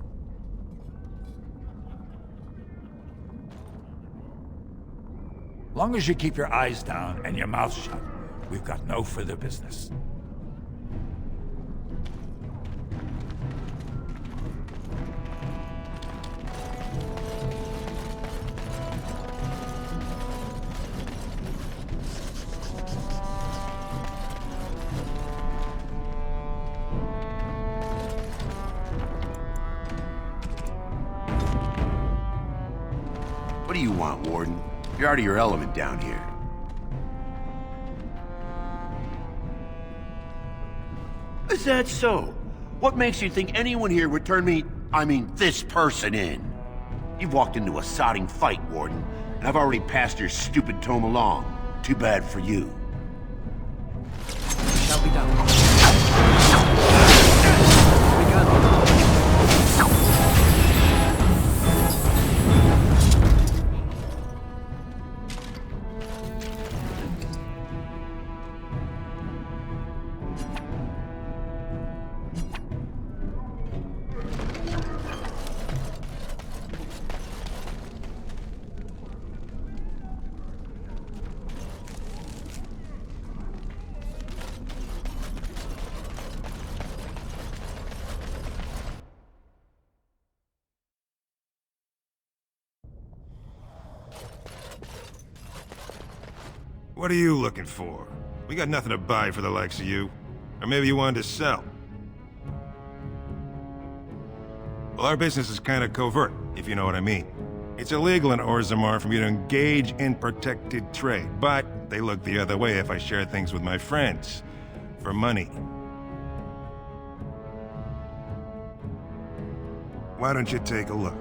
Long as you keep your eyes down and your mouth shut, we've got no further business. What do you want, Warden? You're out of your element down here. Is that so? What makes you think anyone here would turn me, this person in? You've walked into a sodding fight, Warden, and I've already passed your stupid tome along. Too bad for you. Shall be done. What are you looking for? We got nothing to buy for the likes of you. Or maybe you wanted to sell. Well, our business is kind of covert, if you know what I mean. It's illegal in Orzammar for me to engage in protected trade, but they look the other way if I share things with my friends. For money. Why don't you take a look?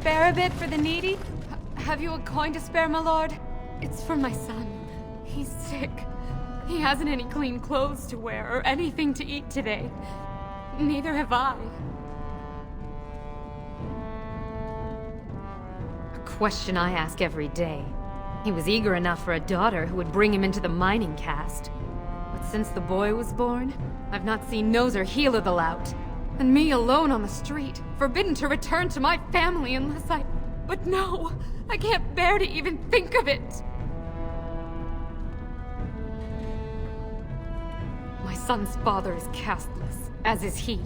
Spare a bit for the needy? Have you a coin to spare, my lord? It's for my son. He's sick. He hasn't any clean clothes to wear or anything to eat today. Neither have I. A question I ask every day. He was eager enough for a daughter who would bring him into the mining caste. But since the boy was born, I've not seen nose or heel of the lout. And me alone on the street, forbidden to return to my family unless I... But no! I can't bear to even think of it! My son's father is casteless, as is he.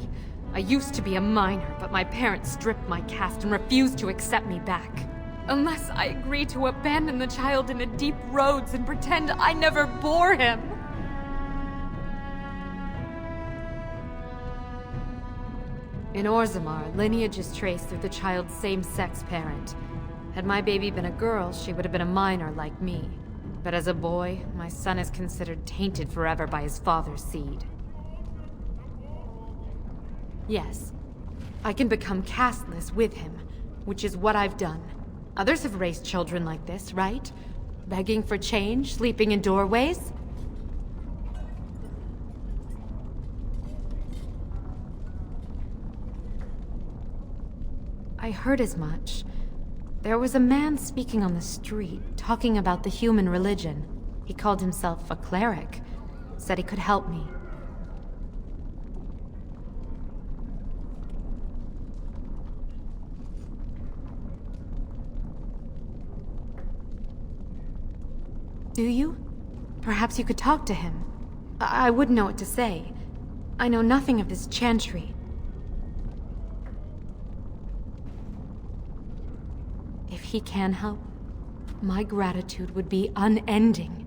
I used to be a miner, but my parents stripped my caste and refused to accept me back. Unless I agree to abandon the child in the deep roads and pretend I never bore him. In Orzammar, lineage is traced through the child's same-sex parent. Had my baby been a girl, she would have been a minor like me. But as a boy, my son is considered tainted forever by his father's seed. Yes, I can become casteless with him, which is what I've done. Others have raised children like this, right? Begging for change, sleeping in doorways? I heard as much. There was a man speaking on the street, talking about the human religion. He called himself a cleric. Said he could help me. Do you? Perhaps you could talk to him. I wouldn't know what to say. I know nothing of this chantry. If he can help, my gratitude would be unending.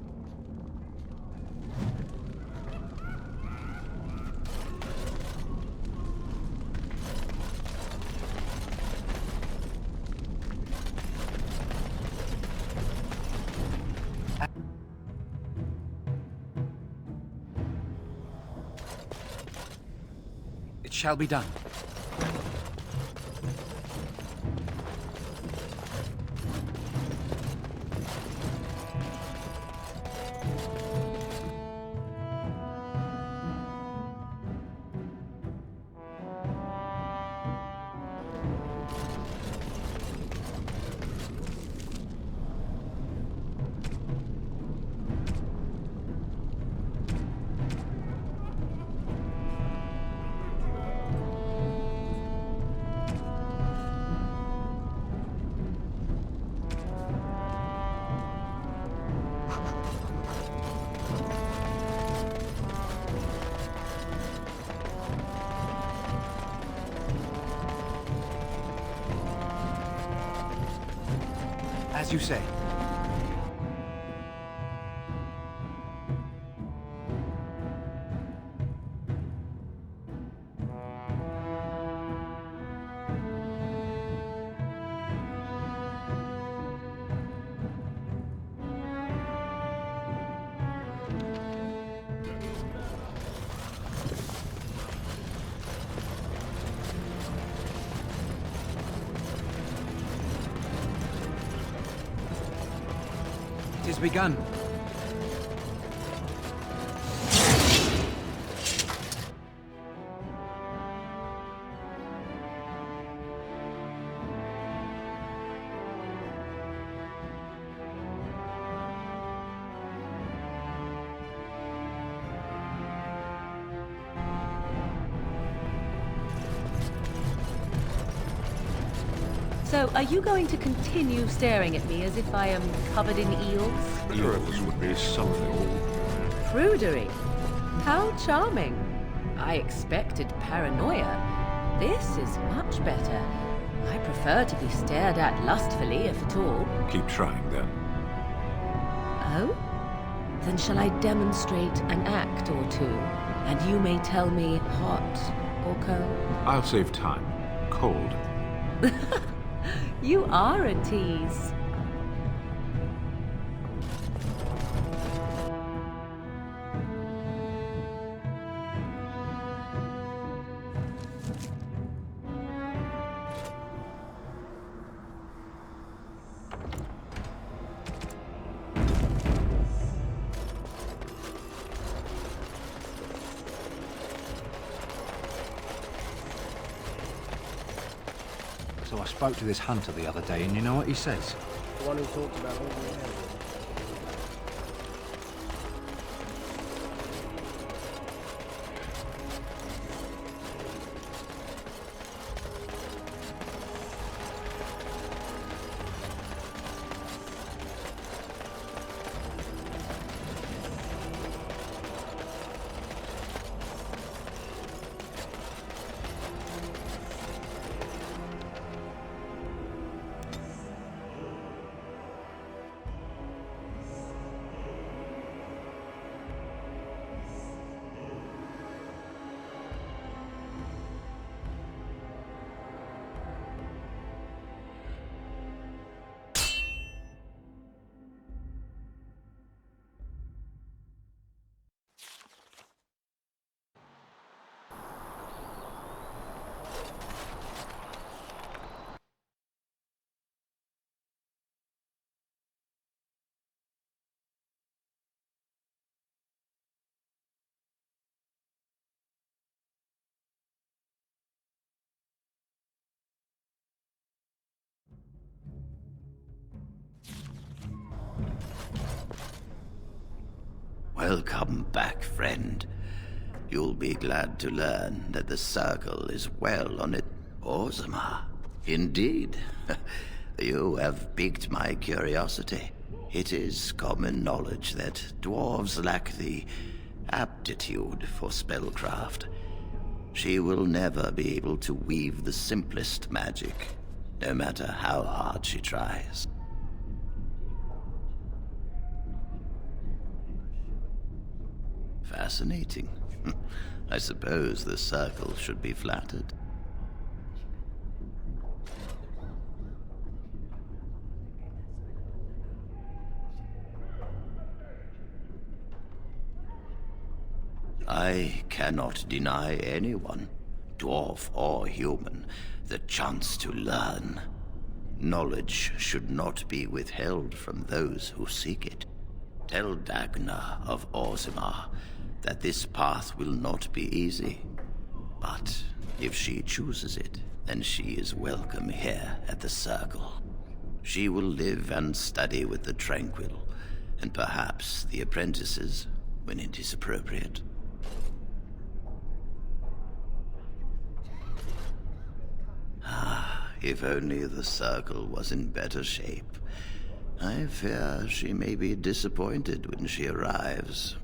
It shall be done. As you say. It is begun. So, are you going to continue staring at me as if I am covered in eels? Eels would be something. Prudery. How charming. I expected paranoia. This is much better. I prefer to be stared at lustfully, if at all. Keep trying, then. Oh? Then shall I demonstrate an act or two, and you may tell me hot or cold? I'll save time. Cold. You are a tease. So I spoke to this hunter the other day, and you know what he says? The one who talked about all the area. Welcome back, friend. You'll be glad to learn that the Circle is well on it. Orzammar, indeed. You have piqued my curiosity. It is common knowledge that dwarves lack the aptitude for spellcraft. She will never be able to weave the simplest magic, no matter how hard she tries. Fascinating. I suppose the circle should be flattered. I cannot deny anyone, dwarf or human, the chance to learn. Knowledge should not be withheld from those who seek it. Tell Dagna of Orzammar that this path will not be easy. But if she chooses it, then she is welcome here at the Circle. She will live and study with the Tranquil, and perhaps the apprentices, when it is appropriate. If only the Circle was in better shape. I fear she may be disappointed when she arrives.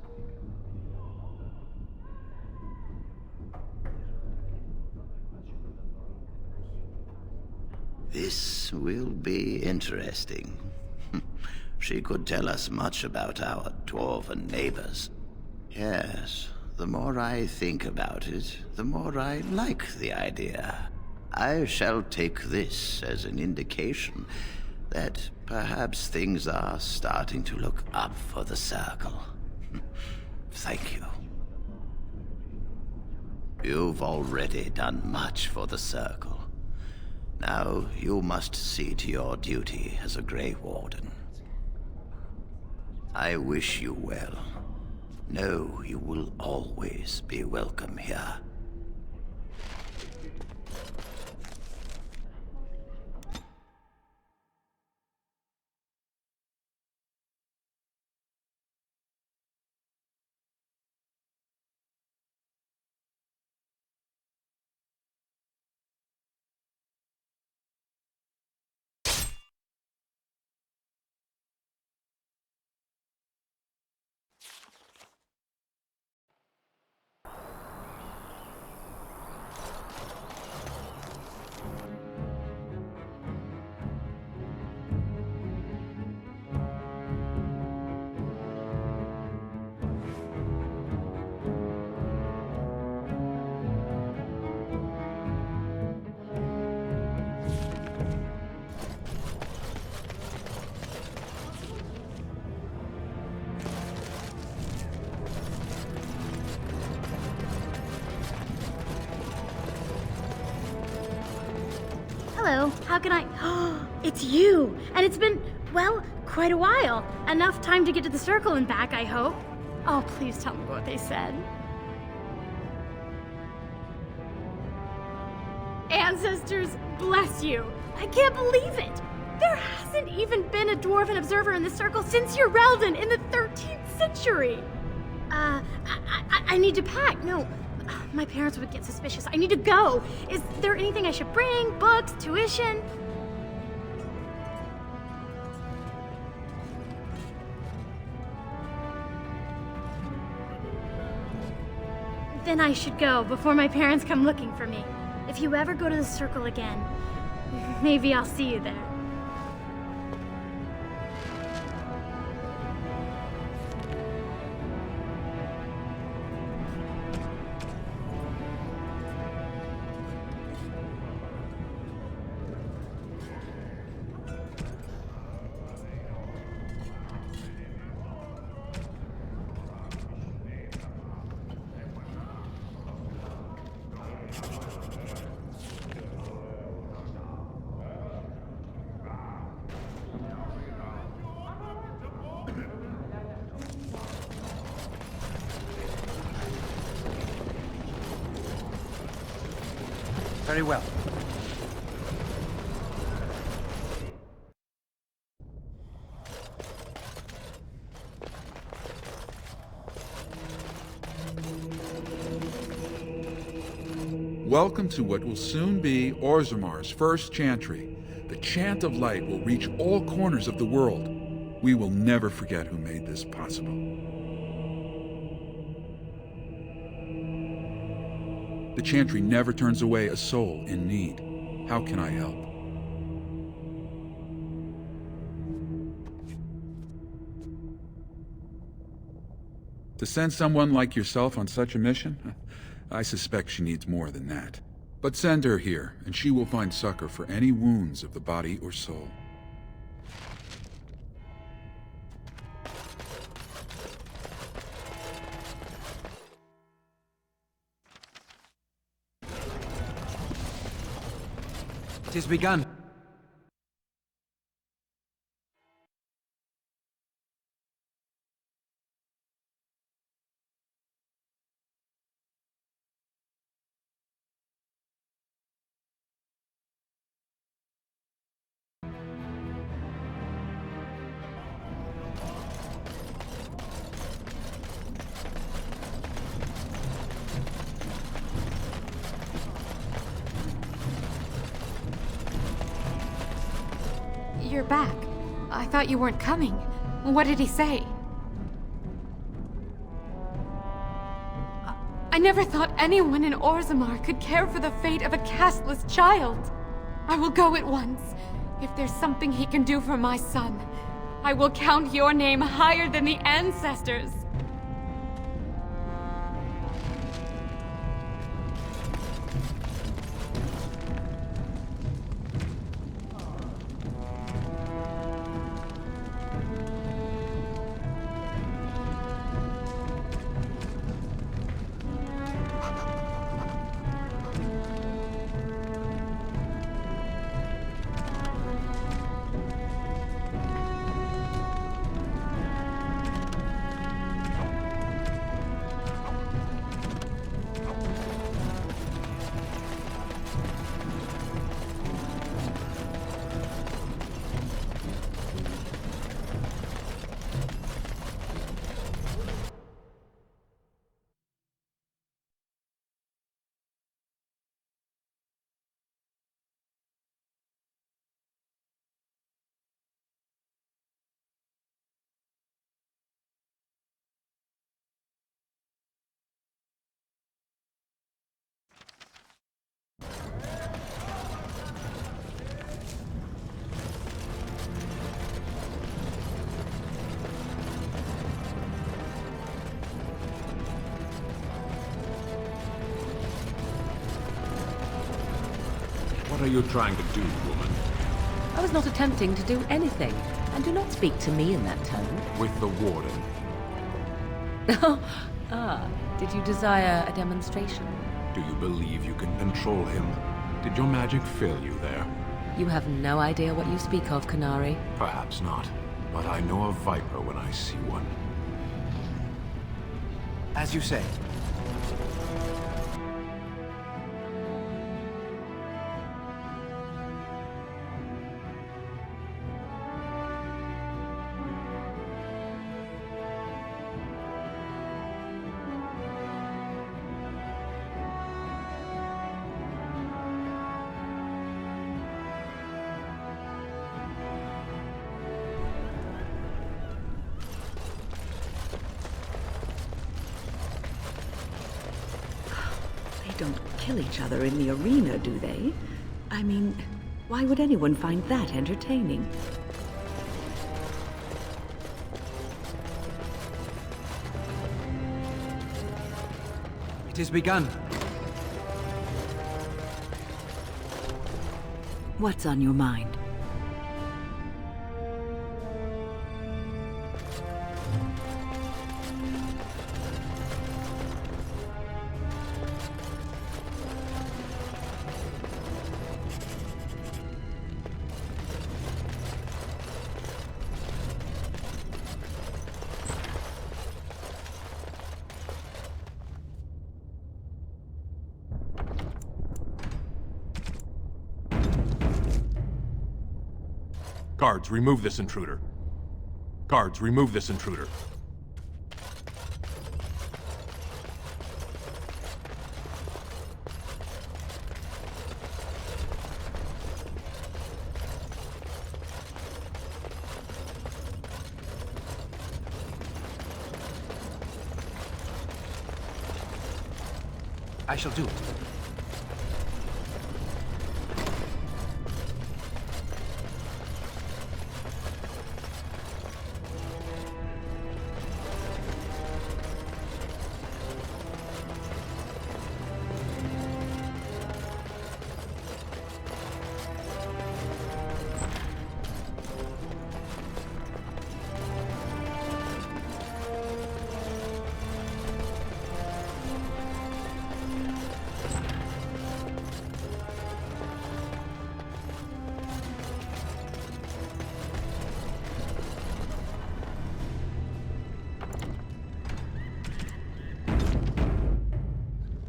This will be interesting. She could tell us much about our dwarven neighbors. Yes, the more I think about it, the more I like the idea. I shall take this as an indication that perhaps things are starting to look up for the Circle. Thank you. You've already done much for the Circle. Now you must see to your duty as a Grey Warden. I wish you well. Know you will always be welcome here. Hello, how can I... Oh, it's you! And it's been, well, quite a while. Enough time to get to the Circle and back, I hope. Oh, please tell me what they said. Ancestors, bless you. I can't believe it. There hasn't even been a dwarven observer in the Circle since Urelden in the 13th century. I need to pack. No, my parents would get suspicious. I need to go. Is there anything I should bring? Books? Tuition? Then I should go before my parents come looking for me. If you ever go to the Circle again, maybe I'll see you there. Very well. Welcome to what will soon be Orzammar's first chantry. The chant of light will reach all corners of the world. We will never forget who made this possible. The Chantry never turns away a soul in need. How can I help? To send someone like yourself on such a mission? I suspect she needs more than that. But send her here, and she will find succor for any wounds of the body or soul. It has begun. You're back. I thought you weren't coming. What did he say? I never thought anyone in Orzammar could care for the fate of a castless child. I will go at once. If there's something he can do for my son, I will count your name higher than the ancestors. What are you trying to do, woman? I was not attempting to do anything, and do not speak to me in that tone. With the Warden. Did you desire a demonstration? Do you believe you can control him? Did your magic fail you there? You have no idea what you speak of, Canary. Perhaps not, but I know a viper when I see one. As you say. Don't kill each other in the arena, do they? I mean, why would anyone find that entertaining? It has begun. What's on your mind? Guards, remove this intruder. Guards, remove this intruder. I shall do it.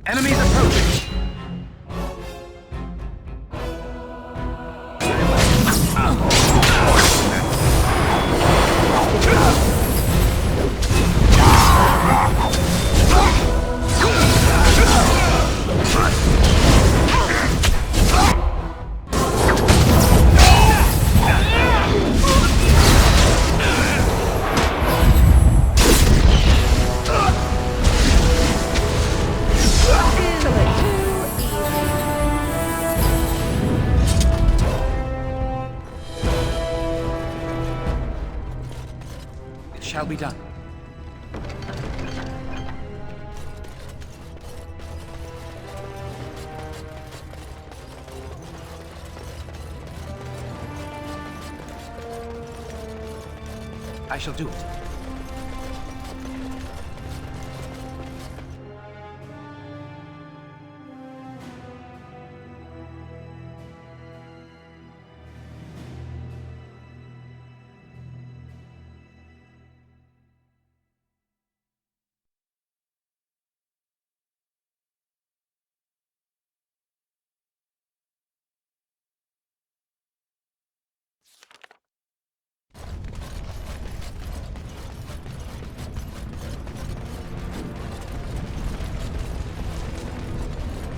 Enemies approaching! Shall be done. I shall do it.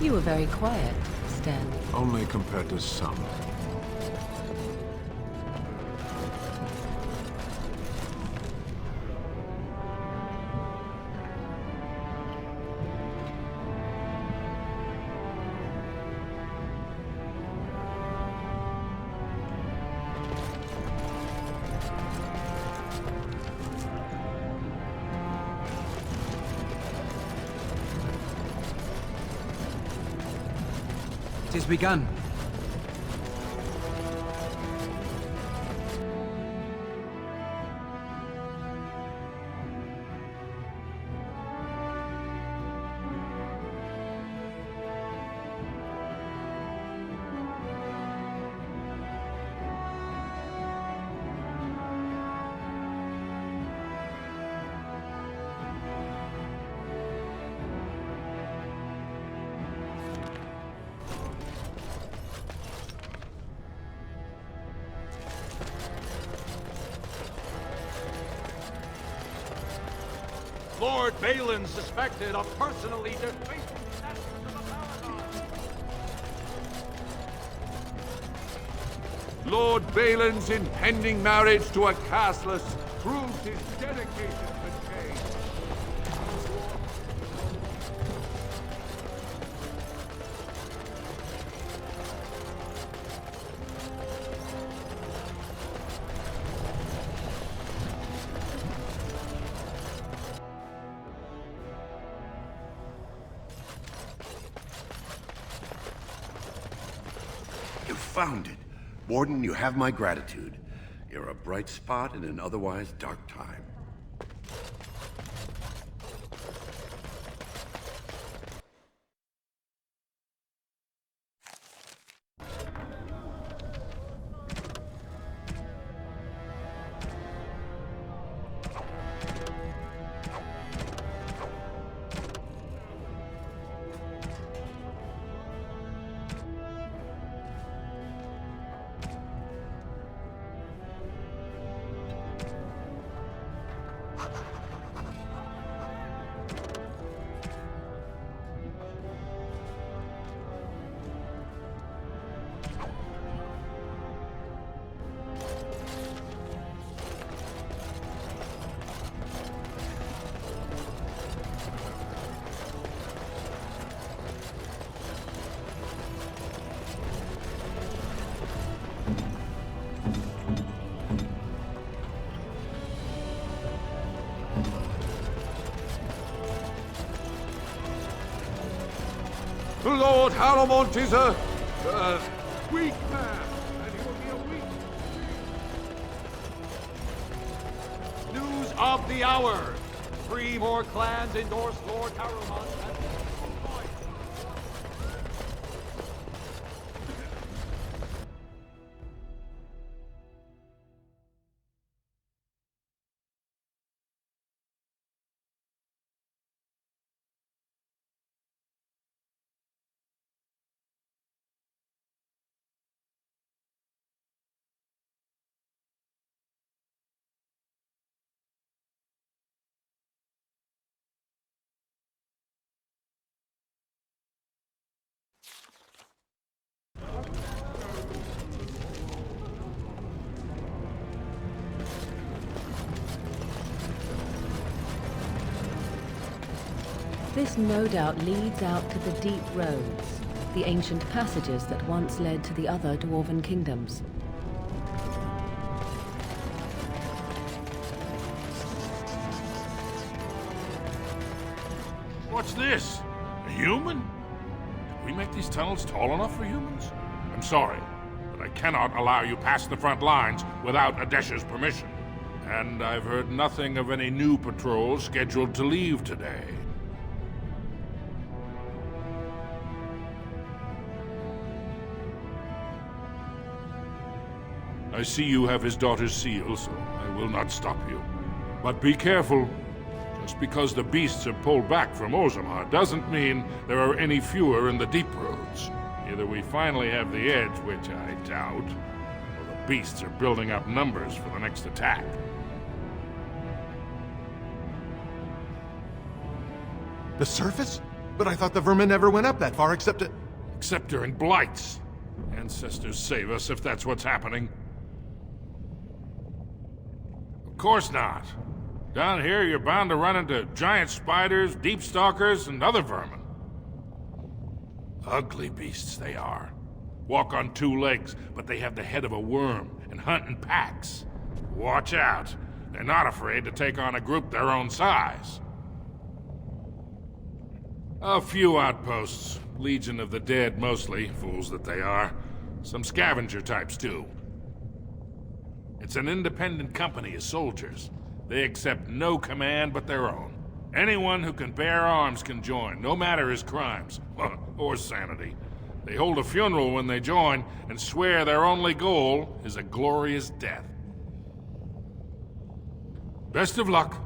You were very quiet, Stan. Only compared to some. It is begun. Lord Balin suspected of personally defacing the essence of the paragon. Lord Balin's impending marriage to a castless proves his dedication to change. Found it. Warden, you have my gratitude. You're a bright spot in an otherwise dark time. Lord Harrowmont is a weak man, and he will be a weak. News of the hour. 3 more clans endorse Lord Harrowmont as This no doubt leads out to the deep roads, the ancient passages that once led to the other dwarven kingdoms. What's this? A human? Did we make these tunnels tall enough for humans? I'm sorry, but I cannot allow you past the front lines without Adesha's permission. And I've heard nothing of any new patrols scheduled to leave today. I see you have his daughter's seal, so I will not stop you. But be careful. Just because the beasts have pulled back from Orzammar doesn't mean there are any fewer in the deep roads. Either we finally have the edge, which I doubt, or the beasts are building up numbers for the next attack. The surface? But I thought the vermin never went up that far except to... Except during blights. Ancestors save us if that's what's happening. Of course not. Down here, you're bound to run into giant spiders, deep stalkers, and other vermin. Ugly beasts they are. Walk on 2 legs, but they have the head of a worm and hunt in packs. Watch out. They're not afraid to take on a group their own size. A few outposts. Legion of the Dead, mostly. Fools that they are. Some scavenger types, too. It's an independent company of soldiers. They accept no command but their own. Anyone who can bear arms can join, no matter his crimes, or sanity. They hold a funeral when they join, and swear their only goal is a glorious death. Best of luck.